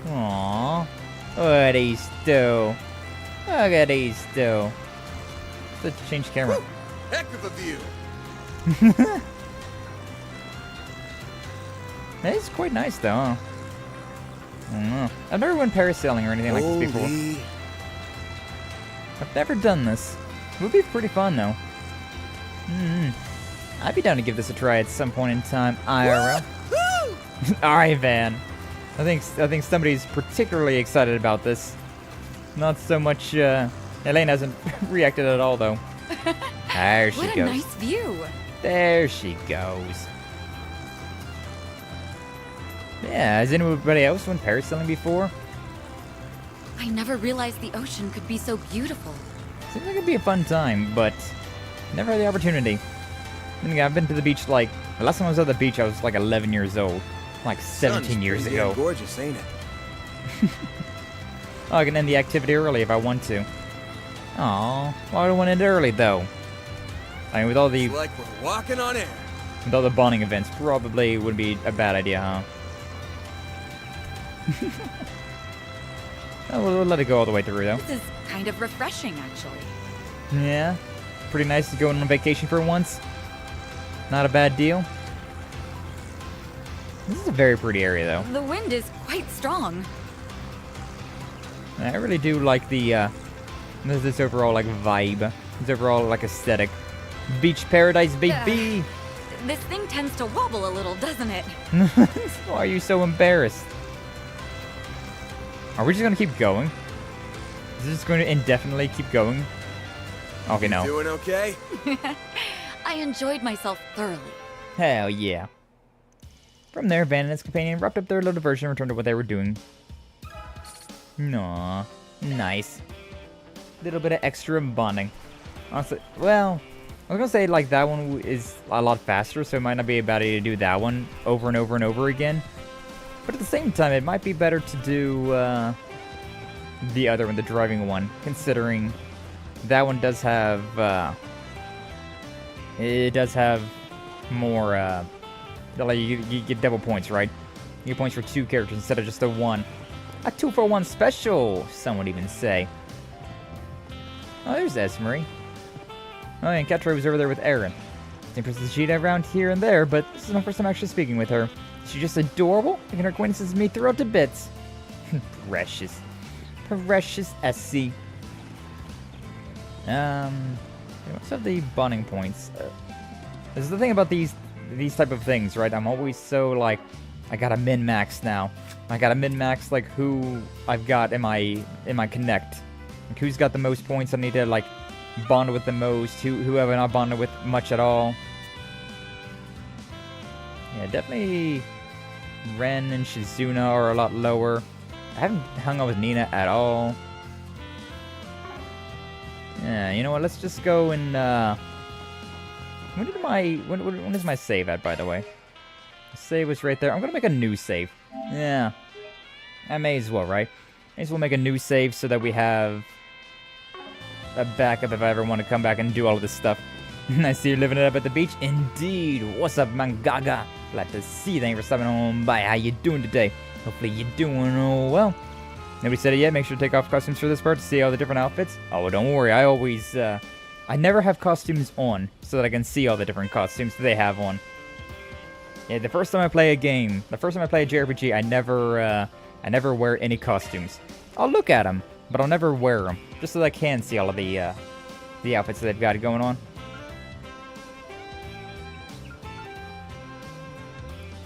Aww. Look at these two. Look at these two. Let's change camera. Woo! Heck of a view. It's quite nice though, huh? I don't know. I've never went parasailing or anything like this before. I've never done this. It would be pretty fun though. I'd be down to give this a try at some point in time. IRL. Alright, Van. I think somebody's particularly excited about this. Not so much. Elaine hasn't reacted at all though. There she goes. What a nice view. There she goes. Yeah, has anybody else went parasailing before? I never realized the ocean could be so beautiful. Seems like it'd be a fun time, but never had the opportunity. Then again, I've been to the beach like the last time I was at the beach, I was like 11 years old, like 17 years ago. Gorgeous, ain't it? Oh, I can end the activity early if I want to. Aw, why do I want to end early though? I mean, with all the it's like we're walking on air. With all the bonding events, probably would be a bad idea, huh? Oh, we'll let it go all the way through, though. This is kind of refreshing, actually. Yeah, pretty nice to go on vacation for once. Not a bad deal. This is a very pretty area, though. The wind is quite strong. I really do like the, this overall, like, vibe. This overall, like, aesthetic. Beach paradise, baby! This thing tends to wobble a little, doesn't it? Why are you so embarrassed? Are we just gonna keep going? Is this going to indefinitely keep going? Okay, no. Doing okay? I enjoyed myself thoroughly. Hell yeah. From there, Van and his companion wrapped up their little diversion and returned to what they were doing. Aww. Nice. Little bit of extra bonding. Honestly, well, I was gonna say, like, that one is a lot faster, so it might not be a bad idea to do that one over and over and over again. But at the same time, it might be better to do the other one, the driving one, considering that one does have more like you get double points, right? You get points for 2 characters instead of just the one. A 2-for-1 special, some would even say. Oh, there's Esmery. Oh, and Catra was over there with Aaron. Same Princess Cheetah around here and there, but this is my first time actually speaking with her. She's just adorable, making her acquaintances me throughout to bits. Precious. Precious Essie. What's up the bonding points? This is the thing about these type of things, right? I'm always so, like, I gotta min-max now. I gotta min-max, like, who I've got in my connect. Like, who's got the most points I need to, like, bond with the most, who have I not bonded with much at all. Yeah, definitely Ren and Shizuna are a lot lower. I haven't hung out with Nina at all. Yeah, you know what, let's just go and, when is my save at, by the way? The save was right there. I'm gonna make a new save. Yeah. I may as well, right? May as well make a new save so that we have a backup if I ever want to come back and do all of this stuff. I see you living it up at the beach. Indeed. What's up, Mangaga? Glad to see you. Thank you for stopping on by. How you doing today? Hopefully you're doing all well. Nobody said it yet. Make sure to take off costumes for this part to see all the different outfits. Oh, don't worry. I always, I never have costumes on so that I can see all the different costumes that they have on. Yeah, the first time I play a game, the first time I play a JRPG, I never wear any costumes. I'll look at them, but I'll never wear them, just so that I can see all of the outfits that they've got going on.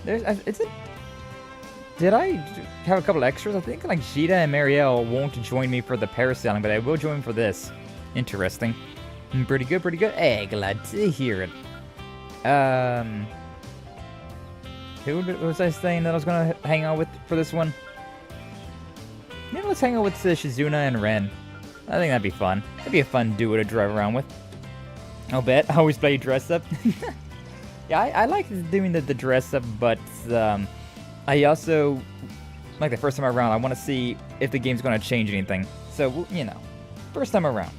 Did I have a couple extras? I think like Gita and Marielle won't join me for the parasailing, but I will join for this. Interesting. Pretty good, pretty good. Hey, glad to hear it. Who was I saying that I was gonna hang out with for this one? Yeah, let's hang out with Shizuna and Ren. I think that'd be fun. That'd be a fun duo to drive around with. I'll bet. I always play dress up. Yeah, I like doing the dress up, but I also, like the first time around, I want to see if the game's going to change anything. So, you know, first time around.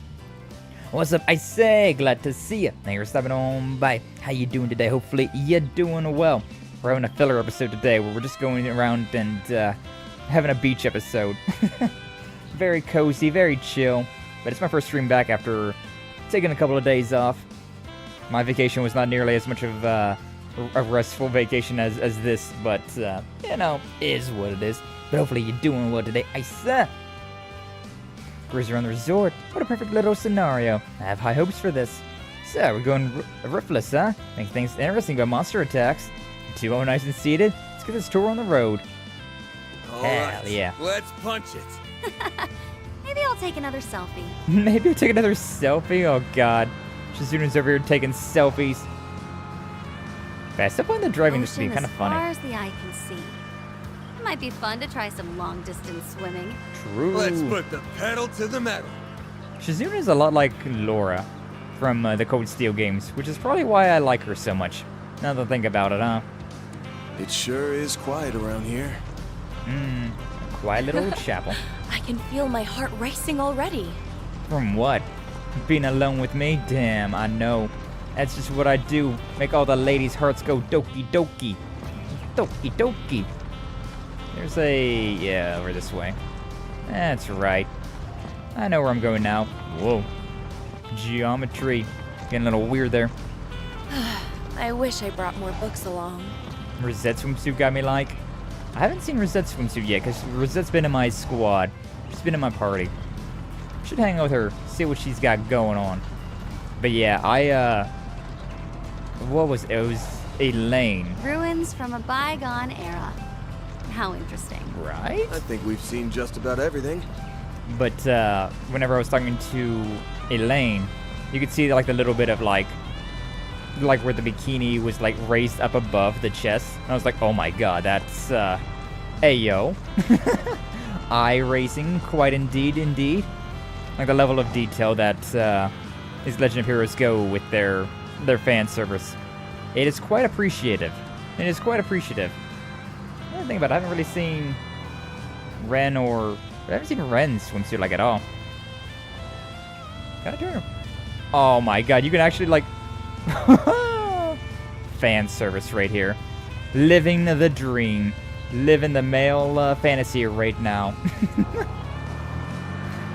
What's up, I say? Glad to see you. Thanks for stopping on by. How you doing today? Hopefully you're doing well. We're having a filler episode today where we're just going around and having a beach episode. Very cozy, very chill. But it's my first stream back after taking a couple of days off. My vacation was not nearly as much of a restful vacation as this, but, you know, is what it is. But hopefully you're doing well today, I say. Cruise around the resort. What a perfect little scenario. I have high hopes for this. So, we're going roofless, huh? Make things interesting by monster attacks. Two all nice and seated. Let's get this tour on the road. Hell yeah. Let's punch it. Maybe I'll take another selfie. Maybe I'll take another selfie? Oh god. Shizuna's over here taking selfies. But I still find the driving this to be kind of funny. As far as the eye can see. It might be fun to try some long-distance swimming. True. Let's put the pedal to the metal. Shizuna is a lot like Laura from the Cold Steel games, which is probably why I like her so much. Now that I think about it, huh? It sure is quiet around here. Quiet little chapel. I can feel my heart racing already. From what? Being alone with me? Damn, I know. That's just what I do. Make all the ladies' hearts go doki doki. Doki doki. There's a... yeah, over this way. That's right. I know where I'm going now. Whoa. Geometry. Getting a little weird there. I wish I brought more books along. Rosette swimsuit got me like. I haven't seen Rosette swimsuit yet, because Rosette's been in my squad. She's been in my party. Should hang out with her, see what she's got going on. But yeah, what was it? It was Elaine. Ruins from a bygone era. How interesting. Right? I think we've seen just about everything. But whenever I was talking to Elaine, you could see like the little bit of like where the bikini was like raised up above the chest. And I was like, oh my god, that's ayo. Eye raising, quite indeed. Like the level of detail that these Legend of Heroes go with their fan service. It is quite appreciative. It is quite appreciative. Another thing about it, I haven't really seen Ren I haven't seen Ren's swimsuit like at all. Gotta turn. Oh my god, you can actually like fan service right here. Living the dream. Living the male fantasy right now.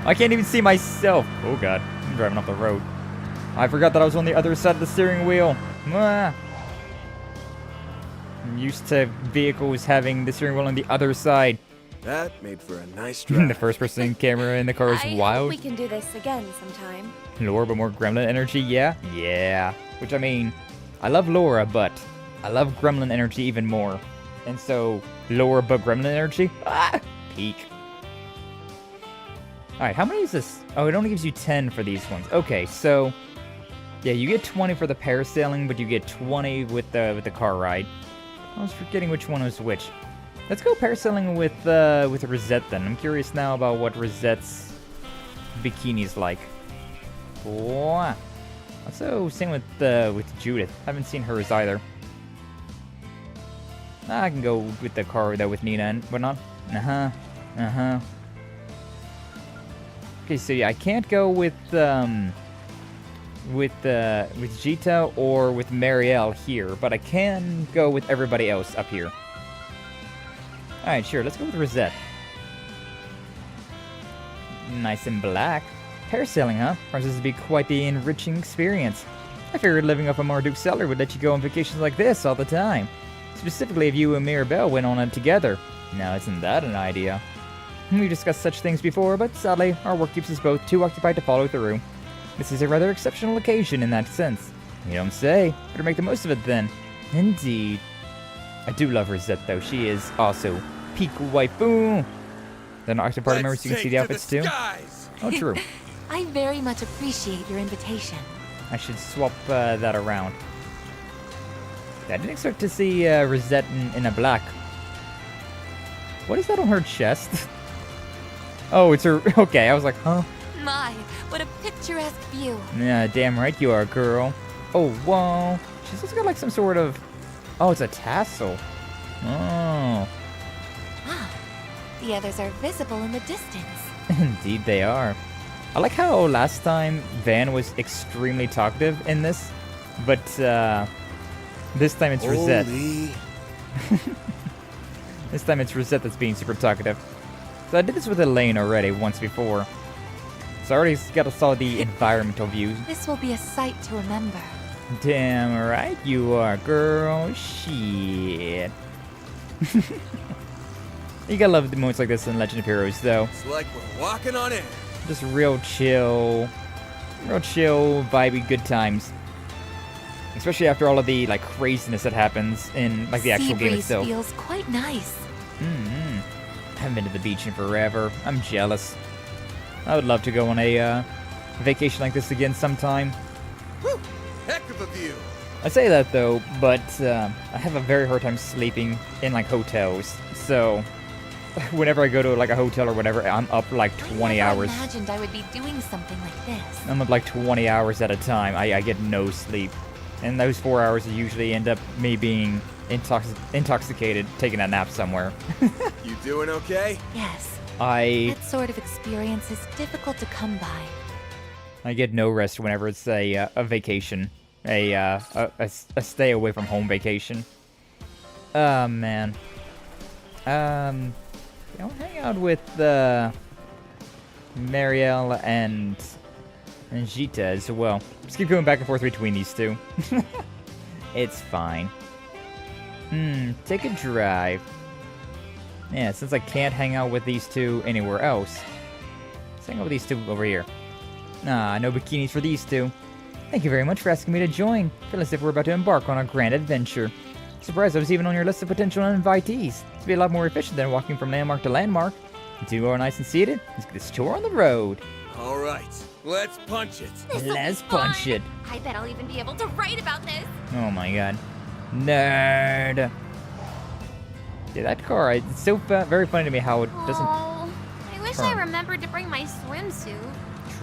I can't even see myself. Oh god, I'm driving off the road. I forgot that I was on the other side of the steering wheel. I'm used to vehicles having the steering wheel on the other side. That made for a nice drive. The first-person camera in the car is I wild. hope we can do this again sometime. Laura, but more gremlin energy, yeah? Yeah. Which, I mean, I love Laura, but I love gremlin energy even more. And so, Laura but gremlin energy? Ah! Peak. Alright, how many is this? Oh, it only gives you 10 for these ones. Okay, so... yeah, you get 20 for the parasailing, but you get 20 with the car ride. I was forgetting which one was which. Let's go parasailing with Rosette then. I'm curious now about what Rosette's bikini's like. Wow. Also, same with Judith. Haven't seen hers either. I can go with the car though with Nina and whatnot. Okay, so yeah, I can't go with Gita or with Marielle here, but I can go with everybody else up here. Alright, sure, let's go with Rosette. Nice and black. Parasailing, huh? Promises to be quite the enriching experience. I figured living up a Marduk cellar would let you go on vacations like this all the time. Specifically if you and Mirabelle went on it together. Now, isn't that an idea? We discussed such things before, but sadly, our work keeps us both too occupied to follow through. This is a rather exceptional occasion in that sense. You don't say. Better make the most of it then. Indeed. I do love Rosette though. She is also peak waifu. Then Octoparty members, you can see the outfits too. Oh, true. I very much appreciate your invitation. I should swap that around. I didn't expect to see Rosette in a black. What is that on her chest? Oh, it's her. Okay, I was like, huh? My, what a picturesque view. Yeah, damn right you are, girl. Oh, whoa. She's also got like some sort of. Oh, it's a tassel. Oh. Ah, the others are visible in the distance. Indeed they are. I like how last time Van was extremely talkative in this, but this time it's Rosette. This time it's Rosette that's being super talkative. So I did this with Elaine already once before. So I already got to saw the environmental views. This will be a sight to remember. Damn right you are, girl. Shit. You gotta love the moments like this in Legend of Heroes, though. It's like we're walking on air. Just real chill, vibey, good times. Especially after all of the like craziness that happens in like the actual game itself. Feels quite nice. Haven't been to the beach in forever. I'm jealous. I would love to go on a vacation like this again sometime. Woo! Heck of a view. I say that though, but I have a very hard time sleeping in like hotels. So whenever I go to like a hotel or whatever, I'm up like 20 hours. I imagined I would be doing something like this. I'm up like 20 hours at a time. I get no sleep. And those 4 hours usually end up me being intoxicated, taking a nap somewhere. You doing okay? Yes. That sort of experience is difficult to come by. I get no rest whenever it's a vacation. A stay away from home vacation. Oh, man. I'll hang out with Marielle and Gita as well. Just keep going back and forth between these two. It's fine. Take a drive. Yeah, since I can't hang out with these two anywhere else, let's hang out with these two over here. Ah, no bikinis for these two. Thank you very much for asking me to join. Feel as if we're about to embark on a grand adventure. Surprised I was even on your list of potential invitees. It's be a lot more efficient than walking from landmark to landmark. You two are nice and seated. Let's get this tour on the road. All right, let's punch it. Let's punch it. I bet I'll even be able to write about this. Oh my god. Nerd. Dude, that car, it's so very funny to me how it doesn't... Oh, I wish I remembered to bring my swimsuit.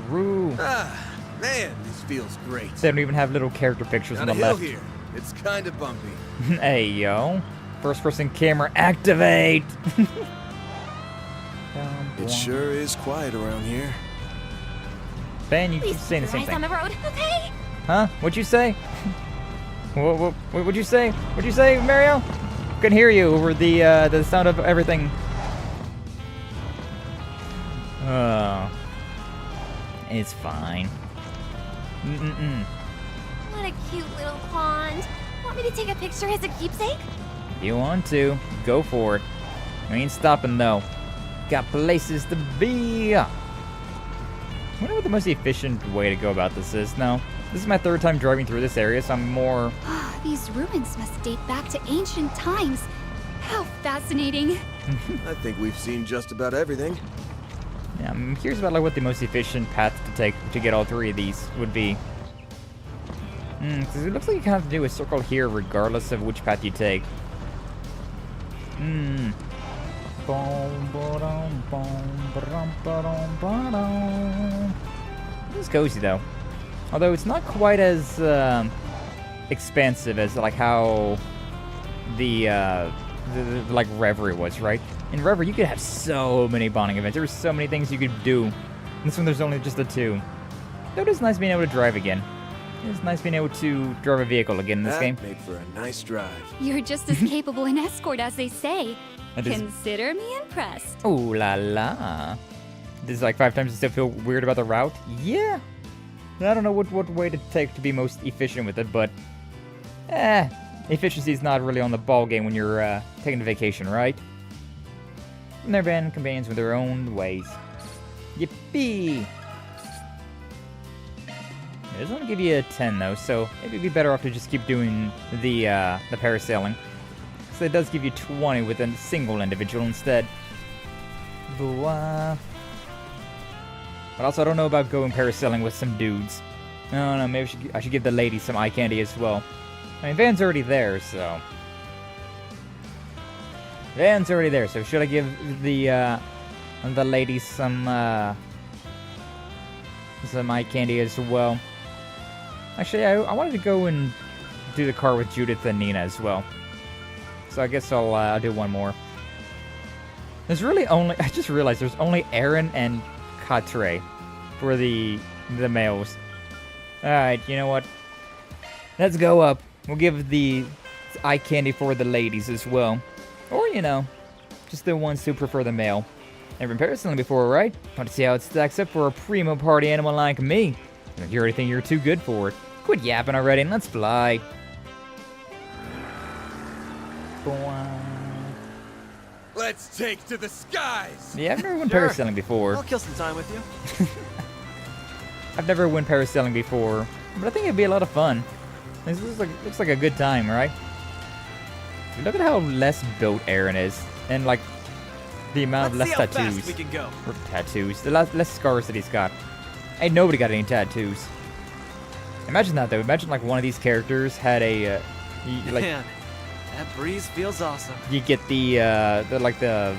True. Ah, man, this feels great. They don't even have little character pictures on the Got a hill left. here. It's kind of bumpy. Hey, yo. First person camera, activate! It sure is quiet around here. Ben, you keep saying the same Eyes thing. on the road, okay? Huh? What'd you say? What'd you say? What'd you say, Mario? Couldn't hear you over the sound of everything. Oh. It's fine. What a cute little pond. Want me to take a picture as a keepsake? If you want to, go for it. We ain't stopping though. Got places to be. I wonder what the most efficient way to go about this is. Now, this is my third time driving through this area, so I'm more... These ruins must date back to ancient times. How fascinating. I think we've seen just about everything. Yeah, I'm curious about like what the most efficient path to take to get all three of these would be. Because it looks like you kind of have to do a circle here regardless of which path you take. It's cozy though. Although it's not quite as expansive as like how the like Reverie was, right? In Reverie you could have so many bonding events. There were so many things you could do. In this one there's only just the two. Though it is nice being able to drive again. It's nice being able to drive a vehicle again in this game. That made for a nice drive. You're just as capable an escort as they say. That is- Consider me impressed. Oh la la. This is like 5 times and still feel weird about the route? Yeah. I don't know what way to take to be most efficient with it, but... efficiency is not really on the ball game when you're taking a vacation, right? And their band companions with their own ways. Yippee! I just want to give you a 10 though, so maybe it'd be better off to just keep doing the parasailing. So it does give you 20 with a single individual instead. But also I don't know about going parasailing with some dudes. I don't know, maybe I should give the ladies some eye candy as well. I mean, Van's already there, so... Van's already there, so should I give the ladies some eye candy as well? Actually, I wanted to go and do the car with Judith and Nina as well. So I guess I'll do one more. There's really only... I just realized there's only Aaron and Katre for the males. Alright, you know what? Let's go up. We'll give the eye candy for the ladies as well. Or, you know, just the ones who prefer the male. Never been parasailing before, right? Want to see how it stacks up for a primo party animal like me? You already think you're too good for it. Quit yapping already and let's fly. Let's take to the skies! Yeah, I've never went parasailing before. I'll kill some time with you. I've never went parasailing before, but I think it'd be a lot of fun. This looks like a good time, right? Look at how less built Aaron is, and like the amount of less tattoos. Fast we can go. Or tattoos, the less scars that he's got. Ain't nobody got any tattoos. Imagine that though. Imagine like one of these characters had a, like. Man, that breeze feels awesome. You get the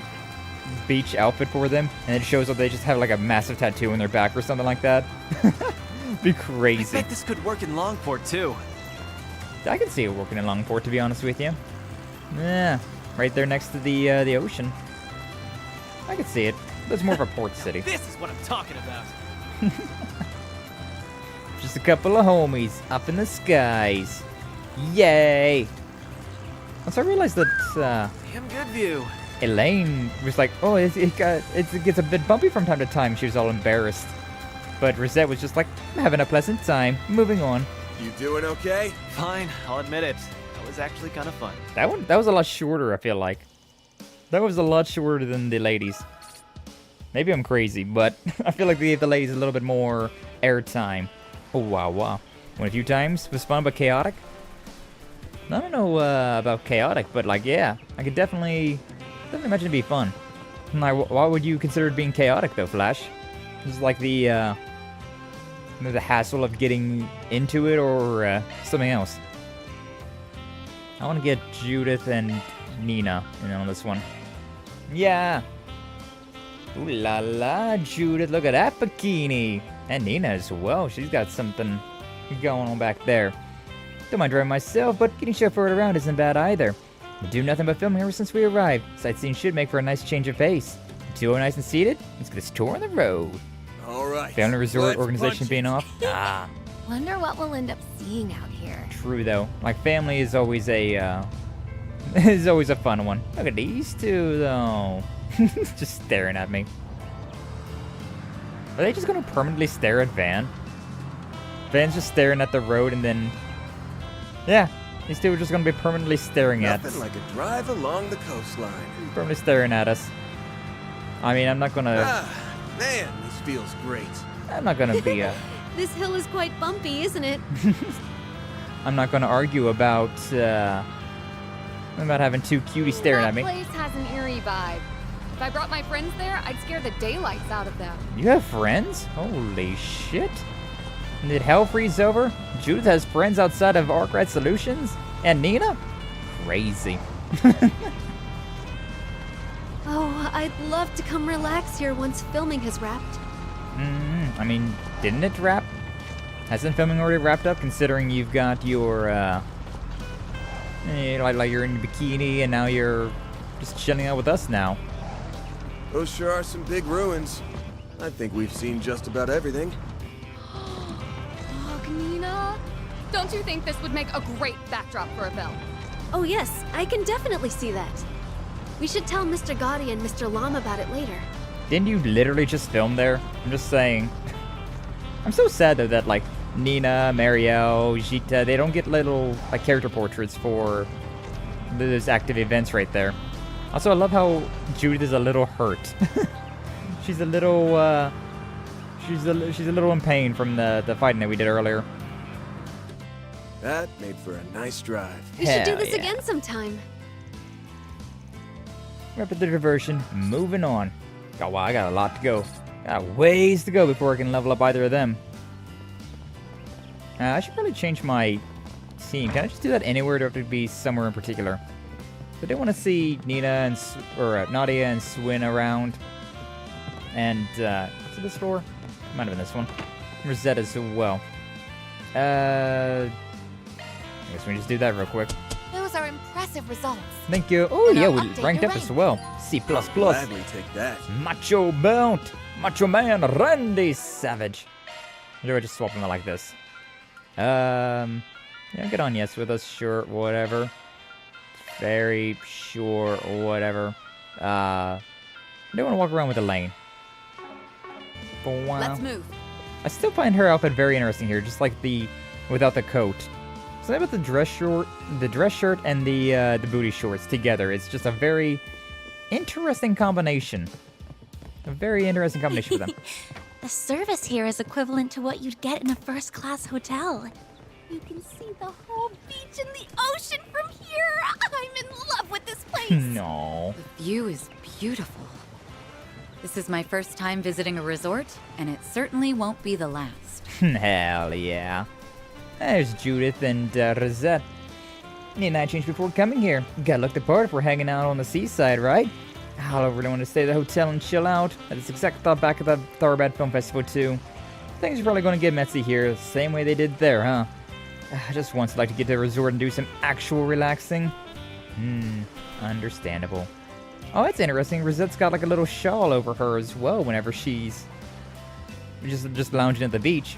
beach outfit for them, and it shows up they just have like a massive tattoo on their back or something like that. Be crazy. I bet this could work in Longport too. I can see it working in Longport, to be honest with you. Yeah, right there next to the ocean. I can see it. That's more of a port city. This is what I'm talking about. Just a couple of homies up in the skies. Yay! Also, I realized that Damn good view. Elaine was like, "Oh, it gets a bit bumpy from time to time." She was all embarrassed, but Rosette was just like, "I'm having a pleasant time. Moving on." You doing okay? Fine, I'll admit it. That was actually kind of fun. That was a lot shorter, I feel like. That was a lot shorter than the ladies. Maybe I'm crazy, but I feel like they gave the ladies a little bit more airtime. Oh, wow. Went a few times. Was fun, but chaotic? I don't know about chaotic, but like, yeah. I could definitely imagine it'd be fun. Like, why would you consider it being chaotic, though, Flash? Is like the hassle of getting into it or something else? I want to get Judith and Nina in on this one. Yeah. Ooh la la, Judith, look at that bikini. And Nina as well. She's got something going on back there. Don't mind driving myself, but getting chauffeured around isn't bad either. We do nothing but filming ever since we arrived. Sightseeing should make for a nice change of pace. Too nice and seated? Let's get this tour on the road. All right. Family resort organization being off? Ah. Wonder what we'll end up seeing out here. True though. Like family is always a fun one. Look at these two though. Just staring at me. Are they just gonna permanently stare at Van? Van's just staring at the road and then... Yeah, these two are just gonna be permanently staring at us. Nothing like a drive along the coastline. Permanently staring at us. I mean, I'm not gonna... Man, this feels great. I'm not gonna be a... This hill is quite bumpy, isn't it? I'm not gonna argue about having two cuties staring at me. That place has an eerie vibe. If I brought my friends there, I'd scare the daylights out of them. You have friends? Holy shit. Did hell freeze over? Judith has friends outside of Arkwright Solutions? And Nina? Crazy. Oh, I'd love to come relax here once filming has wrapped. I mean, didn't it wrap? Hasn't filming already wrapped up, considering you've got your, like you're in a bikini and now you're just chilling out with us now. Those sure are some big ruins. I think we've seen just about everything. Look, Nina. Don't you think this would make a great backdrop for a film? Oh yes, I can definitely see that. We should tell Mr. Gotti and Mr. Lam about it later. Didn't you literally just film there? I'm just saying. I'm so sad though that like Nina, Marielle, Gita, they don't get little like character portraits for those active events right there. Also, I love how Judith is a little hurt. She's a little she's a little in pain from the fighting that we did earlier. That made for a nice drive. We should do this again sometime. Rapid diversion, moving on. Oh wow, I got a lot to go. Got ways to go before I can level up either of them. I should probably change my team. Can I just do that anywhere, or do I have to be somewhere in particular? I do want to see Nina and Nadia and Swin around. And, is it this floor? Might have been this one. Rosetta as well. I guess we can just do that real quick. Those are impressive results. Thank you. Oh, And yeah, I'll we update ranked your up rank. as well. C++. Gladly take that. Macho belt. Macho man Randy Savage. Or just swap them out like this. Yeah, get on yes with us. Sure, whatever. Very sure, whatever. I don't want to walk around with a lane. Wow. Let's move. I still find her outfit very interesting here, just like the without the coat. Something about the dress shirt and the booty shorts together. It's just a very interesting combination. A very interesting combination for them. The service here is equivalent to what you'd get in a first-class hotel. You can see the whole beach and the ocean from here. I'm in love with this place. No. The view is beautiful. This is my first time visiting a resort, and it certainly won't be the last. Hell yeah. There's Judith and Rosette. Need a night change before coming here. Gotta look the part if we're hanging out on the seaside, right? I'll really want to stay at the hotel and chill out. That's exact thought back at the Tharbad Film Festival too. Things are probably going to get messy here, the same way they did there, huh? I just once like to get to the resort and do some actual relaxing. Understandable. Oh, that's interesting. Rosette's got like a little shawl over her as well whenever she's just lounging at the beach.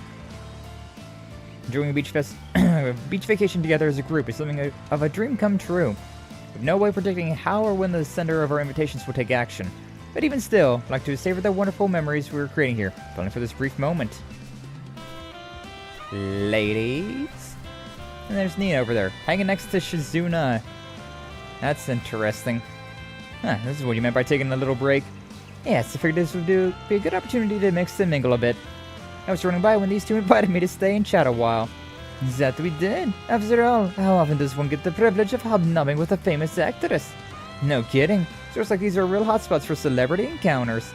Enjoying a beach vacation together as a group is something of a dream come true. With no way predicting how or when the sender of our invitations will take action. But even still, I'd like to savor the wonderful memories we were creating here, only for this brief moment. Ladies? And there's Nina over there, hanging next to Shizuna. That's interesting. Huh, this is what you meant by taking a little break. Yes, I figured this would be a good opportunity to mix and mingle a bit. I was running by when these two invited me to stay and chat a while. That we did. After all, how often does one get the privilege of hobnobbing with a famous actress? No kidding. Sounds like these are real hotspots for celebrity encounters.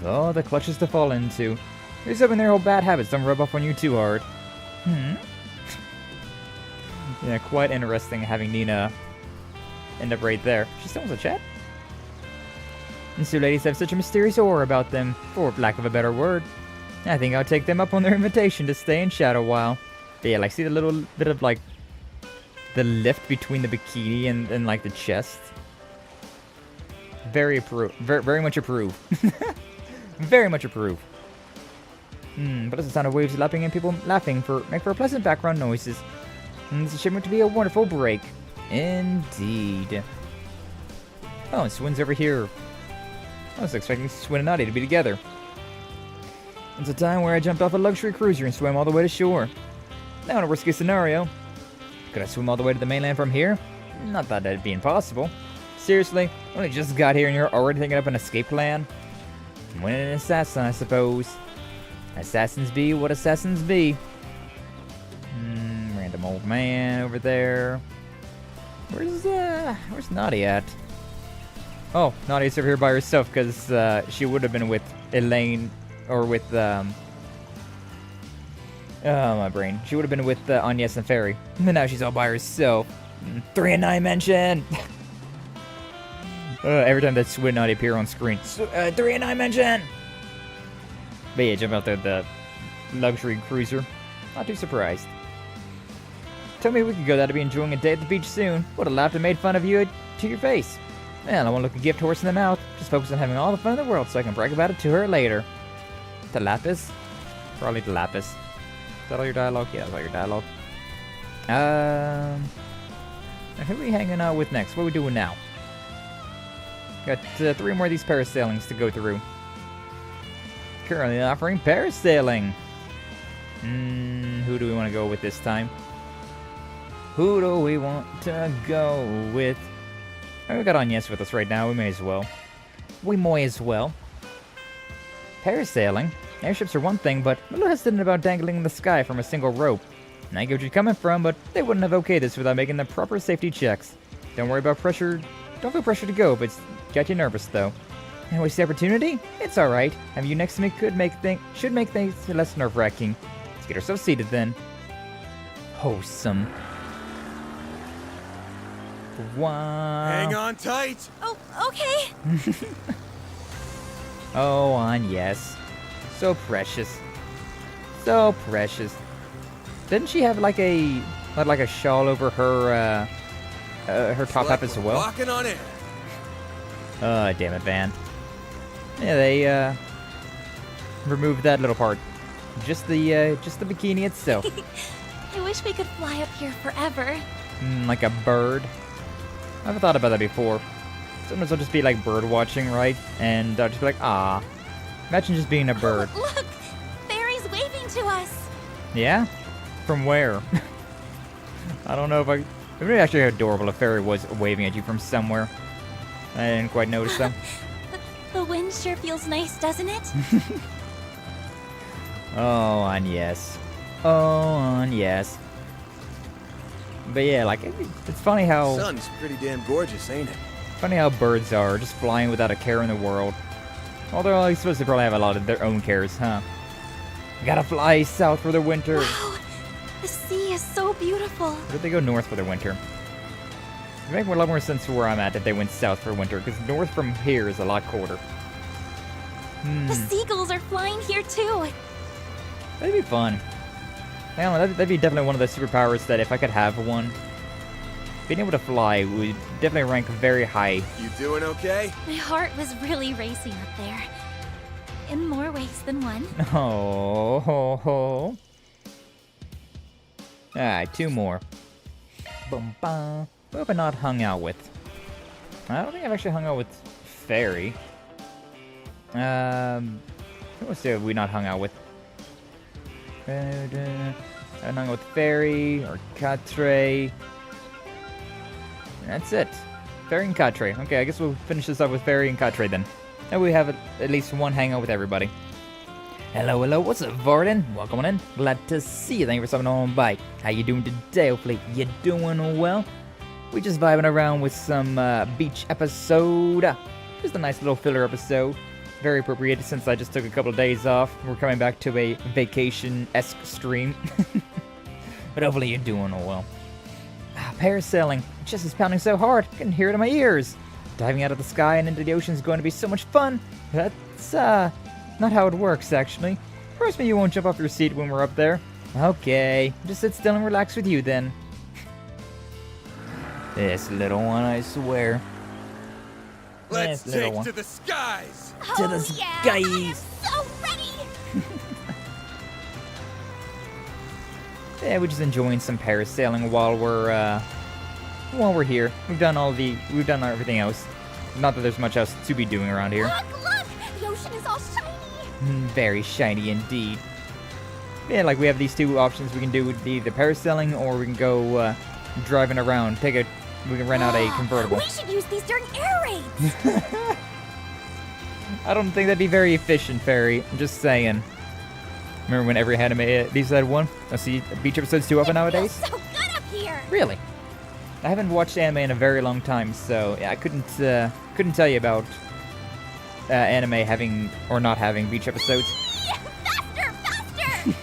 Oh, the clutches to fall into. Here's hoping their old bad habits don't rub off on you too hard. Yeah, quite interesting having Nina end up right there. She still wants to chat? These two ladies have such a mysterious aura about them, for lack of a better word. I think I'll take them up on their invitation to stay and chat a while. But yeah, like, see the little bit of, like, the lift between the bikini and like, the chest? Very much approve. Very much approve. But it's the sound of waves lapping and people laughing make for pleasant background noises. It's shaping to be a wonderful break. Indeed. Oh, and Swin's over here. I was expecting Swin and Nadia to be together. It's a time where I jumped off a luxury cruiser and swam all the way to shore. Now in a worst case scenario, could I swim all the way to the mainland from here? Not that that'd be impossible. Seriously, only just got here and you're already thinking up an escape plan? Winning an assassin, I suppose. Assassins be what assassins be. Random old man over there. Where's Nadia at? Oh, Nadia's over here by herself because she would have been with Elaine, or with, oh, my brain. She would have been with Agnes and Fairy. And now she's all by herself. 3 and 9 mention! Every time that Swin Nadia appear on screen. 3 and 9 mention! But yeah, jump out there, the luxury cruiser. Not too surprised. Tell me we could go, that'd be enjoying a day at the beach soon. Would have laughed and made fun of you to your face. Man, I want to look a gift horse in the mouth. Just focus on having all the fun in the world so I can brag about it to her later. The Lapis? Probably the Lapis. Is that all your dialogue? Yeah, that's all your dialogue. Who are we hanging out with next? What are we doing now? Got 3 more of these parasailings to go through. Currently offering parasailing. Who do we want to go with this time? Who do we want to go with? Oh, we got Agnes with us right now. We may as well. Parasailing? Airships are one thing, but I'm a little hesitant about dangling in the sky from a single rope. And I get what you're coming from, but they wouldn't have okayed this without making the proper safety checks. Don't worry about pressure. Don't feel pressure to go, but it's got you nervous though. And waste the opportunity? It's alright. Having you next to me should make things less nerve-wracking. Let's get ourselves seated then. Wholesome. Wow. Hang on tight. Oh, okay. Oh, and yes. So precious. So precious. Didn't she have like a shawl over her top half as well? Walking on air. Oh, damn it, Van. Yeah, they removed that little part. Just the bikini itself. I wish we could fly up here forever. Like a bird. I haven't thought about that before. Sometimes I'll just be like bird watching, right? And I'll just be like, ah. Imagine just being a bird. Oh, look! Fairy's waving to us! Yeah? From where? I don't know if I... It would be actually adorable if Fairy was waving at you from somewhere. I didn't quite notice them. The wind sure feels nice, doesn't it? Oh, and yes. Oh, and yes. But yeah, like, it's funny how... Sun's pretty damn gorgeous, ain't it? Funny how birds are, just flying without a care in the world. Although I suppose they probably have a lot of their own cares, huh? Gotta fly south for the winter. Wow! The sea is so beautiful. Or did they go north for the winter? It would make a lot more sense for where I'm at if they went south for winter, because north from here is a lot colder. The seagulls are flying here too. That'd be fun. Yeah, that'd be definitely one of the superpowers that if I could have one, being able to fly would definitely rank very high. You doing okay? My heart was really racing up there. In more ways than one. Oh, ho, ho. Alright, 2 more. Bum, bum. Who have I not hung out with? I don't think I've actually hung out with Fairy. Who else have we not hung out with? I haven't hung out with Fairy or Quatre. That's it. Fairy and Quatre. Okay, I guess we'll finish this up with Fairy and Quatre then. And we have at least one hangout with everybody. Hello, hello, what's up, Varden? Welcome on in. Glad to see you. Thank you for stopping on by. How you doing today? Hopefully you're doing well. We just vibing around with some beach episode. Just a nice little filler episode. Very appropriate since I just took a couple of days off. We're coming back to a vacation-esque stream. But hopefully you're doing well. Parasailing. Chest is pounding so hard, I can hear it in my ears. Diving out of the sky and into the ocean is going to be so much fun. That's, not how it works, actually. Promise me you won't jump off your seat when we're up there. Okay, just sit still and relax with you then. This little one, I swear. Let's this little take one. to the skies! To the Yeah, I am skies! so ready! Yeah, we're just enjoying some parasailing while we're here. We've done everything else. Not that there's much else to be doing around here. Look! The ocean is all shiny! Very shiny indeed. Yeah, like we have these 2 options. We can do either parasailing or we can go driving around. We can rent out a convertible. We should use these during air raids! I don't think that'd be very efficient, Fairy. I'm just saying. Remember when every anime at least had one? I see beach episodes too often nowadays. So good up here! Really? I haven't watched anime in a very long time, so yeah, I couldn't tell you about anime having or not having beach episodes. Faster! Faster!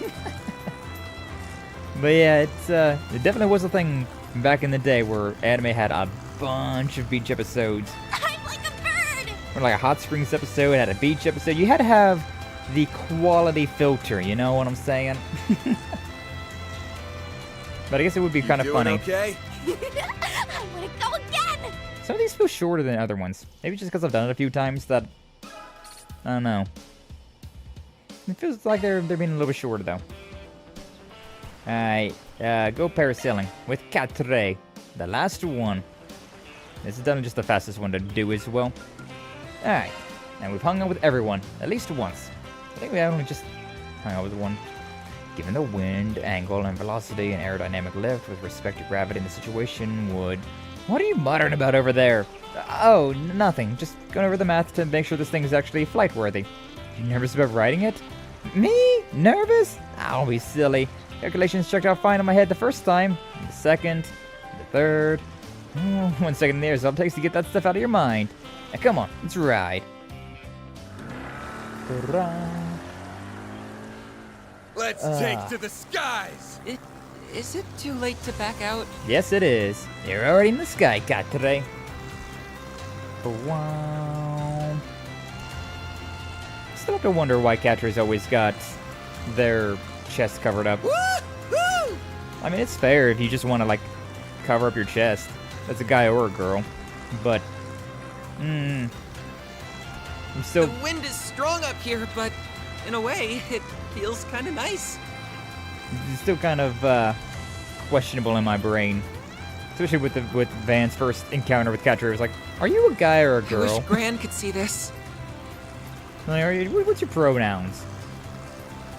But yeah, it definitely was a thing back in the day where anime had a bunch of beach episodes. I'm like a bird! Or like a hot springs episode, had a beach episode. You had to have the quality filter, you know what I'm saying? But I guess it would be kind of funny. Okay? I want to go again! Some of these feel shorter than other ones. Maybe just because I've done it a few times that... I don't know. It feels like they're being a little bit shorter though. Alright, go parasailing with Quatre. The last one. This is definitely just the fastest one to do as well. Alright, and we've hung out with everyone, at least once. I think we only just hung out with one. Given the wind, angle, and velocity and aerodynamic lift with respect to gravity in the situation would... What are you muttering about over there? Oh, nothing. Just going over the math to make sure this thing is actually flight-worthy. You nervous about riding it? Me? Nervous? I'll be silly. Calculations checked out fine in my head the first time. The second. The third. Oh, 1 second in the air is all it takes to get that stuff out of your mind. Now come on, let's ride. Let's take to the skies! is it too late to back out? Yes, it is. You're already in the sky, Katre. Wow. Still have to wonder why Katre's always got their chest covered up. I mean, it's fair if you just want to, like, cover up your chest. That's a guy or a girl. But, I'm still... The wind is strong up here, but in a way, it feels kind of nice. It's still kind of, questionable in my brain. Especially with Van's first encounter with Katre. It was like, are you a guy or a girl? I wish Gran could see this. Like, what's your pronouns?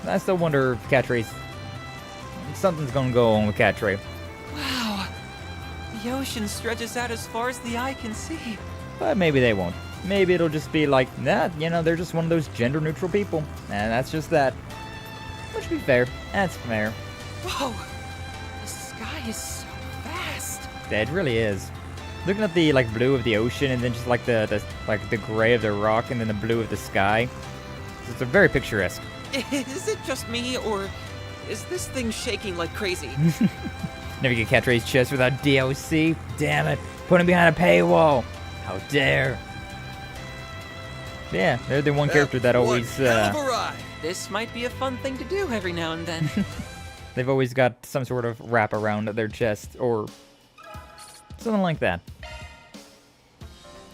I still wonder if Katre's... Something's gonna go on with Katre. Wow. The ocean stretches out as far as the eye can see. But maybe they won't. Maybe it'll just be like, nah, you know, they're just one of those gender-neutral people. And that's just that. Which would be fair. That's fair. Whoa. The sky is so vast. It really is. Looking at the, like, blue of the ocean and then just, like, the gray of the rock and then the blue of the sky. It's a very picturesque. Is it just me, or is this thing shaking like crazy? Never get Katre's chest without DLC. Damn it. Put him behind a paywall. How dare. Yeah, they're the one character that always... This might be a fun thing to do every now and then. They've always got some sort of wrap around their chest, or something like that.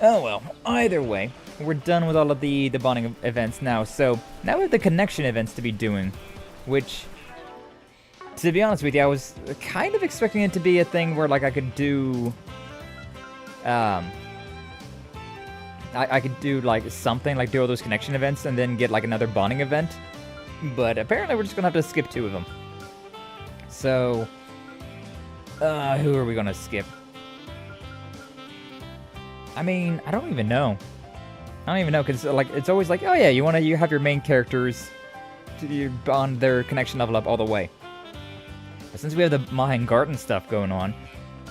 Oh well, either way, we're done with all of the bonding events now, so now we have the connection events to be doing, which, to be honest with you, I was kind of expecting it to be a thing where, like, I could do, I could do, like, something, like, do all those connection events and then get, like, another bonding event, but apparently we're just gonna have to skip 2 of them. So, who are we gonna skip? I mean, I don't even know. I don't even know, because, like, it's always like, oh yeah, you have your main characters bond their connection level up all the way. But since we have the Mahan Garden stuff going on,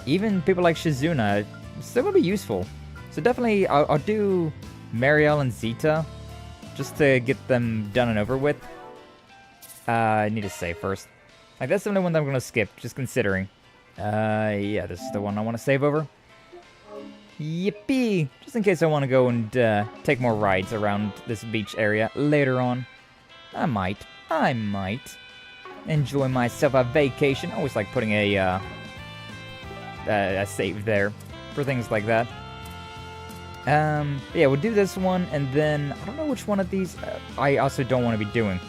even people like Shizuna, it's still gonna be useful. So definitely, I'll do Marielle and Zeta, just to get them done and over with. I need to save first. Like, that's the only one that I'm gonna skip, just considering. Yeah, this is the one I want to save over. Yippee! Just in case I want to go and take more rides around this beach area later on. I might enjoy myself a vacation. I always like putting a save there for things like that. Yeah, we'll do this one, and then I don't know which one of these I also don't want to be doing.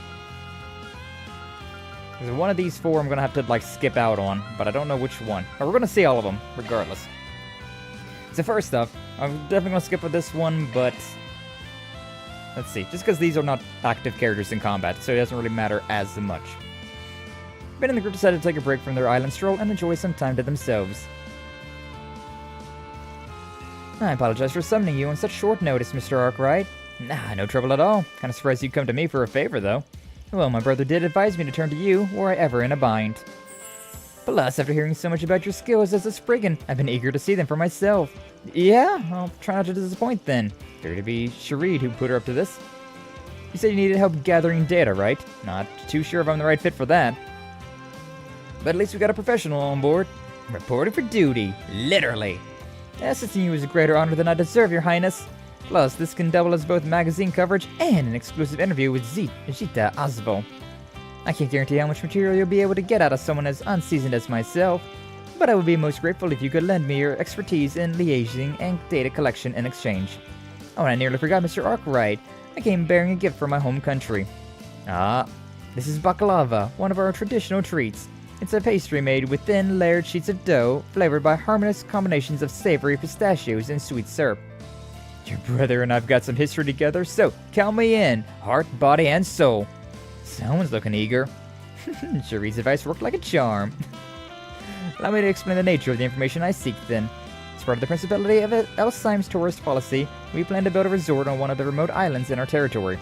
Because one of these 4 I'm gonna have to, like, skip out on, but I don't know which one. But we're gonna see all of them regardless. So first up, I'm definitely gonna skip with this one, but let's see. Just because these are not active characters in combat, so it doesn't really matter as much. Ben and the group decided to take a break from their island stroll and enjoy some time to themselves. I apologize for summoning you on such short notice, Mr. Arkwright. Nah, no trouble at all. Kinda surprised you'd come to me for a favor, though. Well, my brother did advise me to turn to you, were I ever in a bind. Plus, after hearing so much about your skills as a Spriggan, I've been eager to see them for myself. Yeah, I'll try not to disappoint then. Fair to be Sharid who put her up to this. You said you needed help gathering data, right? Not too sure if I'm the right fit for that. But at least we got a professional on board. Reporting for duty, literally. Assisting you is a greater honor than I deserve, Your Highness. Plus, this can double as both magazine coverage and an exclusive interview with Zita Asvo. I can't guarantee how much material you'll be able to get out of someone as unseasoned as myself, but I would be most grateful if you could lend me your expertise in liaising and data collection in exchange. Oh, and I nearly forgot, Mr. Arkwright. I came bearing a gift from my home country. Ah, this is baklava, one of our traditional treats. It's a pastry made with thin, layered sheets of dough, flavored by harmonious combinations of savory pistachios and sweet syrup. Your brother and I've got some history together, so count me in, heart, body, and soul. Someone's looking eager. Cherie's advice worked like a charm. Allow me to explain the nature of the information I seek, then. As part of the Principality of Elsheim's tourist policy, we plan to build a resort on one of the remote islands in our territory.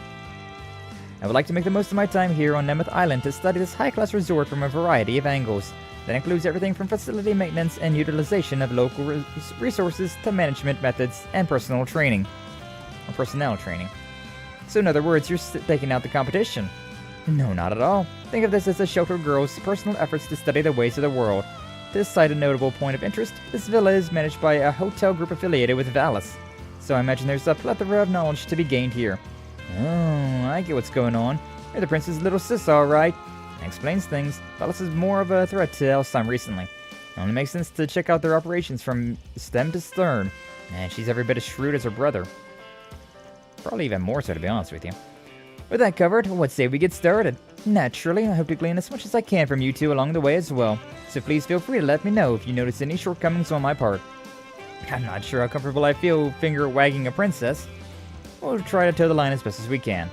I would like to make the most of my time here on Nemeth Island to study this high-class resort from a variety of angles. That includes everything from facility maintenance and utilization of local resources to management methods and personnel training. So in other words, you're taking out the competition. No, not at all. Think of this as a sheltered girl's personal efforts to study the ways of the world. This side a notable point of interest, this villa is managed by a hotel group affiliated with Valis. So I imagine there's a plethora of knowledge to be gained here. Oh, I get what's going on. You're the prince's little sis, alright. Explains things. Valis is more of a threat to Elsheim recently. It only makes sense to check out their operations from stem to stern. And she's every bit as shrewd as her brother. Probably even more so, to be honest with you. With that covered, what say we get started? Naturally, I hope to glean as much as I can from you two along the way as well, so please feel free to let me know if you notice any shortcomings on my part. I'm not sure how comfortable I feel finger-wagging a princess. We'll try to toe the line as best as we can.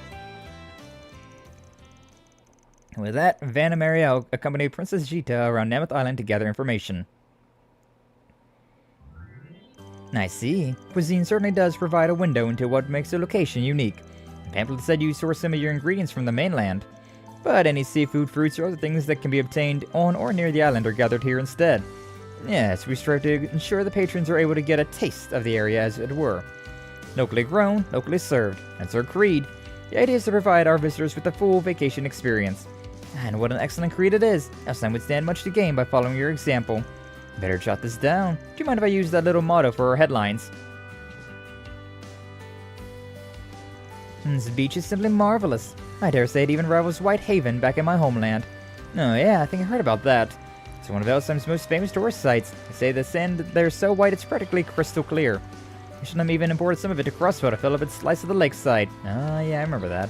With that, Van and Marielle accompany Princess Gita around Mammoth Island to gather information. I see. Cuisine certainly does provide a window into what makes a location unique. The pamphlet said you source some of your ingredients from the mainland, but any seafood, fruits, or other things that can be obtained on or near the island are gathered here instead. Yes, we strive to ensure the patrons are able to get a taste of the area, as it were. Locally grown, locally served. That's our creed. The idea is to provide our visitors with a full vacation experience. And what an excellent creed it is. Elsheim would stand much to gain by following your example. Better jot this down. Do you mind if I use that little motto for our headlines? This beach is simply marvelous. I dare say it even rivals Whitehaven back in my homeland. Oh yeah, I think I heard about that. It's one of Elsheim's most famous tourist sites. They say the sand there is so white it's practically crystal clear. Isham even imported some of it to Crossville to fill up its slice of the lakeside. Ah, yeah, I remember that.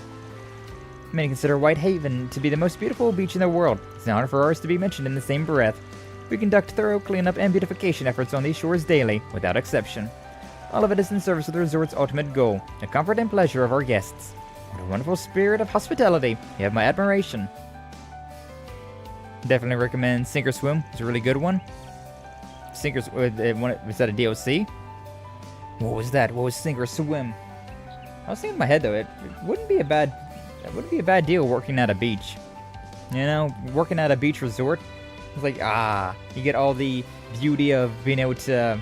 Many consider Whitehaven to be the most beautiful beach in the world. It's an honor for ours to be mentioned in the same breath. We conduct thorough cleanup and beautification efforts on these shores daily, without exception. All of it is in service of the resort's ultimate goal, the comfort and pleasure of our guests. What a wonderful spirit of hospitality. You have my admiration. Definitely recommend Sink or Swim. It's a really good one. Sink or Swim, was that a DLC? What was that? What was Sink or Swim? I was thinking in my head though, it wouldn't be a bad deal working at a beach. You know, working at a beach resort. It's like, you get all the beauty of being able to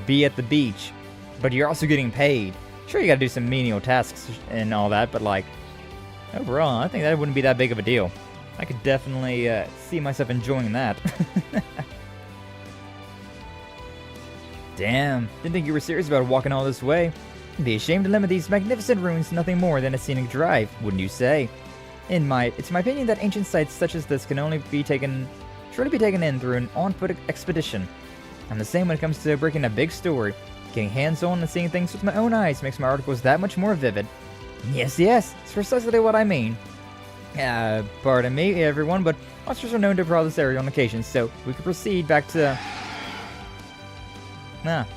be at the beach, but you're also getting paid. Sure, you gotta do some menial tasks and all that, but like, overall, I think that wouldn't be that big of a deal. I could definitely see myself enjoying that. Damn, didn't think you were serious about walking all this way. I'd be ashamed to limit these magnificent ruins to nothing more than a scenic drive, wouldn't you say? It's my opinion that ancient sites such as this can only be surely be taken in through an on-foot expedition. I'm the same when it comes to breaking a big story. Getting hands-on and seeing things with my own eyes makes my articles that much more vivid. Yes, it's precisely what I mean. Pardon me, everyone, but monsters are known to prowl this area on occasion, so we can proceed back to...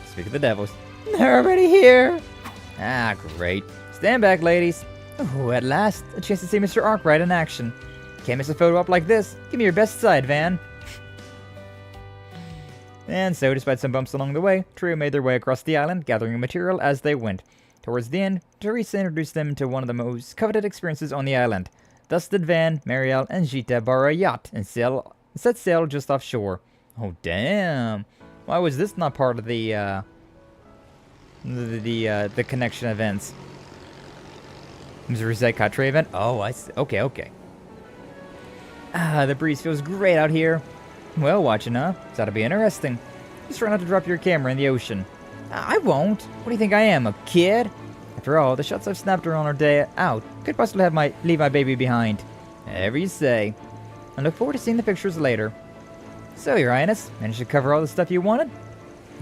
speak of the devils. They're already here! Great. Stand back, ladies. Oh, at last, a chance to see Mr. Arkwright in action. Can't miss a photo op like this. Give me your best side, Van. And so, despite some bumps along the way, trio made their way across the island, gathering material as they went. Towards the end, Teresa introduced them to one of the most coveted experiences on the island. Thus did Van, Marielle, and Gita borrow a yacht and set sail just offshore. Oh, damn. Why was this not part of the connection events? Was it a Rosette Catre event? Oh, I see. Okay. The breeze feels great out here. Well, watching, huh? This ought to be interesting. Just try not to drop your camera in the ocean. I won't. What do you think I am, a kid? After all, the shots I've snapped her on our day out could possibly leave my baby behind. Whatever you say. I look forward to seeing the pictures later. So, Your Highness, managed to cover all the stuff you wanted?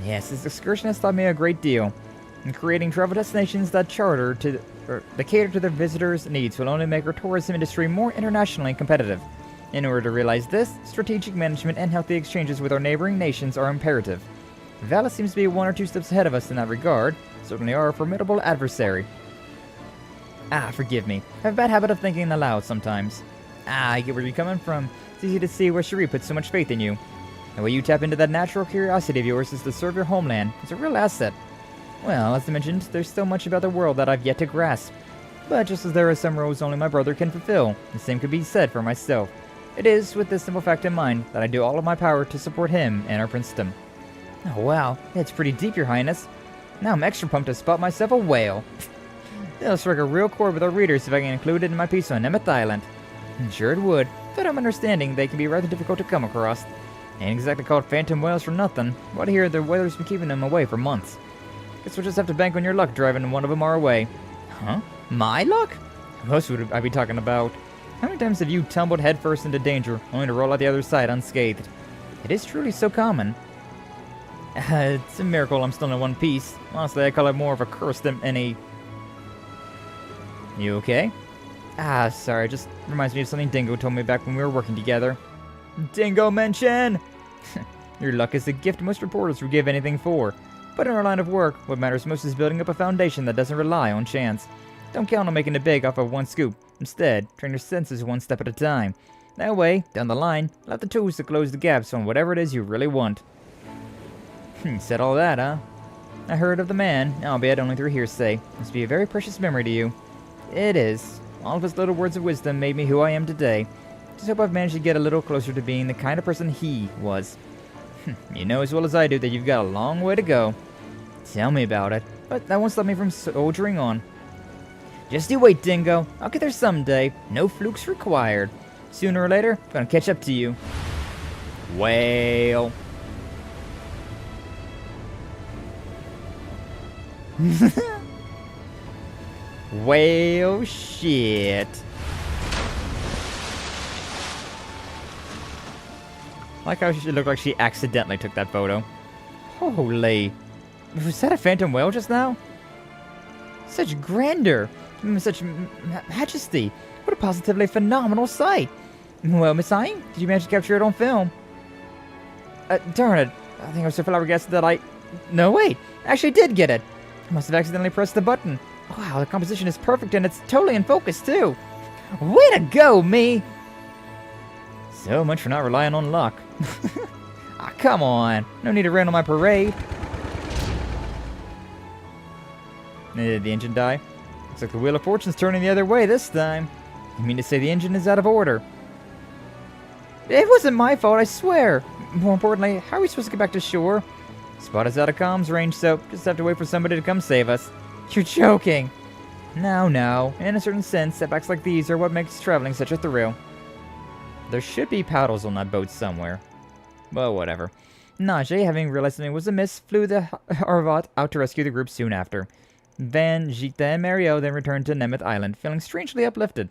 Yes, this excursion has taught me a great deal. And creating travel destinations that cater to the visitors' needs will only make our tourism industry more internationally competitive. In order to realize this, strategic management and healthy exchanges with our neighboring nations are imperative. Valis seems to be 1 or 2 steps ahead of us in that regard. Certainly are a formidable adversary. Forgive me. I have a bad habit of thinking aloud sometimes. I get where you're coming from. It's easy to see where Cherie puts so much faith in you. The way you tap into that natural curiosity of yours is to serve your homeland. It's a real asset. Well, as I mentioned, there's so much about the world that I've yet to grasp. But just as there are some roles only my brother can fulfill, the same could be said for myself. It is with this simple fact in mind that I do all of my power to support him and our princedom. Oh wow, it's pretty deep, Your Highness. Now I'm extra pumped to spot myself a whale. It'll strike a real chord with our readers if I can include it in my piece on Mammoth Island. Sure it would, but I'm understanding they can be rather difficult to come across. Ain't exactly called phantom whales for nothing. What I hear, the weather's been keeping them away for months. Guess we'll just have to bank on your luck driving one of them our way. Huh? My luck? Who else would I be talking about? How many times have you tumbled headfirst into danger, only to roll out the other side unscathed? It is truly so common. It's a miracle I'm still in one piece. Honestly, I call it more of a curse than any... You okay? Ah, sorry, just reminds me of something Dingo told me back when we were working together. Dingo mention! Your luck is a gift most reporters would give anything for. But in our line of work, what matters most is building up a foundation that doesn't rely on chance. Don't count on making it big off of one scoop. Instead, train your senses one step at a time. That way, down the line, you'll have the tools to close the gaps on whatever it is you really want. Said all that, huh? I heard of the man, albeit only through hearsay. Must be a very precious memory to you. It is. All of his little words of wisdom made me who I am today. Just hope I've managed to get a little closer to being the kind of person he was. You know as well as I do that you've got a long way to go. Tell me about it, but that won't stop me from soldiering on. Just you wait, Dingo. I'll get there someday. No flukes required. Sooner or later, I'm gonna catch up to you. Whale. Whale shit. I like how she looked like she accidentally took that photo. Holy. Was that a phantom whale just now? Such grandeur. Such majesty. What a positively phenomenal sight. Well, Miss Heiyue, did you manage to capture it on film? Darn it. I think I was so flabbergasted that I... No, wait. I actually did get it. I must have accidentally pressed the button. Wow, the composition is perfect and it's totally in focus, too. Way to go, me! So much for not relying on luck. Ah, come on. No need to rain on my parade. Did the engine die? Looks like the Wheel of Fortune's turning the other way this time. You mean to say the engine is out of order? It wasn't my fault, I swear. More importantly, how are we supposed to get back to shore? Spot is out of comms range, so just have to wait for somebody to come save us. You're joking. No. In a certain sense, setbacks like these are what makes traveling such a thrill. There should be paddles on that boat somewhere. Well, whatever. Najee, having realized something was amiss, flew the Arvat out to rescue the group soon after. Van, Gita, and Mario then returned to Nemeth Island, feeling strangely uplifted.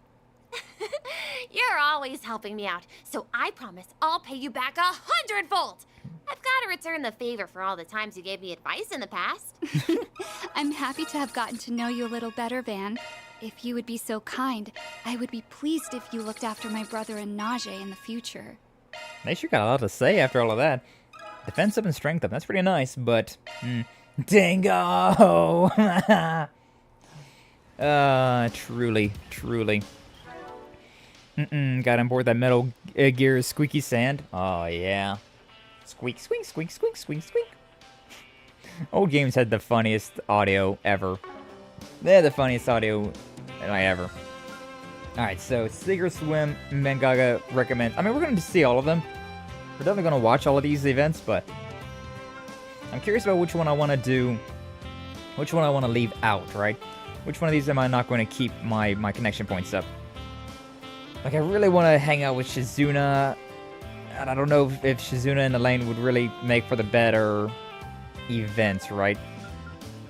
You're always helping me out, so I promise I'll pay you back 100-fold. I've got to return the favor for all the times you gave me advice in the past. I'm happy to have gotten to know you a little better, Van. If you would be so kind, I would be pleased if you looked after my brother and Najee in the future. They sure got a lot to say after all of that. Defense up and strength up, that's pretty nice, but... Dingo! Truly. Got on board that Metal Gear squeaky sand. Oh, yeah. Squeak. Old games had the funniest audio ever. They had the funniest audio ever. Alright, so Seeger Swim, Mengaga recommends... I mean, we're going to see all of them. We're definitely going to watch all of these events, but... I'm curious about which one I want to do... Which one I want to leave out, right? Which one of these am I not going to keep my connection points up? Like, I really want to hang out with Shizuna... And I don't know if Shizuna and Elaine would really make for the better events, right?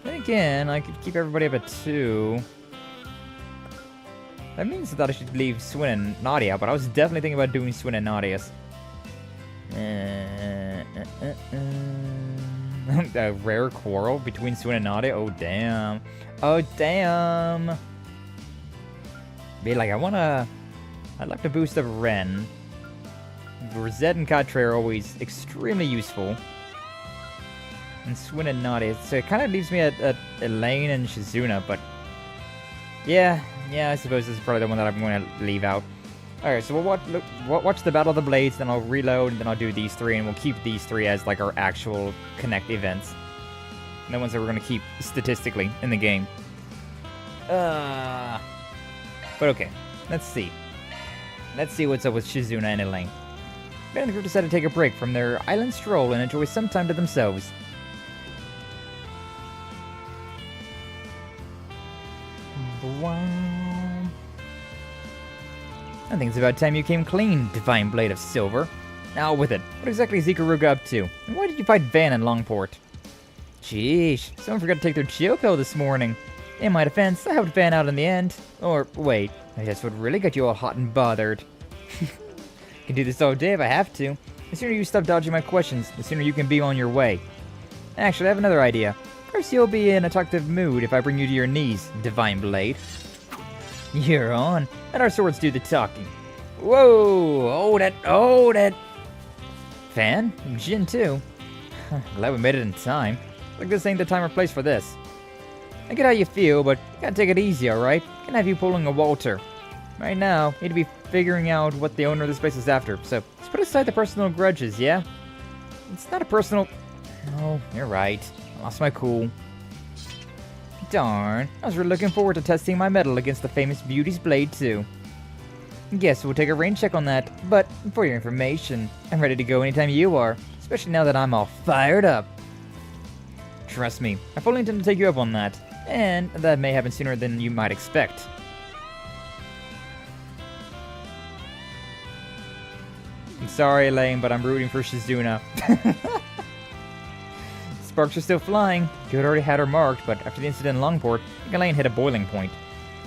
Then again, I could keep everybody up at 2. That means that I should leave Swin and Nadia, but I was definitely thinking about doing Swin and Nadia's. A rare quarrel between Swin and Nadia? Oh, damn. Be like, I'd like to boost up Ren. Rosette and Quatre are always extremely useful. And Swin and Nadia. So it kind of leaves me at Elaine and Shizuna, but... Yeah, I suppose this is probably the one that I'm going to leave out. Alright, so we'll watch the Battle of the Blades, then I'll reload, and then I'll do these 3, and we'll keep these 3 as, like, our actual Connect events. And the ones that we're going to keep statistically in the game. But okay, let's see. Let's see what's up with Shizuna and Elaine. Ben and the group decided to take a break from their island stroll and enjoy some time to themselves. I think it's about time you came clean, Divine Blade of Silver. Now with it, what exactly is Ikaruga up to? And why did you fight Van in Longport? Sheesh, someone forgot to take their chill pill this morning. In my defense, I helped Van out in the end. Or, wait, that's what really got you all hot and bothered. Can do this all day if I have to. The sooner you stop dodging my questions, the sooner you can be on your way. Actually, I have another idea. Perhaps you'll be in a talkative mood if I bring you to your knees, Divine Blade. You're on. Let our swords do the talking. Whoa! Hold it! Fan? Jin too. Glad we made it in time. Like this ain't the time or place for this. I get how you feel, but you gotta take it easy, alright? Can't have you pulling a Walter. Right now, you need to be figuring out what the owner of this place is after, so let's put aside the personal grudges, yeah? It's not a personal... Oh, you're right. I lost my cool. Darn, I was really looking forward to testing my mettle against the famous Beauty's Blade too. Guess we'll take a range check on that, but for your information, I'm ready to go anytime you are, especially now that I'm all fired up. Trust me, I fully intend to take you up on that, and that may happen sooner than you might expect. I'm sorry, Elaine, but I'm rooting for Shizuna. Sparks are still flying. Good already had her marked, but after the incident in Longport, I think Elaine hit a boiling point.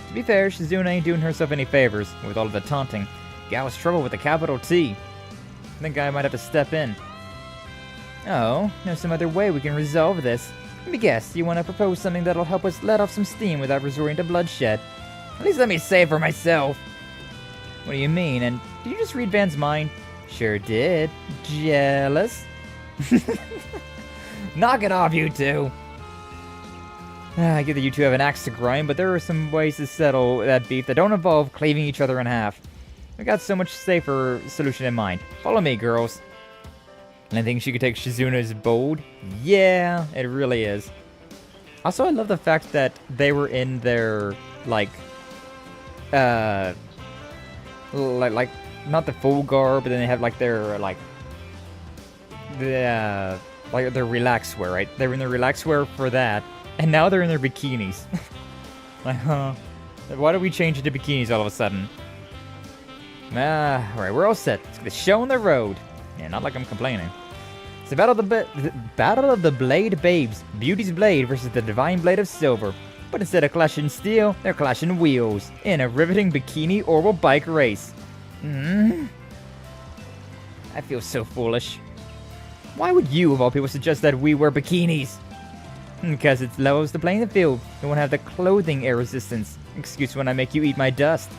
To be fair, Shizuna ain't doing herself any favors with all of the taunting. Gal has trouble with a capital T. I think I might have to step in. Oh, there's some other way we can resolve this. Let me guess, you want to propose something that'll help us let off some steam without resorting to bloodshed. At least let me say it for myself. What do you mean? And did you just read Van's mind? Sure did. Jealous? Knock it off, you two! I get that you two have an axe to grind, but there are some ways to settle that beef that don't involve cleaving each other in half. I got so much safer solution in mind. Follow me, girls. And I think she could take Shizuna's bold? Yeah, it really is. Also, I love the fact that they were in their, like, not the full garb, but then they have, like, their, like, their relaxwear, right? They were in their relaxwear for that, and now they're in their bikinis. Like, huh? Why did we change into bikinis all of a sudden? Alright, we're all set. Let's get the show on the road. Yeah, not like I'm complaining. It's the Battle of the Blade Babes. Beauty's Blade versus the Divine Blade of Silver. But instead of clashing steel, they're clashing wheels. In a riveting bikini oral bike race. I feel so foolish. Why would you, of all people, suggest that we wear bikinis? Because it levels the playing field. You won't have the clothing air resistance. Excuse when I make you eat my dust.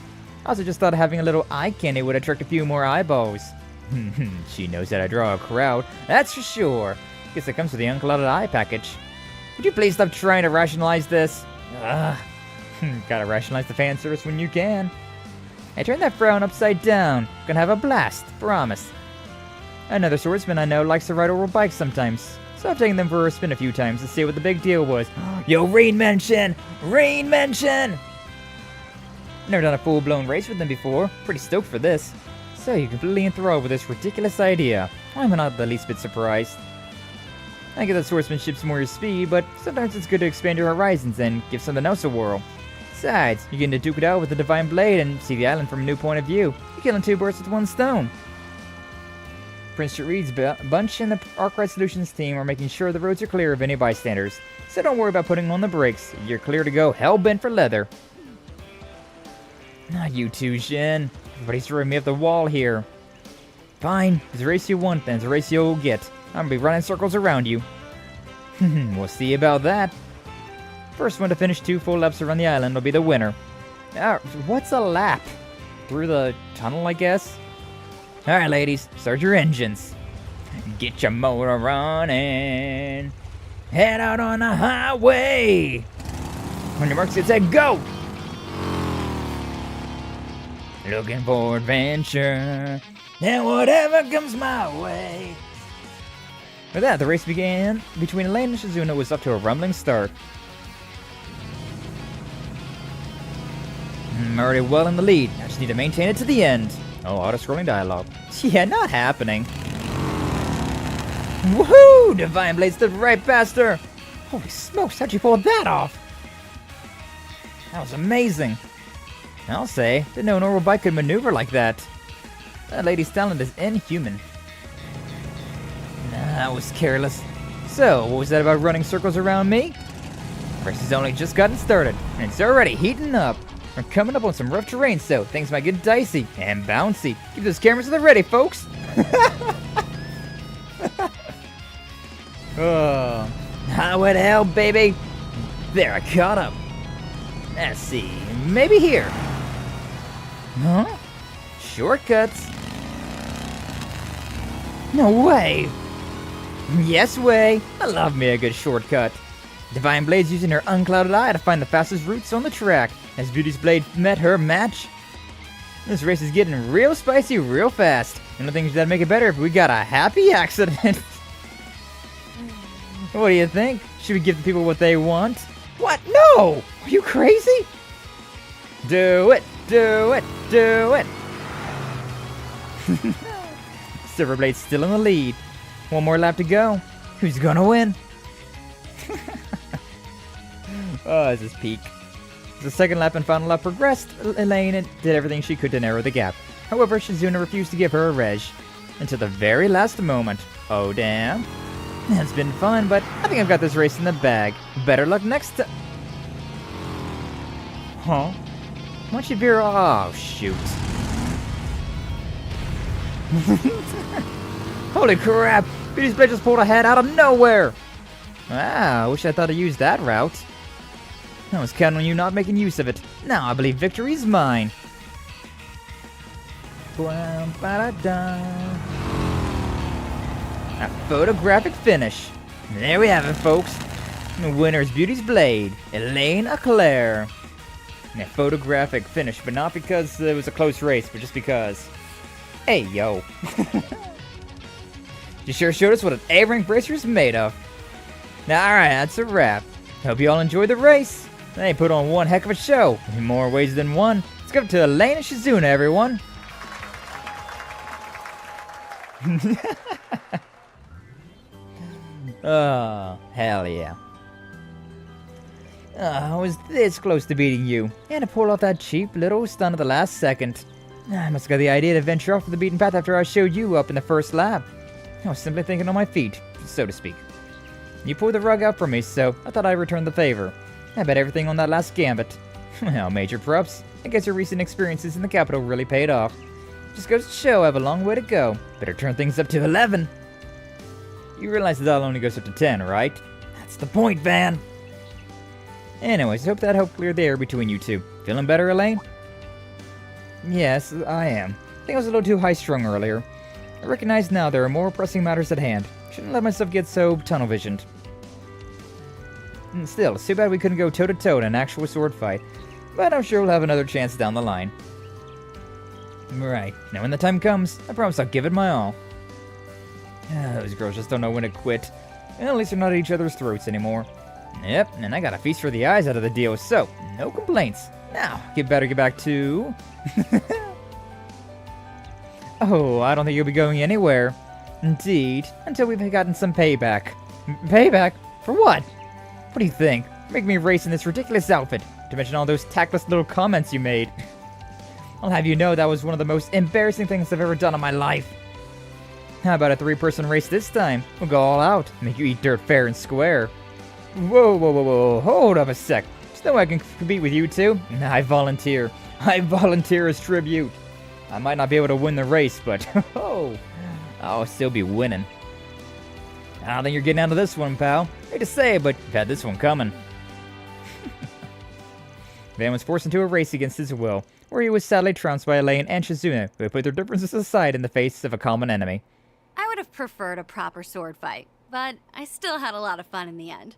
I also just thought having a little eye candy would attract a few more eyeballs. She knows how to draw a crowd, that's for sure. Guess it comes with the unclouded eye package. Would you please stop trying to rationalize this? Gotta rationalize the fan service when you can. Hey, turn that frown upside down. Gonna have a blast, promise. Another swordsman I know likes to ride oral bikes sometimes, so I've taken them for a spin a few times to see what the big deal was. Yo, rain mention! Rain mention! Never done a full-blown race with them before. Pretty stoked for this. So you're completely enthralled with this ridiculous idea. I'm not the least bit surprised. I get that swordsmanship's more your speed, but sometimes it's good to expand your horizons and give something else a whirl. Besides, you get to duke it out with the Divine Blade and see the island from a new point of view. You're killing two birds with one stone. Prince Reed's bunch and the Arkwright Solutions team are making sure the roads are clear of any bystanders. So don't worry about putting on the brakes. You're clear to go hell-bent for leather. Not you two, Jin. Everybody's throwing me up the wall here. Fine. It's a race you want, then it's a race you'll get. I'm gonna be running circles around you. We'll see about that. First one to finish 2 full laps around the island will be the winner. What's a lap? Through the tunnel, I guess? Alright, ladies. Start your engines. Get your motor running. Head out on the highway. On your marks, get set, go! Looking for adventure, and whatever comes my way. With that, the race began between Elaine and Shizuna was up to a rumbling start. I'm already well in the lead. I just need to maintain it to the end. Oh, auto-scrolling dialogue. Yeah, not happening. Woohoo! Divine Blade stood right past her. Holy smokes, how'd you pull that off? That was amazing. I'll say that no normal bike could maneuver like that. That lady's talent is inhuman. Nah, that was careless. So, what was that about running circles around me? Race has only just gotten started, and it's already heating up. We're coming up on some rough terrain, so things might get dicey and bouncy. Keep those cameras at the ready, folks. Oh, highway to hell, baby. There, I caught up. Let's see, maybe here. Huh? Shortcuts? No way. Yes way. I love me a good shortcut. Divine Blade's using her unclouded eye to find the fastest routes on the track. Has Beauty's Blade met her match? This race is getting real spicy real fast. And I think that'd make it better if we got a happy accident. What do you think? Should we give the people what they want? What? No! Are you crazy? Do it! Do it! Do it! Silverblade's still in the lead. One more lap to go. Who's gonna win? Oh, this is peak. As the second lap and final lap progressed, Elaine did everything she could to narrow the gap. However, Shizuna refused to give her a reg. Until the very last moment. Oh, damn. It's been fun, but I think I've got this race in the bag. Better luck next time. Huh? Why don't you veer? Oh, shoot. Holy crap! Beauty's Blade just pulled ahead out of nowhere! Wow, I wish I thought I used that route. I was counting on you not making use of it. Now I believe victory is mine. A photographic finish. There we have it, folks. The winner is Beauty's Blade, Elaine Eclair. A photographic finish, but not because it was a close race, but just because. Hey, yo. You sure showed us what an A-rank racer is made of. Now, alright, that's a wrap. Hope you all enjoyed the race. They put on one heck of a show, in more ways than one. Let's go to Elaine and Shizuna, everyone. Oh, hell yeah. I was this close to beating you, and to pull off that cheap little stunt at the last second. I must have got the idea to venture off the beaten path after I showed you up in the first lap. I was simply thinking on my feet, so to speak. You pulled the rug out for me, so I thought I'd return the favor. I bet everything on that last gambit. Well, major props. I guess your recent experiences in the capital really paid off. Just goes to show I have a long way to go. Better turn things up to 11. You realize that only goes up to 10, right? That's the point, Van. Anyways, hope that helped clear the air between you two. Feeling better, Elaine? Yes, I am. I think I was a little too high-strung earlier. I recognize now there are more pressing matters at hand. Shouldn't let myself get so tunnel-visioned. Still, it's too bad we couldn't go toe-to-toe in an actual sword fight. But I'm sure we'll have another chance down the line. Right, now when the time comes, I promise I'll give it my all. Those girls just don't know when to quit. Well, at least they're not at each other's throats anymore. Yep, and I got a feast for the eyes out of the deal, so no complaints. Now, better get back to... Oh, I don't think you'll be going anywhere. Indeed, until we've gotten some payback. Payback? For what? What do you think? Make me race in this ridiculous outfit, to mention all those tactless little comments you made. I'll have you know that was one of the most embarrassing things I've ever done in my life. How about a 3-person race this time? We'll go all out, make you eat dirt fair and square. Whoa, whoa, whoa, whoa, hold up a sec. There's no way I can compete with you two. I volunteer. I volunteer as tribute. I might not be able to win the race, but I'll still be winning. I don't think you're getting out of this one, pal. Hate to say it, but you've had this one coming. Van was forced into a race against his will, where he was sadly trounced by Elaine and Shizuna, who had put their differences aside in the face of a common enemy. I would have preferred a proper sword fight, but I still had a lot of fun in the end.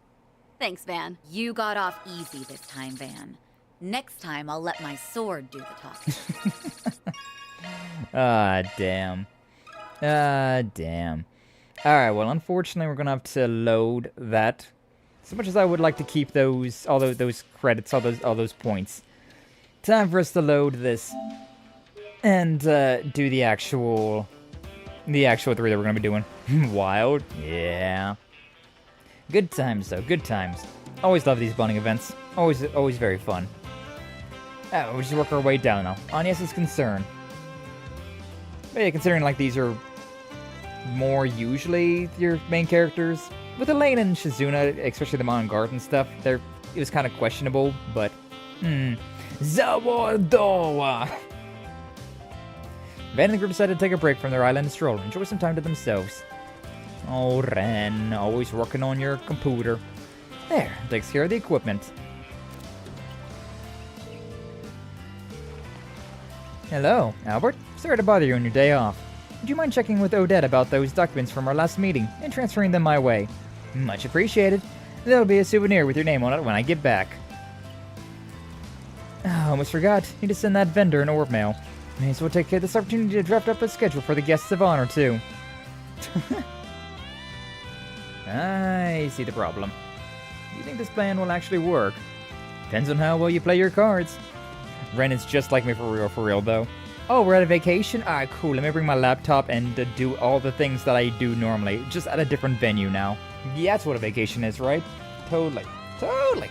Thanks, Van. You got off easy this time, Van. Next time, I'll let my sword do the talking. Ah, damn. Ah, damn. Alright, well, unfortunately, we're gonna have to load that. As much as I would like to keep those, all those credits, all those points. Time for us to load this. And, do the actual 3 that we're gonna be doing. Wild? Yeah. Good times, though. Good times. Always love these bonding events. Always very fun. We'll just work our way down now. Agnes' concern. But yeah, considering like these are more usually your main characters. With Elaine and Shizuna, especially the Mon Guard and stuff, it was kind of questionable, but Zawardoa! Van and the group decided to take a break from their island stroll and enjoy some time to themselves. Oh, Ren, always working on your computer. There, takes care of the equipment. Hello, Albert. Sorry to bother you on your day off. Would you mind checking with Odette about those documents from our last meeting and transferring them my way? Much appreciated. There'll be a souvenir with your name on it when I get back. Oh, almost forgot. Need to send that vendor an orb mail. May as well take this opportunity to draft up a schedule for the guests of honor, too. I see the problem. Do you think this plan will actually work? Depends on how well you play your cards. Ren is just like me for real, though. Oh, we're at a vacation? Alright, cool. Let me bring my laptop and do all the things that I do normally, just at a different venue now. Yeah, that's what a vacation is, right? Totally. Totally.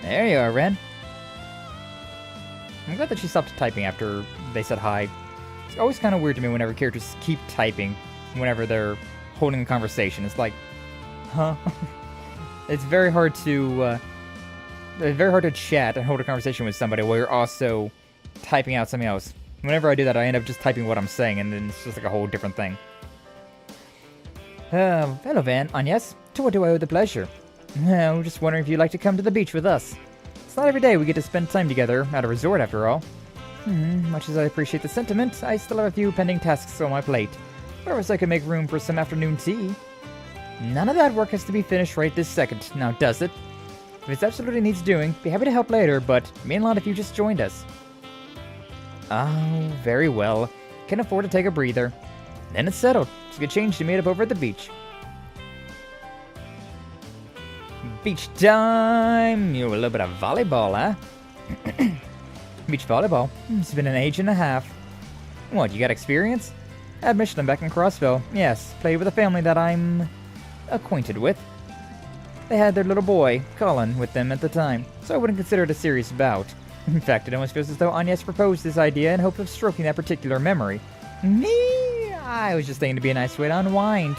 There you are, Ren. I'm glad that she stopped typing after they said hi. It's always kind of weird to me whenever characters keep typing whenever they're holding a conversation. It's like, huh? It's very hard to chat and hold a conversation with somebody while you're also typing out something else. Whenever I do that, I end up just typing what I'm saying, and then it's just like a whole different thing. Hello, Van. Agnes, to what do I owe the pleasure? I'm just wondering if you'd like to come to the beach with us. It's not every day we get to spend time together at a resort, after all. Much as I appreciate the sentiment, I still have a few pending tasks on my plate. Perhaps I could make room for some afternoon tea. None of that work has to be finished right this second, now does it? If it absolutely needs doing, be happy to help later, but mean a lot if you just joined us. Oh, very well. Can afford to take a breather. Then it's settled. It's a good change to meet up over at the beach. Beach time! You a little bit of volleyball, huh? Beach volleyball? It's been an age and a half. What, you got experience? At Michelin back in Crossville. Yes, play with a family that I'm acquainted with. They had their little boy, Colin, with them at the time, so I wouldn't consider it a serious bout. In fact, it almost feels as though Agnes proposed this idea in hope of stroking that particular memory. Me? I was just thinking to be a nice way to unwind.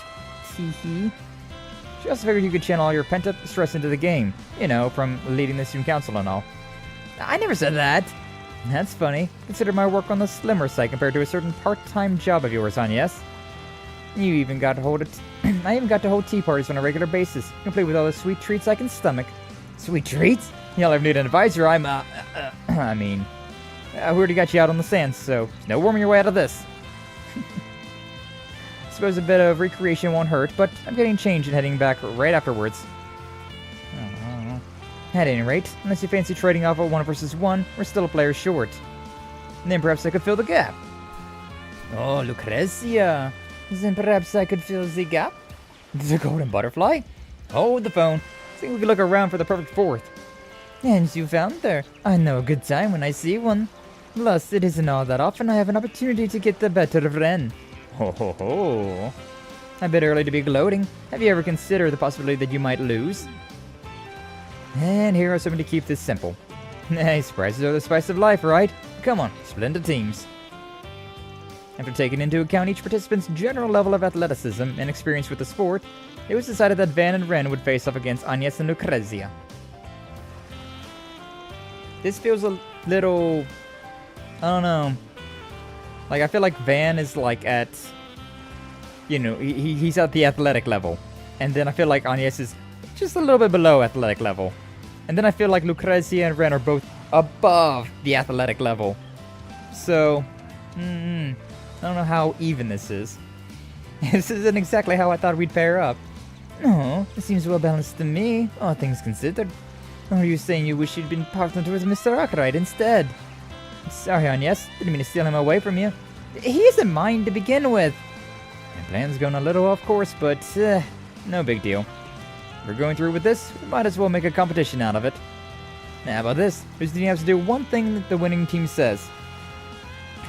Hee. She also figured you could channel all your pent-up stress into the game. You know, from leading the student council and all. I never said that! That's funny. Consider my work on the slimmer side compared to a certain part-time job of yours, Agnes. You even got to hold it. I even got to hold tea parties on a regular basis, complete with all the sweet treats I can stomach. Sweet treats? Y'all ever need an advisor? I already got you out on the sands, so no worming your way out of this. Suppose a bit of recreation won't hurt, but I'm getting changed and heading back right afterwards. At any rate, unless you fancy trading off at 1 versus 1, we're still a player short. And then perhaps I could fill the gap. Oh, Lucrezia. Then perhaps I could fill the gap? The golden butterfly? Hold the phone. Think we could look around for the perfect fourth. And you found her. I know a good time when I see one. Plus, it isn't all that often I have an opportunity to get the better of Ren. Ho ho ho. A bit early to be gloating. Have you ever considered the possibility that you might lose? And here are something to keep this simple. Hey, surprises are the spice of life, right? Come on, split into teams. After taking into account each participant's general level of athleticism and experience with the sport, it was decided that Van and Ren would face off against Agnes and Lucrezia. This feels a little... I don't know. Like, I feel like Van is like at... You know, he's at the athletic level. And then I feel like Agnes is just a little bit below athletic level. And then I feel like Lucrezia and Ren are both above the athletic level. So, I don't know how even this is. This isn't exactly how I thought we'd pair up. No, it seems well balanced to me, all things considered. Or are you saying you wish you'd been partnered with Mr. Arkwright instead? Sorry, Agnes, didn't mean to steal him away from you. He isn't mine to begin with. My plan's going a little off course, but no big deal. If we're going through with this, we might as well make a competition out of it. How about this? We just have to do one thing that the winning team says.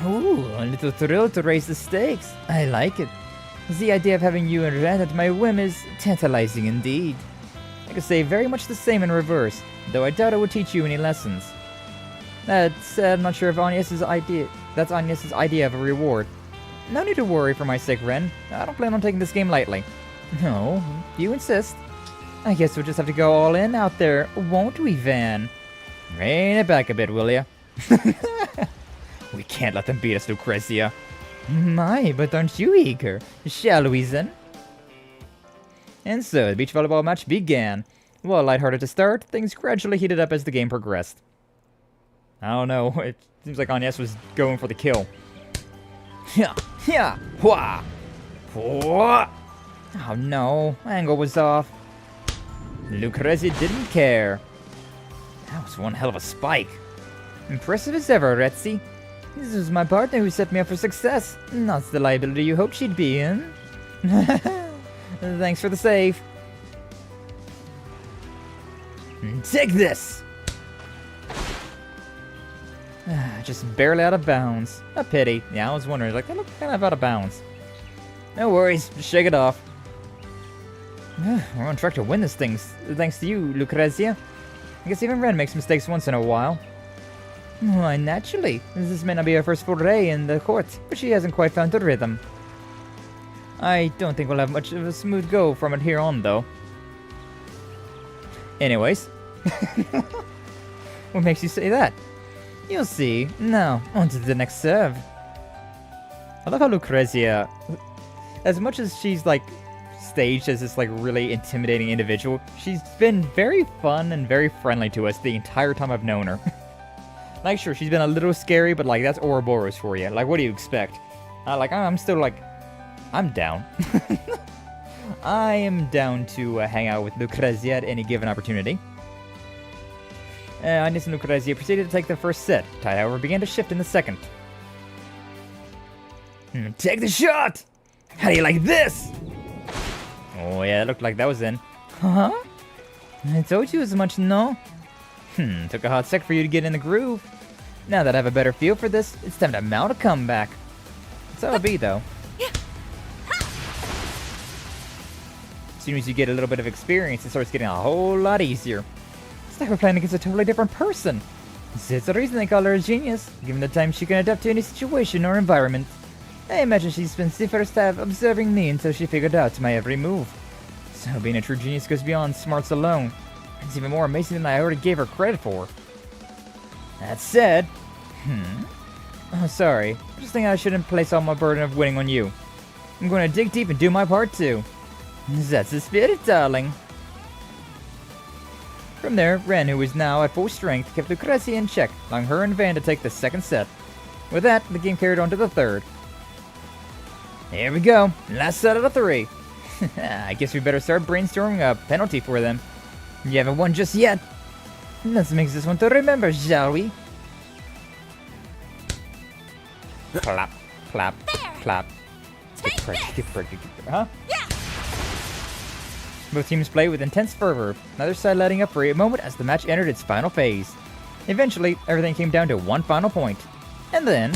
Ooh, a little thrill to raise the stakes. I like it. The idea of having you and Ren at my whim is tantalizing indeed. I could say very much the same in reverse, though I doubt it would teach you any lessons. That said, I'm not sure if that's Agnes's idea of a reward. No need to worry for my sake, Ren. I don't plan on taking this game lightly. No, you insist. I guess we'll just have to go all in out there, won't we, Van? Rein it back a bit, will ya? We can't let them beat us, Lucrezia. My, but aren't you eager? Shall we then? And so, the beach volleyball match began. While lighthearted to start, things gradually heated up as the game progressed. I don't know, it seems like Agnes was going for the kill. Yeah, hua! Hua! Oh no, angle was off. Lucrezia didn't care. That was one hell of a spike. Impressive as ever, Retzi. This was my partner who set me up for success. Not the liability you hoped she'd be in. Thanks for the save. Take this! Just barely out of bounds. A pity. Yeah, I was wondering, like, that looked kind of out of bounds. No worries, just shake it off. We're on track to win this thing, thanks to you, Lucrezia. I guess even Ren makes mistakes once in a while. Why, naturally. This may not be her first foray in the court, but she hasn't quite found the rhythm. I don't think we'll have much of a smooth go from it here on, though. Anyways. What makes you say that? You'll see. Now, on to the next serve. I love how Lucrezia, as much as she's, like, staged as this, like, really intimidating individual, she's been very fun and very friendly to us the entire time I've known her. Like, sure, she's been a little scary, but, like, that's Ouroboros for you. Like, what do you expect? I'm still, like, I'm down. I am down to hang out with Lucrezia at any given opportunity. Agnes and Lucrezia proceeded to take the first set. Tide, however, began to shift in the second. Take the shot! How do you like this? Oh yeah, it looked like that was in. Huh? I told you as much, no? Took a hot sec for you to get in the groove. Now that I have a better feel for this, it's time to mount a comeback. That's how it'll be, though. As soon as you get a little bit of experience, it starts getting a whole lot easier. It's like we're playing against a totally different person. It's the reason they call her a genius, given the time she can adapt to any situation or environment. I imagine she spent the first half observing me until she figured out my every move. So being a true genius goes beyond smarts alone. It's even more amazing than I already gave her credit for. That said... Oh, sorry. I just think I shouldn't place all my burden of winning on you. I'm going to dig deep and do my part too. That's the spirit, darling. From there, Ren, who is now at full strength, kept Lucrezia in check, allowing her and Van to take the second set. With that, the game carried on to the third. Here we go, last set out of 3. I guess we better start brainstorming a penalty for them. You haven't won just yet. Let's make this one to remember, shall we? Clap, clap, clap. Huh? Yeah. Both teams play with intense fervor, neither side letting up for a moment as the match entered its final phase. Eventually, everything came down to one final point. And then...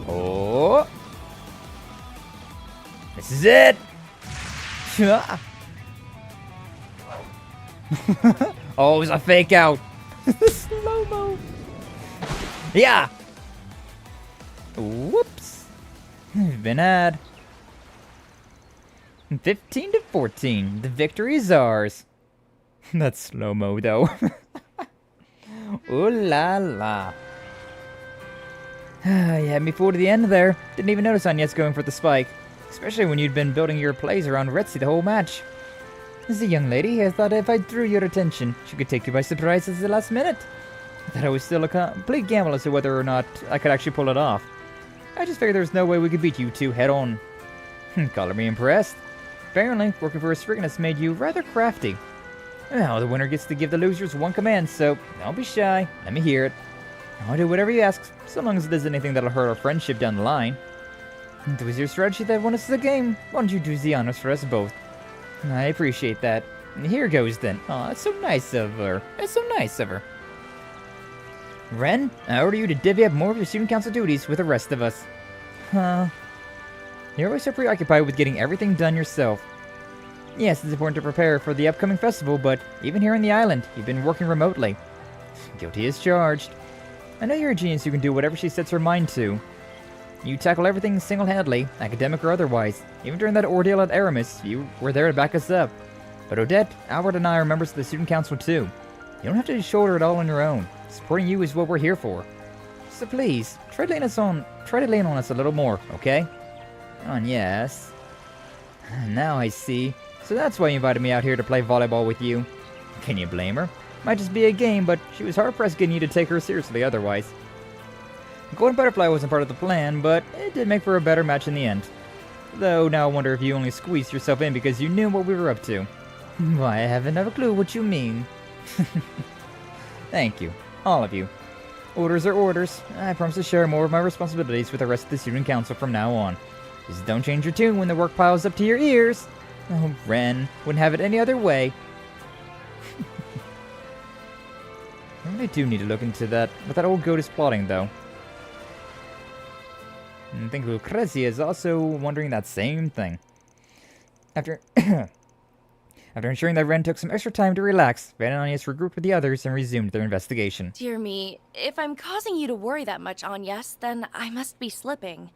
Oh! This is it! Oh, it was a fake out! Slow-mo! Yeah! Whoops! We've been had. 15-14. The victory is ours. That's slow-mo, though. Ooh la la. You had me fooled to the end there. Didn't even notice Agnes going for the spike. Especially when you'd been building your plays around Retzi the whole match. As a young lady, I thought if I drew your attention, she could take you by surprise at the last minute. I thought it was still a complete gamble as to whether or not I could actually pull it off. I just figured there was no way we could beat you two head-on. Color me impressed. Apparently, working for a strictness made you rather crafty. Well, the winner gets to give the losers one command, so don't be shy. Let me hear it. I'll do whatever you ask, so long as it isn't anything that'll hurt our friendship down the line. It was your strategy that won us the game. Why don't you do the honors for us both? I appreciate that. Here goes then. Aw, that's so nice of her. That's so nice of her. Ren, I order you to divvy up more of your student council duties with the rest of us. Huh? You're always so preoccupied with getting everything done yourself. Yes, it's important to prepare for the upcoming festival, but even here on the island, you've been working remotely. Guilty as charged. I know you're a genius who can do whatever she sets her mind to. You tackle everything single-handedly, academic or otherwise. Even during that ordeal at Aramis, you were there to back us up. But Odette, Albert, and I are members of the student council too. You don't have to shoulder it all on your own. Supporting you is what we're here for. So please, try to lean on us a little more, okay? On yes. Now I see. So that's why you invited me out here to play volleyball with you. Can you blame her? Might just be a game, but she was hard-pressed getting you to take her seriously otherwise. Golden Butterfly wasn't part of the plan, but it did make for a better match in the end. Though now I wonder if you only squeezed yourself in because you knew what we were up to. Why, I haven't a clue what you mean. Thank you, all of you. Orders are orders. I promise to share more of my responsibilities with the rest of the student council from now on. Just don't change your tune when the work piles up to your ears. Oh, Ren, wouldn't have it any other way. I really do need to look into that, what that old goat is plotting, though. And I think Lucrezia is also wondering that same thing. After ensuring that Ren took some extra time to relax, Van and Agnes regrouped with the others and resumed their investigation. Dear me, if I'm causing you to worry that much, Agnes, then I must be slipping.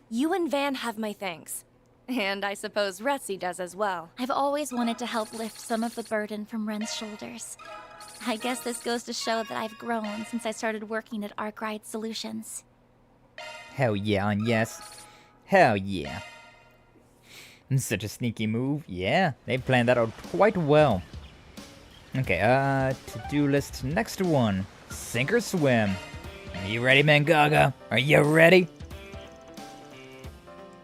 You and Van have my thanks. And I suppose Retzi does as well. I've always wanted to help lift some of the burden from Ren's shoulders. I guess this goes to show that I've grown since I started working at Arkwright Solutions. Hell yeah, Agnes. Hell yeah. Such a sneaky move. Yeah, they planned that out quite well. Okay, to-do list next one. Sink or swim. Are you ready, Mangaga? Are you ready?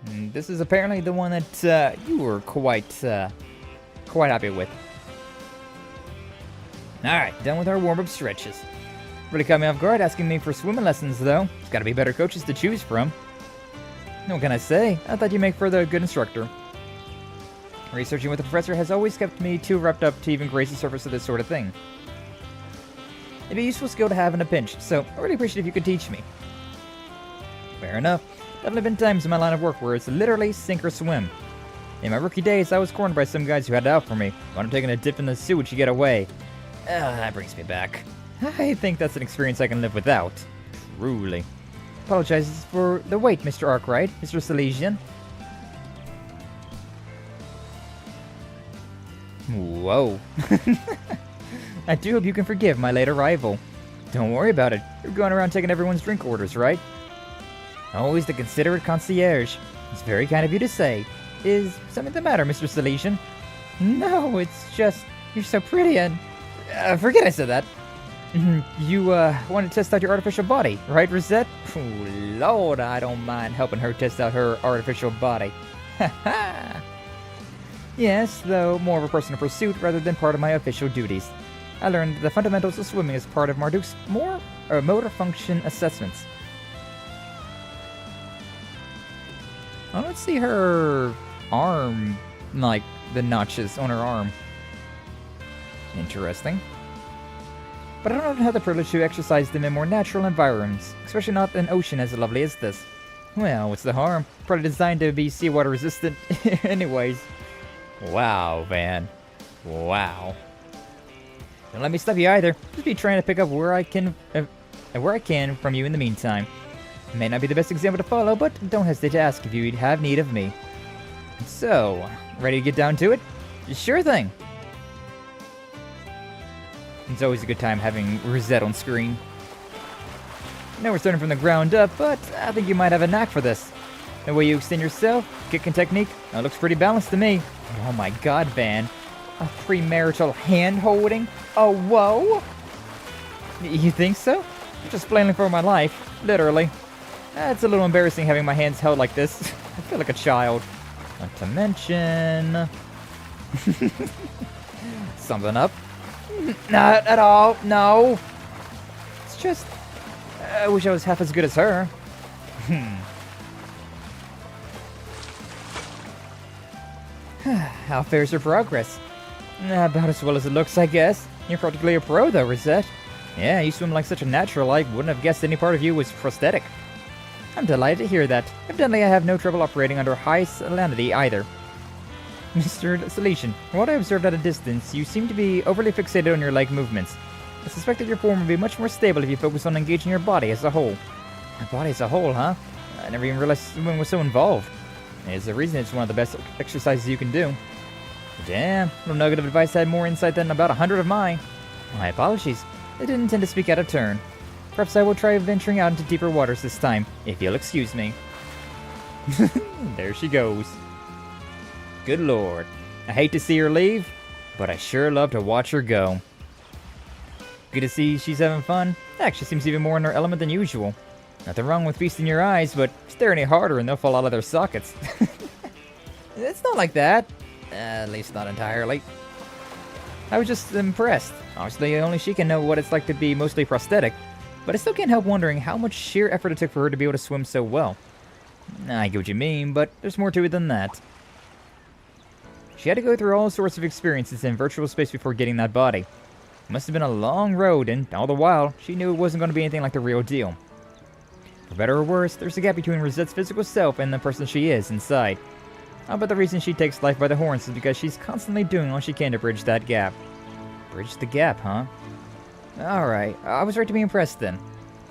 This is apparently the one that you were quite happy with. Alright, done with our warm-up stretches. Really caught me off guard asking me for swimming lessons, though. There's gotta be better coaches to choose from. What can I say? I thought you'd make for the good instructor. Researching with the professor has always kept me too wrapped up to even graze the surface of this sort of thing. It'd be a useful skill to have in a pinch, so I really appreciate if you could teach me. Fair enough. Definitely been times in my line of work where it's literally sink or swim. In my rookie days, I was cornered by some guys who had it out for me. When I'm taking a dip in the sewage to get away. That brings me back. I think that's an experience I can live without. Truly. Apologizes for the wait, Mr. Arkwright, Mr. Salesian. Whoa. I do hope you can forgive my late arrival. Don't worry about it. You're going around taking everyone's drink orders, right? Always the considerate concierge. It's very kind of you to say. Is something the matter, Mr. Salesian? No, it's just you're so pretty and... forget I said that. You, want to test out your artificial body, right, Rosette? Oh, Lord, I don't mind helping her test out her artificial body. Ha. Yes, though more of a personal pursuit rather than part of my official duties. I learned the fundamentals of swimming as part of Marduk's motor function assessments. I don't see her arm, like the notches on her arm. Interesting. But I don't have the privilege to exercise them in more natural environments, especially not an ocean as lovely as this. Well, what's the harm? Probably designed to be seawater resistant anyways. Wow, Van. Wow. Don't let me stop you either. Just be trying to pick up where I can from you in the meantime. It may not be the best example to follow, but don't hesitate to ask if you have need of me. So, ready to get down to it? Sure thing. It's always a good time having Rosette on screen. I know we're starting from the ground up, but I think you might have a knack for this. The way you extend yourself, kicking technique, that looks pretty balanced to me. Oh my god, Van. A premarital hand-holding? Oh, whoa? You think so? I'm just planning for my life, literally. It's a little embarrassing having my hands held like this. I feel like a child. Not to mention... something up. Not at all, no. It's just... I wish I was half as good as her. How fares your progress? About as well as it looks, I guess. You're practically a pro, though, Rosette. Yeah, you swim like such a natural, I wouldn't have guessed any part of you was prosthetic. I'm delighted to hear that. Evidently, I have no trouble operating under high salinity either. Mr. Salesian, from what I observed at a distance, you seem to be overly fixated on your leg movements. I suspect that your form would be much more stable if you focus on engaging your body as a whole. My body as a whole, huh? I never even realized swimming was so involved. There's a reason it's one of the best exercises you can do. Damn, little nugget of advice had more insight than about 100 of mine. My apologies. I didn't intend to speak out of turn. Perhaps I will try venturing out into deeper waters this time, if you'll excuse me. There she goes. Good lord. I hate to see her leave, but I sure love to watch her go. Good to see she's having fun. Actually seems even more in her element than usual. Nothing wrong with feasting your eyes, but stare any harder and they'll fall out of their sockets. It's not like that. At least not entirely. I was just impressed. Obviously, only she can know what it's like to be mostly prosthetic, but I still can't help wondering how much sheer effort it took for her to be able to swim so well. I get what you mean, but there's more to it than that. She had to go through all sorts of experiences in virtual space before getting that body. It must have been a long road, and all the while, she knew it wasn't going to be anything like the real deal. For better or worse, there's a gap between Rosette's physical self and the person she is inside. I'll bet the reason she takes life by the horns is because she's constantly doing all she can to bridge that gap. Bridge the gap, huh? Alright, I was right to be impressed then.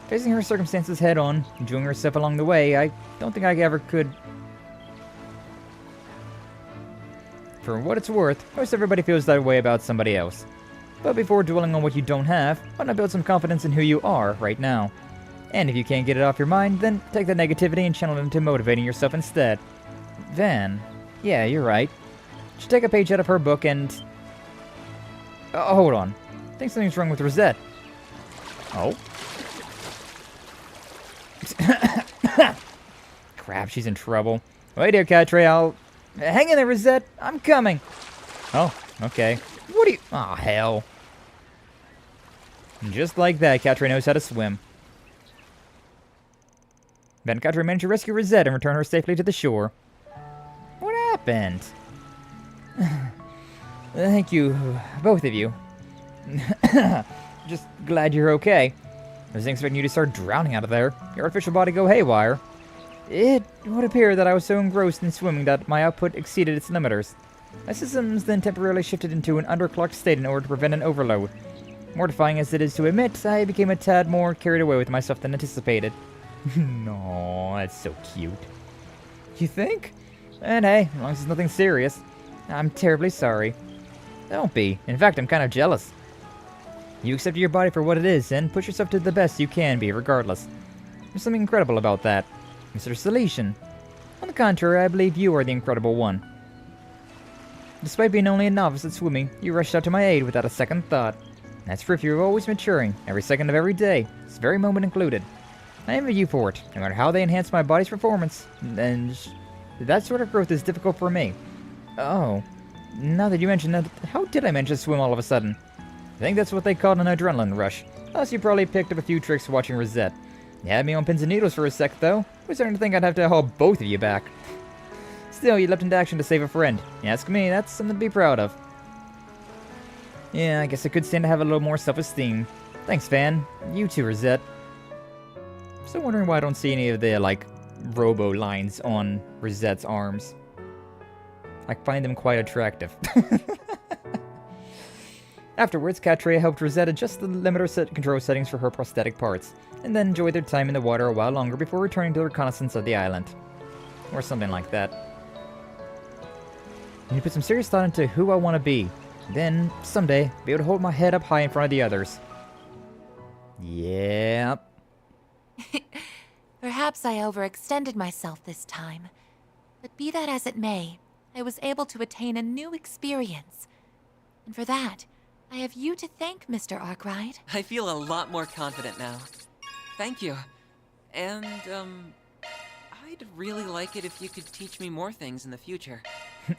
Facing her circumstances head on, enjoying herself along the way, I don't think I ever could. For what it's worth, most everybody feels that way about somebody else. But before dwelling on what you don't have, why not build some confidence in who you are right now? And if you can't get it off your mind, then take that negativity and channel it into motivating yourself instead. Van. Yeah, you're right. Should take a page out of her book and... Oh, hold on. I think something's wrong with Rosette. Oh? Crap, she's in trouble. Wait here, Catre, I'll... Hang in there, Rosette. I'm coming. Oh, okay. What are you... Aw, hell. And just like that, Catre knows how to swim. Van Catre managed to rescue Rosette and return her safely to the shore. What happened? Thank you, both of you. Just glad you're okay. I was expecting you to start drowning out of there. Your artificial body go haywire. It would appear that I was so engrossed in swimming that my output exceeded its limiters. My systems then temporarily shifted into an underclocked state in order to prevent an overload. Mortifying as it is to admit, I became a tad more carried away with myself than anticipated. No, that's so cute. You think? And hey, as long as it's nothing serious. I'm terribly sorry. Don't be. In fact, I'm kind of jealous. You accept your body for what it is and push yourself to the best you can be, regardless. There's something incredible about that. Mr. Salesian. On the contrary, I believe you are the incredible one. Despite being only a novice at swimming, you rushed out to my aid without a second thought. That's proof you're always maturing, every second of every day, this very moment included. I envy you for it, no matter how they enhance my body's performance, and that sort of growth is difficult for me. Oh, now that you mention that, how did I manage to swim all of a sudden? I think that's what they call an adrenaline rush. Plus, you probably picked up a few tricks watching Rosette. You had me on pins and needles for a sec, though. I was starting to think I'd have to haul both of you back. Still, you leapt into action to save a friend. You ask me, that's something to be proud of. Yeah, I guess I could stand to have a little more self-esteem. Thanks, Van. You too, Rosette. Still wondering why I don't see any of the, like, robo lines on Rosette's arms. I find them quite attractive. Afterwards, Catre helped Rosette adjust the limiter control settings for her prosthetic parts, and then enjoyed their time in the water a while longer before returning to the reconnaissance of the island. Or something like that. I need to put some serious thought into who I want to be. Then, someday, be able to hold my head up high in front of the others. Yep. Perhaps I overextended myself this time. But be that as it may, I was able to attain a new experience. And for that, I have you to thank, Mr. Arkwright. I feel a lot more confident now. Thank you. And, I'd really like it if you could teach me more things in the future.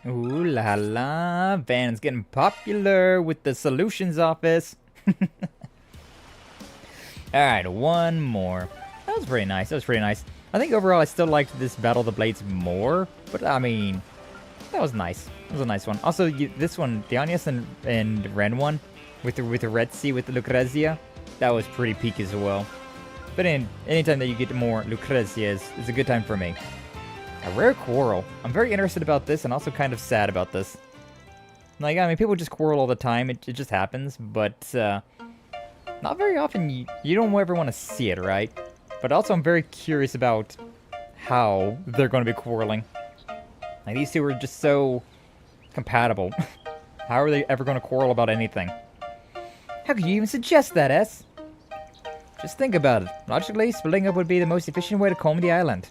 Ooh la la, Van's getting popular with the solutions office. Alright, one more. That was pretty nice, I think overall I still liked this Battle of the Blades more, but I mean, that was nice. It was a nice one. Also, this one, the Agnes and Ren one, with the Retzi, with the Lucrezia, that was pretty peak as well. But anytime that you get more Lucrezia is a good time for me. A rare quarrel. I'm very interested about this and also kind of sad about this. Like, I mean, people just quarrel all the time. It just happens, but not very often. You don't ever want to see it, right? But also, I'm very curious about how they're going to be quarreling. Like, these two are just so compatible. How are they ever going to quarrel about anything? How could you even suggest that, S? Just think about it. Logically, splitting up would be the most efficient way to calm the island.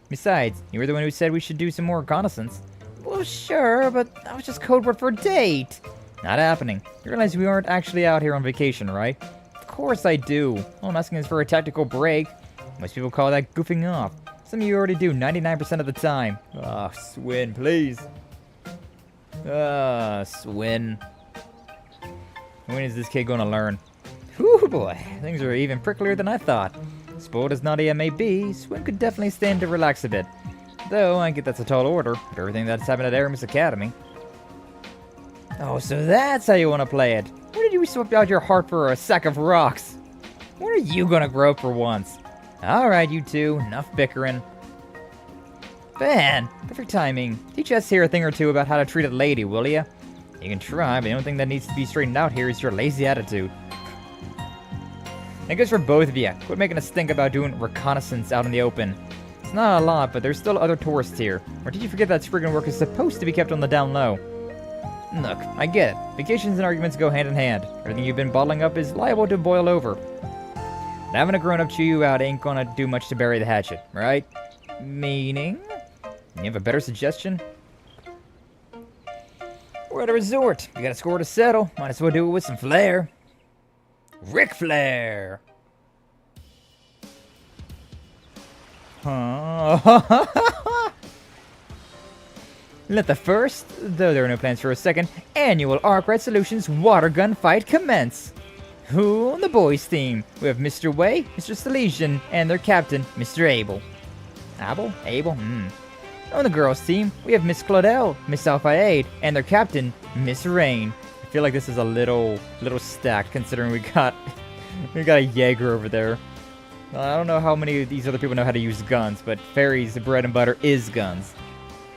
Besides, you were the one who said we should do some more reconnaissance. Well, sure, but that was just code word for date. Not happening. You realize we aren't actually out here on vacation, right? Of course I do. All I'm asking is for a tactical break. Most people call that goofing off. Some of you already do 99% of the time. Ah, Swin, please. Swin. When is this kid gonna learn? Whew, boy. Things are even pricklier than I thought. Spoiled as Nadia may be, Swin could definitely stand to relax a bit. Though, I get that's a tall order, for everything that's happened at Aramis Academy. Oh, so that's how you want to play it. When did you swap out your heart for a sack of rocks? When are you gonna grow up for once? Alright, you two, enough bickering. Van, perfect timing. Teach us here a thing or two about how to treat a lady, will ya? You can try, but the only thing that needs to be straightened out here is your lazy attitude. It goes for both of you. Quit making us think about doing reconnaissance out in the open. It's not a lot, but there's still other tourists here. Or did you forget that spriggan work is supposed to be kept on the down low? Look, I get it. Vacations and arguments go hand in hand. Everything you've been bottling up is liable to boil over. But having a grown-up chew you out ain't gonna do much to bury the hatchet, right? Meaning? You have a better suggestion? We're at a resort. We got a score to settle. Might as well do it with some flair. Ric Flair! Let the first, though there are no plans for a second, annual Arkwright Solutions water gun fight commence. Who on the boys' team? We have Mr. Wei, Mr. Salesian, and their captain, Mr. Abel. Abel? On the girls' team, we have Miss Claudel, Miss Alphaade, and their captain, Miss Rain. I feel like this is a little stacked considering we got a Jaeger over there. I don't know how many of these other people know how to use guns, but Fairy's bread and butter is guns.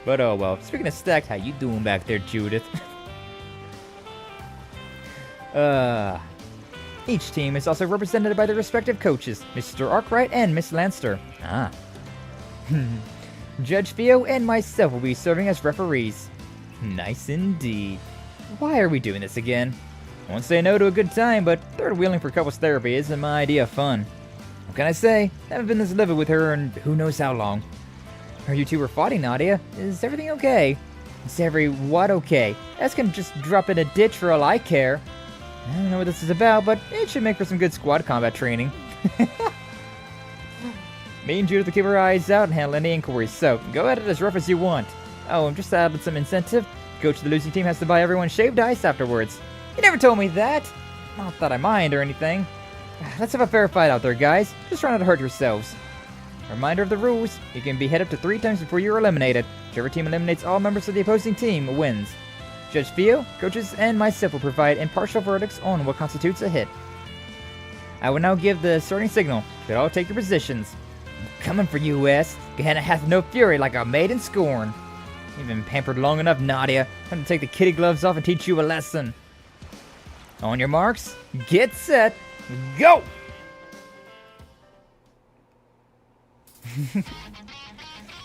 But oh well. Speaking of stacked, how you doing back there, Judith? Each team is also represented by their respective coaches, Mr. Arkwright and Miss Lanster. Judge Theo and myself will be serving as referees. Nice indeed. Why are we doing this again? I won't say no to a good time, but third wheeling for couples therapy isn't my idea of fun. What can I say? I haven't been this livid with her in who knows how long. Are you two were fighting, Nadia? Is everything okay? Is every what okay? S can just drop in a ditch for all I care. I don't know what this is about, but it should make for some good squad combat training. Me and Judith will keep our eyes out and handle any inquiries, so go at it as rough as you want. Oh, and just to add some incentive, coach of the losing team has to buy everyone shaved ice afterwards. You never told me that! Not that I mind or anything. Let's have a fair fight out there, guys. Just try not to hurt yourselves. Reminder of the rules. You can be hit up to 3 times before you're eliminated. Whichever team eliminates all members of the opposing team wins. Judge Theo, coaches, and myself will provide impartial verdicts on what constitutes a hit. I will now give the starting signal. You all take your positions. I'm coming for you, West. Gehenna hath no fury like a maid in scorn. You've been pampered long enough, Nadia. Time to take the kitty gloves off and teach you a lesson. On your marks, get set, go!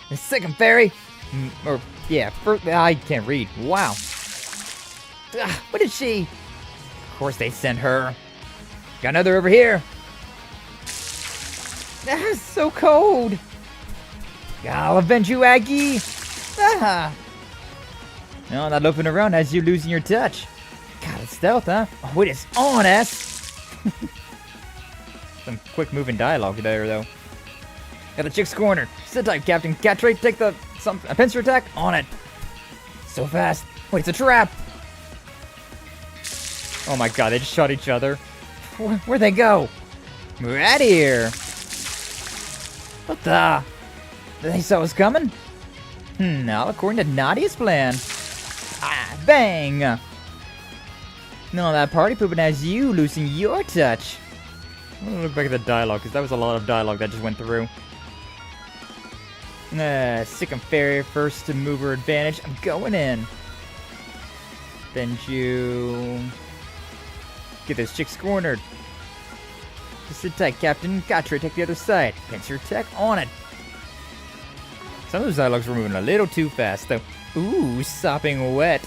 The second fairy, first, I can't read. Wow. What did she? Of course they sent her. Got another over here. It's so cold. I'll avenge you, Aggie. No, not loafing around as you losing your touch. God, it's stealth, huh? Oh, it is on, S. Some quick moving dialogue there, though. Got the chick's corner. Sit tight, Captain. Cat trait, take a pincer attack on it. So fast. Wait, it's a trap. Oh my god, they just shot each other. Where'd they go? We're out of here. What the? They saw us coming? All according to Nadia's plan. Bang! No, that party pooping has you losing your touch. I'm gonna look back at the dialogue, because that was a lot of dialogue that just went through. Sick and fairy first mover advantage. I'm going in. Benju. Get those chicks cornered. Just sit tight, Captain. Gotcha, take the other side. Pincer tech on it. Some of those dialogues were moving a little too fast, though. Ooh, sopping wet.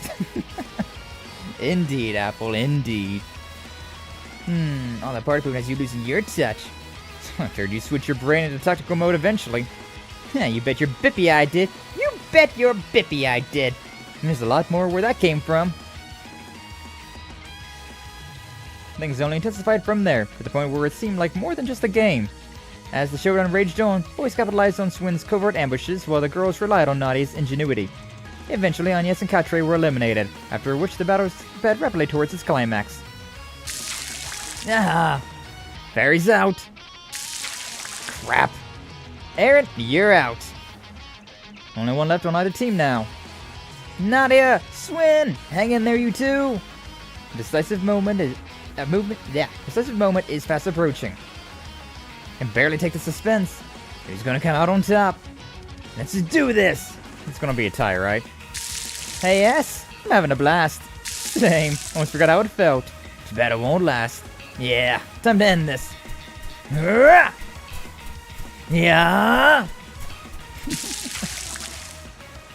Indeed, Apple, indeed. All that party poop has you losing your touch. I figured you switch your brain into tactical mode eventually. Yeah, you bet your bippy I did. You bet your bippy I did. And there's a lot more where that came from. Things only intensified from there, to the point where it seemed like more than just a game. As the showdown raged on, boys capitalized on Swin's covert ambushes, while the girls relied on Nadia's ingenuity. Eventually, Agnes and Katre were eliminated, after which the battle sped rapidly towards its climax. Ah! Fairy's out! Crap! Aaron, you're out! Only one left on either team now. Nadia! Swin! Hang in there, you two! Decisive moment is fast approaching. Can barely take the suspense. Who's gonna come out on top? Let's just do this! It's gonna be a tie, right? Hey, yes! I'm having a blast. Same. Almost forgot how it felt. Too bad it won't last. Yeah, time to end this. Yeah!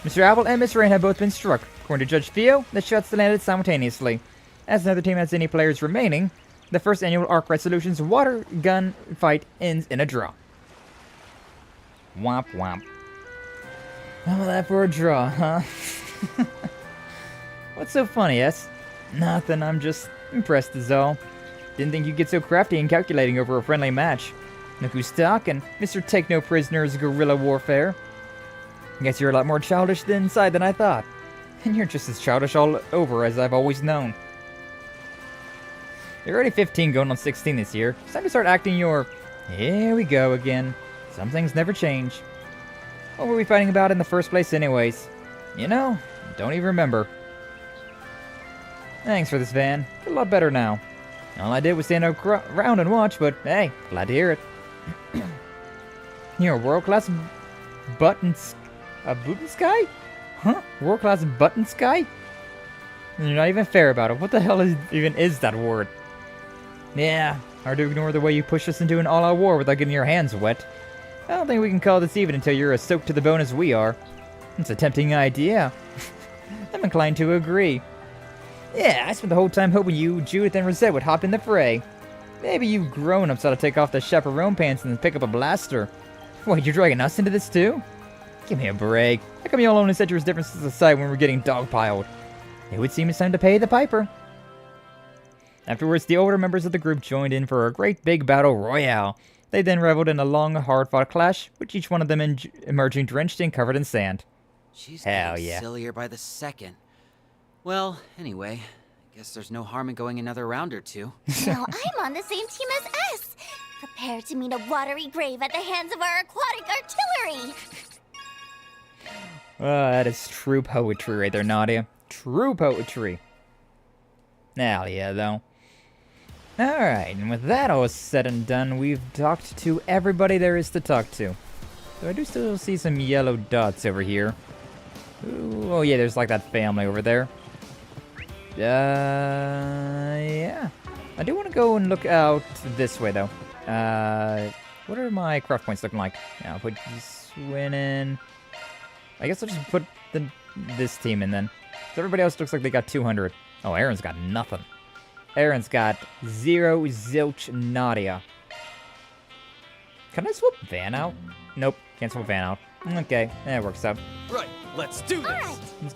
Mr. Apple and Miss Rain have both been struck. According to Judge Theo, the shots landed simultaneously. As neither team has any players remaining, the first annual Arc Resolutions water gun fight ends in a draw. Womp womp. All that for a draw, huh? What's so funny, yes? Nothing, I'm just impressed is all. Didn't think you'd get so crafty and calculating over a friendly match. Look who's talking, Mr. Take No Prisoners Guerrilla Warfare. Guess you're a lot more childish inside than I thought. And you're just as childish all over as I've always known. You're already 15 going on 16 this year. It's time to start acting your... Here we go again. Some things never change. What were we fighting about in the first place anyways? You know, don't even remember. Thanks for this, Van. Feel a lot better now. All I did was stand around and watch, but hey, glad to hear it. You're a world-class button sky? Huh? World-class button sky? You're not even fair about it. What the hell is that word? Yeah, hard to ignore the way you push us into an all-out war without getting your hands wet. I don't think we can call this even until you're as soaked to the bone as we are. It's a tempting idea. I'm inclined to agree. Yeah, I spent the whole time hoping you, Judith, and Rosette would hop in the fray. Maybe you grown-ups ought to take off the chaperone pants and pick up a blaster. Wait, you're dragging us into this too? Give me a break. How come you all only set your differences aside when we're getting dogpiled? It would seem it's time to pay the piper. Afterwards, the older members of the group joined in for a great big battle royale. They then reveled in a long, hard-fought clash, with each one of them emerging drenched and covered in sand. She's Hell getting yeah. sillier by the second. Well, anyway, I guess there's no harm in going another round or two. Now I'm on the same team as S. Prepare to meet a watery grave at the hands of our aquatic artillery. That is true poetry right there, Nadia. True poetry. Hell yeah, though. Alright, and with that all said and done, we've talked to everybody there is to talk to. So I do still see some yellow dots over here. Ooh, oh yeah, there's like that family over there. Yeah. I do want to go and look out this way, though. What are my craft points looking like? Yeah, I'll put Swin in. I guess I'll just put this team in then. So everybody else looks like they got 200. Oh, Aaron's got nothing. Aaron's got 0 zilch Nadia. Can I swap Van out? Nope, can't swap Van out. Okay, that works out. Right, let's do this. Let's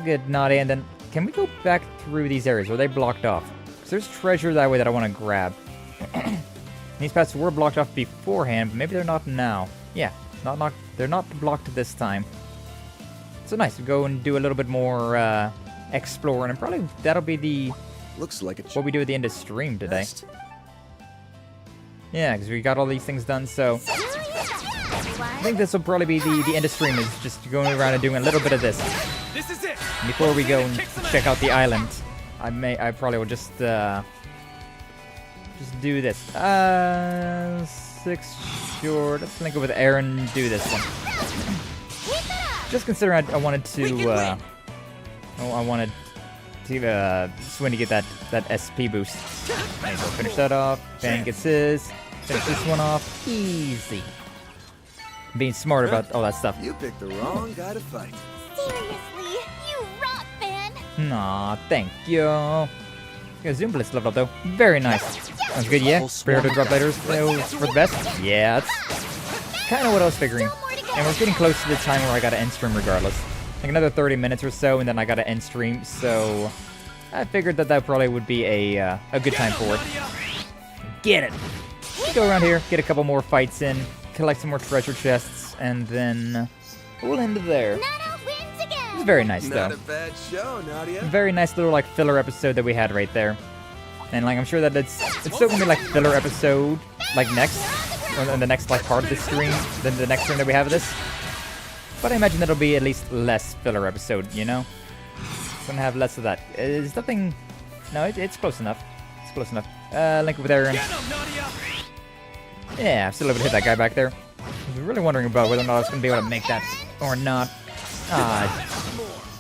get Nadia, and then can we go back through these areas? Were they blocked off? Because there's treasure that way that I want to grab. These paths were blocked off beforehand, but maybe they're not now. Yeah, they're not blocked this time. So nice to go and do a little bit more exploring, and probably that'll be the looks like what we do at the end of stream today. Yeah, because we got all these things done, so I think this will probably be the end of stream, is just going around and doing a little bit of this. This is it. Before we go and check out the island, I probably will just just do this. 6 short. Let's link up with Aaron. Do this one. Just considering I wanted to. I wanted to Swin to get that SP boost. Nice. We'll finish that off. Van gets his. Finish this one off. Easy. Being smart about all that stuff. You picked the wrong guy to fight. Seriously, you rock, Van. Aw, thank you. Yeah, Zoom Blitz leveled up though. Very nice. Sounds good, yeah? Prepare to drop later for the best? Yeah, that's kind of what I was figuring. And we're getting close to the time where I gotta end stream regardless. Like another 30 minutes or so, and then I gotta end stream, so I figured that probably would be a good time for it. Get it! Go around here, get a couple more fights in, collect some more treasure chests, and then we'll end there. It's very nice, though. Not a bad show, Nadia. Very nice little, like, filler episode that we had right there. And, like, I'm sure that it's still gonna be, like, filler episode, like, next, or in the next, like, part of the stream, than the next stream that we have of this. But I imagine that'll be at least less filler episode, you know? It's gonna have less of that. Is nothing... No, it's close enough. It's close enough. Link up with Aaron. Yeah, I'm still able to hit that guy back there. I was really wondering about whether or not I was gonna be able to make that or not.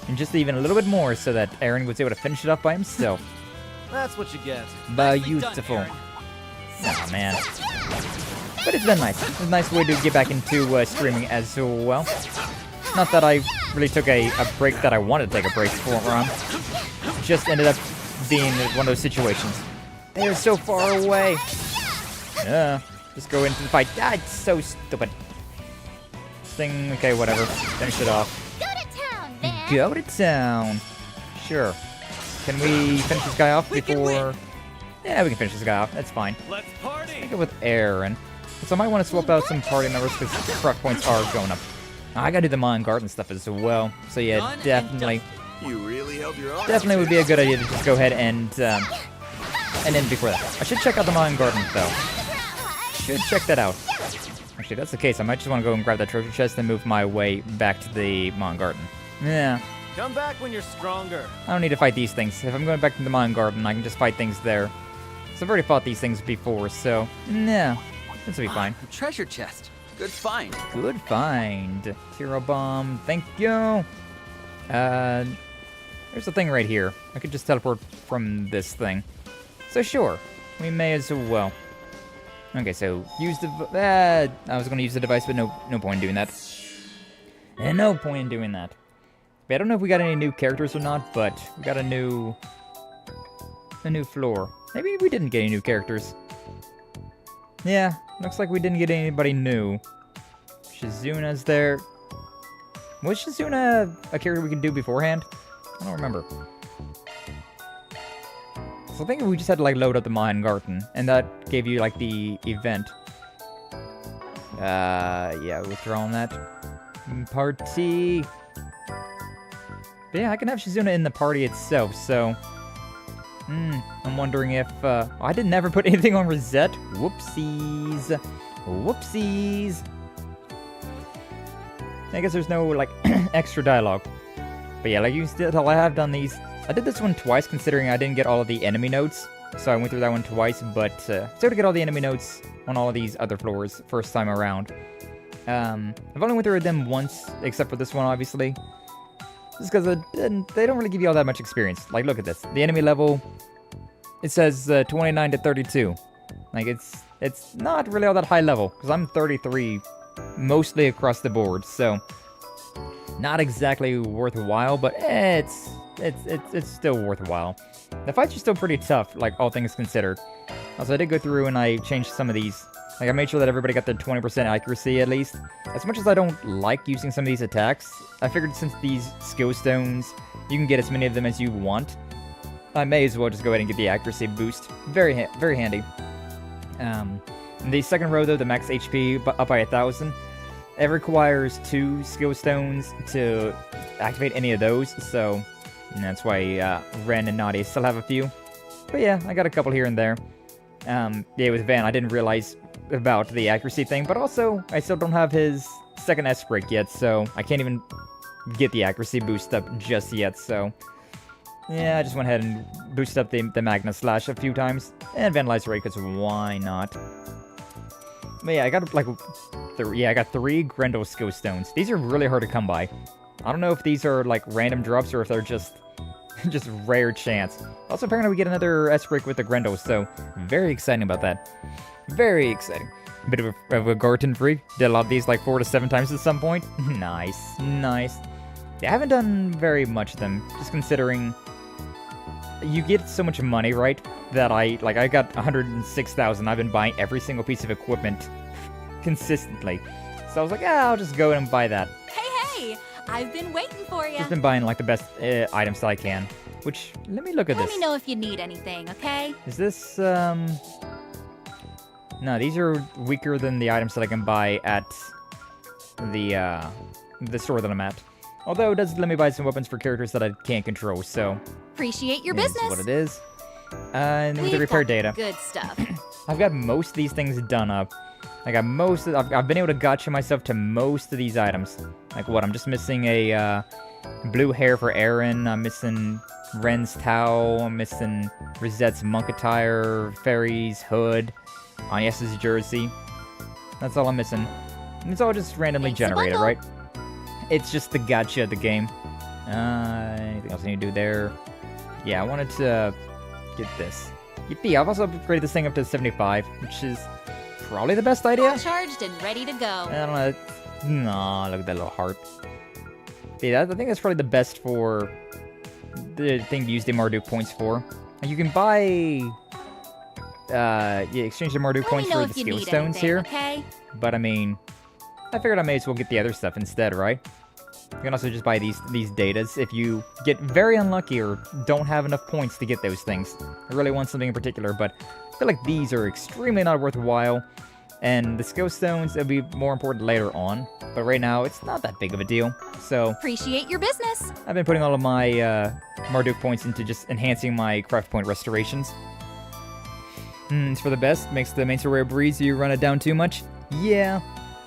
And just even a little bit more so that Aaron was able to finish it off by himself. That's what you get. Beautiful. Oh man. But it's been nice. It's a nice way to get back into streaming as well. Not that I really took a break that I wanted to take a break from. Just ended up being one of those situations. They're so far away. Just go into the fight. Ah, it's so stupid. Thing. Okay, whatever. Finish it off. Go to town. Sure. Can we finish this guy off before... Yeah, we can finish this guy off. That's fine. Let's party. Let's go with Aaron. So I might want to swap out some party members because craft points are going up. I gotta do the Mon Garden stuff as well. So yeah, definitely. You really help your arm. Definitely would be a good idea to just go ahead and end before that. I should check out the Mon Garden though. Should check that out. Actually, if that's the case, I might just want to go and grab that treasure chest and move my way back to the Mon Garden. Yeah. Come back when you're stronger. I don't need to fight these things. If I'm going back to the Mon Garden, I can just fight things there. So I've already fought these things before, so no, this will be fine. Treasure chest. Good find. Good find. Hero bomb. Thank you. There's a thing right here. I could just teleport from this thing. So sure, we may as well. Okay, so use the. I was going to use the device, but no point in doing that. And no point in doing that. I don't know if we got any new characters or not, but we got a new floor. Maybe we didn't get any new characters. Yeah, looks like we didn't get anybody new. Shizuna's there. Was Shizuna a character we could do beforehand? I don't remember. So I think we just had to like load up the Mon Garden, and that gave you like the event. Yeah, withdrawing that. Party. But yeah, I can have Shizuna in the party itself, so... I'm wondering if... I didn't ever put anything on Rosette. Whoopsies. Whoopsies. I guess there's no, like, extra dialogue. But yeah, like you said, I have done these... I did this one twice, considering I didn't get all of the enemy notes. So I went through that one twice, but... so to get all the enemy notes on all of these other floors first time around. I've only went through them once, except for this one, obviously. Just because they don't really give you all that much experience. Like, look at this. The enemy level, it says 29 to 32. Like, it's not really all that high level, because I'm 33 mostly across the board, so not exactly worthwhile, but it's still worthwhile. The fights are still pretty tough, like, all things considered. Also, I did go through and I changed some of these. Like, I made sure that everybody got their 20% accuracy, at least. As much as I don't like using some of these attacks, I figured since these skill stones, you can get as many of them as you want, I may as well just go ahead and get the accuracy boost. Very handy. In the second row, though, the max HP up by 1,000, it requires 2 skill stones to activate any of those, so that's why Ren and Nadia still have a few. But yeah, I got a couple here and there. Yeah, with Van, I didn't realize about the accuracy thing, but also I still don't have his second S-break yet, so I can't even get the accuracy boost up just yet, so Yeah, I just went ahead and boosted up the Magna Slash a few times. And Vandalize Ray, because why not? But yeah, I got like... I got 3 Grendel Skill Stones. These are really hard to come by. I don't know if these are like random drops or if they're just rare chance. Also, apparently we get another S-Break with the Grendel, so very exciting about that. Very exciting. A bit of a Garten freak. Did a lot of these like 4 to 7 times at some point. Nice, nice. Yeah, I haven't done very much of them, just considering you get so much money, right? That I got 106,000. I've been buying every single piece of equipment consistently. So I was like, yeah, I'll just go and buy that. Hey, I've been waiting for you. Just been buying like the best items that I can. Which, let me look at Let this. me know if you need anything, okay? Is this, No, these are weaker than the items that I can buy at the store that I'm at. Although it does let me buy some weapons for characters that I can't control, so... Appreciate your it is business. what it is. And with the repair data. Good stuff. I've got most of these things done up. I got most of... I've been able to gotcha myself to most of these items. Like what, I'm just missing a blue hair for Aaron. I'm missing Ren's towel. I'm missing Rosette's monk attire. Fairy's hood. Agnes's jersey. That's all I'm missing. And it's all just randomly generated, right? It's just the gotcha of the game. Anything else I need to do there? Yeah, I wanted to get this. Yippee, I've also upgraded this thing up to 75, which is probably the best idea. All charged and ready to go. I don't know. No, look at that little heart. Yeah, I think that's probably the best for the thing to use the Marduk points for. You can buy... exchange the Marduk points for the skill stones here. Okay? But I mean, I figured I may as well get the other stuff instead, right? You can also just buy these datas if you get very unlucky or don't have enough points to get those things. I really want something in particular, but I feel like these are extremely not worthwhile. And the skill stones, it'll be more important later on. But right now, it's not that big of a deal. So, appreciate your business. I've been putting all of my Marduk points into just enhancing my craft point restorations. It's for the best. Makes the main story a breeze. You run it down too much. Yeah.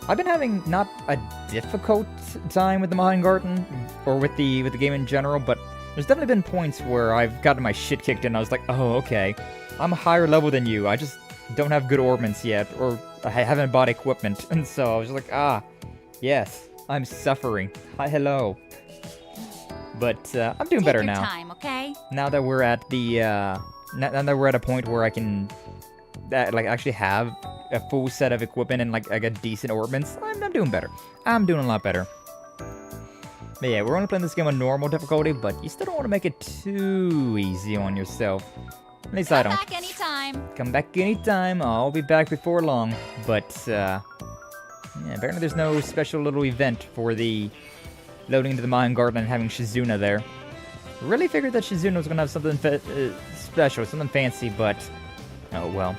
I've been having not a difficult time with the Mahan Garden, or with the game in general, but there's definitely been points where I've gotten my shit kicked in and I was like, oh, okay. I'm a higher level than you. I just don't have good ornaments yet, or I haven't bought equipment. And so I was like, yes, I'm suffering. Hi, hello. But I'm doing better now. Time, okay? Now that we're at the now that we're at a point where I can actually have a full set of equipment and like a decent ornaments, I'm doing better. I'm doing a lot better. But yeah, we're only playing this game on normal difficulty, but you still don't want to make it too easy on yourself. At least I don't. Come back anytime. Come back anytime. I'll be back before long. But yeah, apparently there's no special little event for the loading into the Mayan Garden and having Shizuna there. Really figured that Shizuna was gonna have something special, something fancy, but oh well.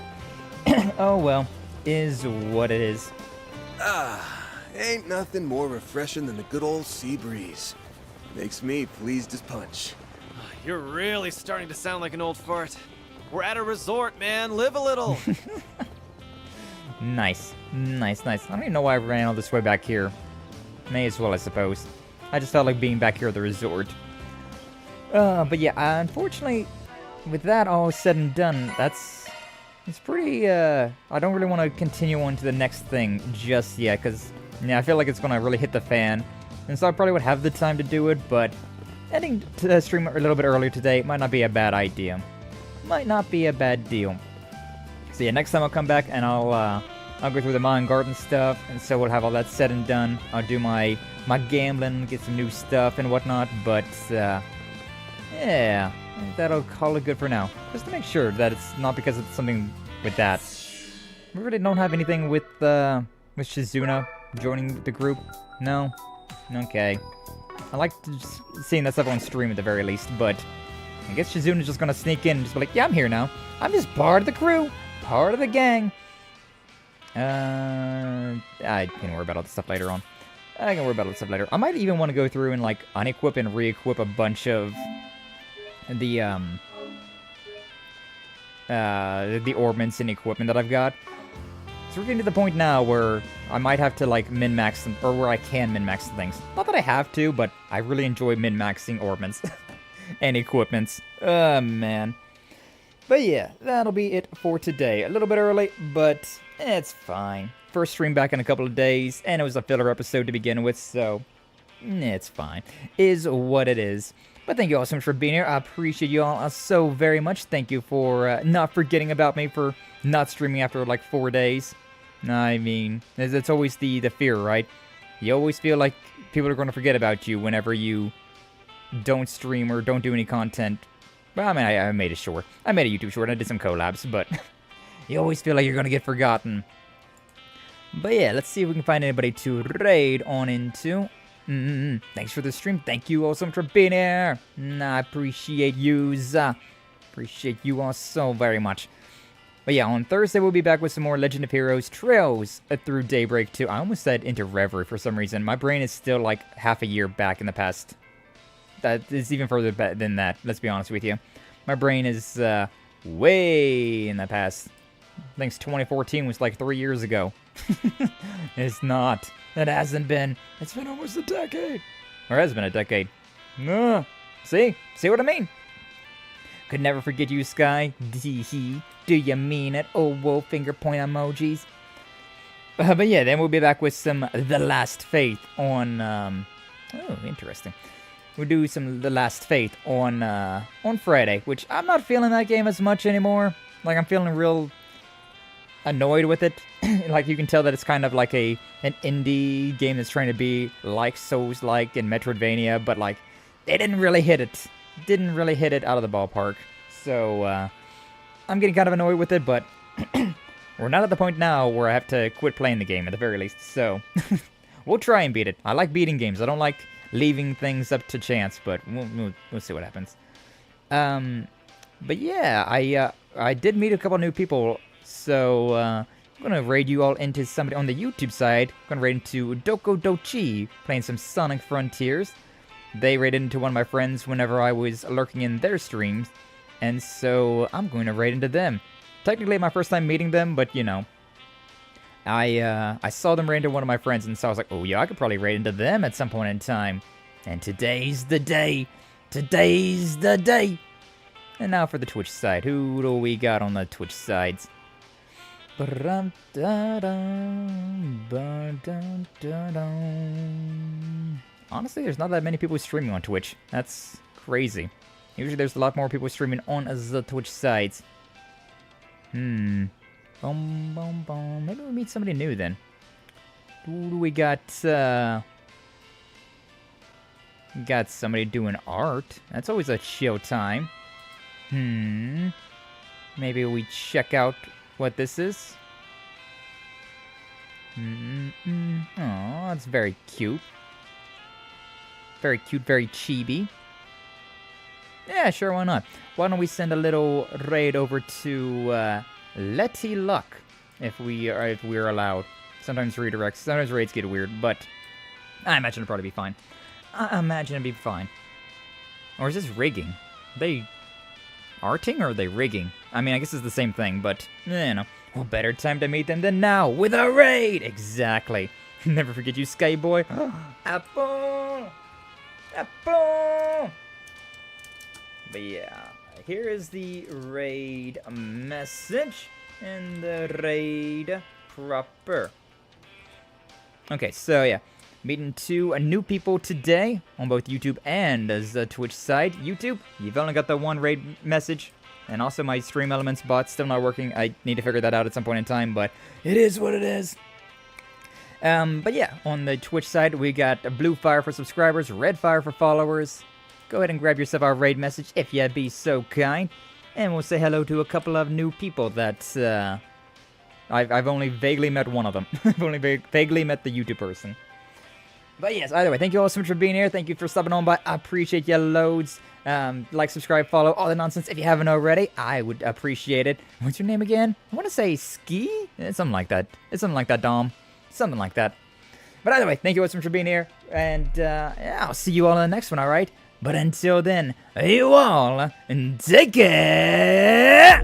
Oh well, is what it is. Ain't nothing more refreshing than the good old sea breeze. Makes me pleased as punch. You're really starting to sound like an old fart. We're at a resort, man. Live a little. Nice. Nice, nice. I don't even know why I ran all this way back here. May as well, I suppose. I just felt like being back here at the resort. But yeah, unfortunately, with that all said and done, it's pretty, I don't really want to continue on to the next thing just yet, because, yeah, I feel like it's going to really hit the fan. And so I probably would have the time to do it, but ending to the stream a little bit earlier today might not be a bad idea. Might not be a bad deal. So yeah, next time I'll come back and I'll go through the Mayan Garden stuff, and so we'll have all that said and done. I'll do my gambling, get some new stuff and whatnot, but, yeah, that'll call it good for now. Just to make sure that it's not because it's something with that. We really don't have anything with Shizuna joining the group? No? Okay. I like seeing that stuff on stream at the very least, but I guess Shizuna's just gonna sneak in and just be like, yeah, I'm here now. I'm just part of the crew, part of the gang. I can worry about all this stuff later on. I can worry about all this stuff later. I might even want to go through and like unequip and re-equip a bunch of the ornaments and equipment that I've got. So we're getting to the point now where I might have to like min-max them, or where I can min-max things. Not that I have to, but I really enjoy min-maxing ornaments. and equipments. Oh, man. But yeah, that'll be it for today. A little bit early, but it's fine. First stream back in a couple of days, and it was a filler episode to begin with, so it's fine. Is what it is. But thank you all so much for being here. I appreciate you all so very much. Thank you for not forgetting about me, for not streaming after like 4 days. I mean, it's always the fear, right? You always feel like people are going to forget about you whenever you don't stream or don't do any content. Well, I mean, I made a short. I made a YouTube short. I did some collabs, but you always feel like you're going to get forgotten. But yeah, let's see if we can find anybody to raid on into. Thanks for the stream. Thank you all so much for being here. I appreciate yous. Appreciate you all so very much. But yeah, on Thursday we'll be back with some more Legend of Heroes Trails through Daybreak 2. I almost said into Reverie for some reason. My brain is still like half a year back in the past. That is even further back than that, let's be honest with you. My brain is way in the past. I think 2014 was like 3 years ago. It's not. It hasn't been. It's been almost a decade. Or has been a decade. See? See what I mean? Could never forget you, Sky. Dee-hee. Do you mean it? Oh, whoa, finger point emojis. But yeah, then we'll be back with some The Last Faith on... oh, interesting. We'll do some The Last Faith on Friday, which I'm not feeling that game as much anymore. Like, I'm feeling real annoyed with it. Like, you can tell that it's kind of like an indie game that's trying to be like Souls-like and Metroidvania, but like, they didn't really hit it. Didn't really hit it out of the ballpark. So, I'm getting kind of annoyed with it, but we're not at the point now where I have to quit playing the game, at the very least. So, we'll try and beat it. I like beating games. I don't like leaving things up to chance, but we'll see what happens. But yeah, I did meet a couple new people, so I'm gonna raid you all into somebody on the YouTube side. I'm gonna raid into Doko Dochi, playing some Sonic Frontiers. They raided into one of my friends whenever I was lurking in their streams, and so I'm going to raid into them. Technically my first time meeting them, but you know, I saw them raid into one of my friends, and so I was like, oh yeah, I could probably raid into them at some point in time. And today's the day. Today's the day. And now for the Twitch side. Who do we got on the Twitch sides? Honestly, there's not that many people streaming on Twitch. That's crazy. Usually there's a lot more people streaming on the Twitch sides. Maybe we meet somebody new then. Who do we got? Got somebody doing art. That's always a chill time. Maybe we check out what this is. Oh, that's very cute. Very cute, very chibi. Yeah, sure, why not? Why don't we send a little raid over to Letty Luck, if we're allowed. Sometimes redirects, sometimes raids get weird, but I imagine it'll probably be fine. I imagine it'll be fine. Or is this rigging? Are they arting or are they rigging? I mean, I guess it's the same thing, but, you know. Well, better time to meet them than now, with a raid! Exactly. Never forget you, Skyboy. Apple! Apple! But yeah, here is the raid message and the raid proper. Okay, so yeah, meeting two new people today on both YouTube and the Twitch side. YouTube, you've only got the one raid message, and also my Stream Elements bot's still not working. I need to figure that out at some point in time, but it is what it is. But yeah, on the Twitch side, we got blue fire for subscribers, red fire for followers. Go ahead and grab yourself our raid message if you'd be so kind. And we'll say hello to a couple of new people that, I've only vaguely met one of them. I've only vaguely met the YouTube person. But yes, either way, thank you all so much for being here. Thank you for stopping on by. I appreciate you loads. Like, subscribe, follow, all the nonsense. If you haven't already, I would appreciate it. What's your name again? I want to say Ski? It's something like that. It's something like that, Dom. Something like that. But either way, thank you all so much for being here. And yeah, I'll see you all in the next one, alright? But until then, you all take care!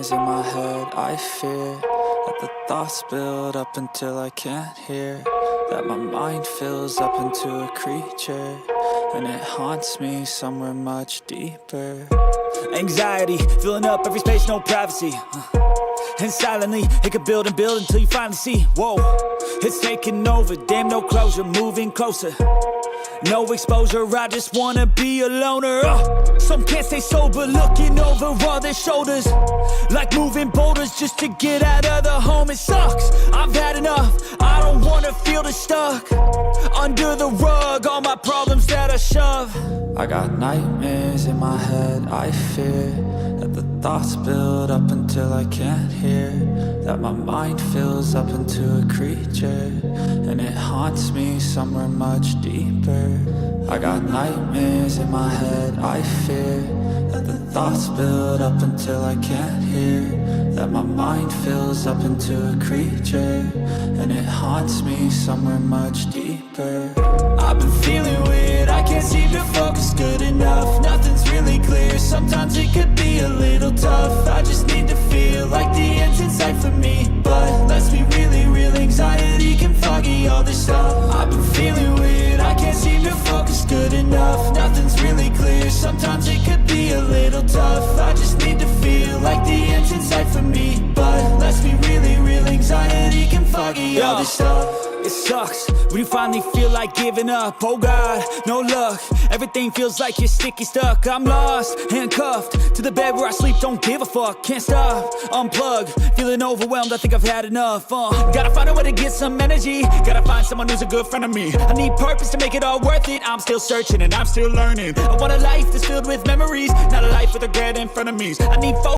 nightmares in my head, I fear that the thoughts build up until I can't hear, that my mind fills up into a creature, and it haunts me somewhere much deeper. Anxiety, filling up every space, no privacy. And silently, it could build and build until you finally see, whoa, it's taking over, damn no closure, moving closer. No exposure, I just wanna be a loner. Some can't stay sober, looking over all their shoulders, like moving boulders just to get out of the home. It sucks, I've had enough, I don't wanna feel the stuck under the rug, all my problems that I shove. I got nightmares in my head, I fear that the thoughts build up until I can't hear, that my mind fills up into a creature, and it haunts me somewhere much deeper. I got nightmares in my head, I fear that the thoughts build up until I can't hear, that my mind fills up into a creature, and it haunts me somewhere much deeper. I've been feeling weird, I can't seem to focus good enough. Nothing's really clear, sometimes it could be a little tough. I just need to feel like the end's in sight for me, but let's be really real, anxiety can foggy all this stuff. I've been feeling weird, I can't seem to focus good enough. Nothing's really clear, sometimes it could be a little tough. I just need to feel like the end's in sight for me, but let's be really real, anxiety can foggy all this stuff. It sucks when you finally feel like giving up. Oh God, no luck, everything feels like you're sticky stuck. I'm lost, handcuffed to the bed where I sleep, don't give a fuck. Can't stop, unplug, feeling overwhelmed, I think I've had enough. Gotta find a way to get some energy, gotta find someone who's a good friend of me. I need purpose to make it all worth it, I'm still searching and I'm still learning. I want a life that's filled with memories, not a life with regret in front of me. I need focus.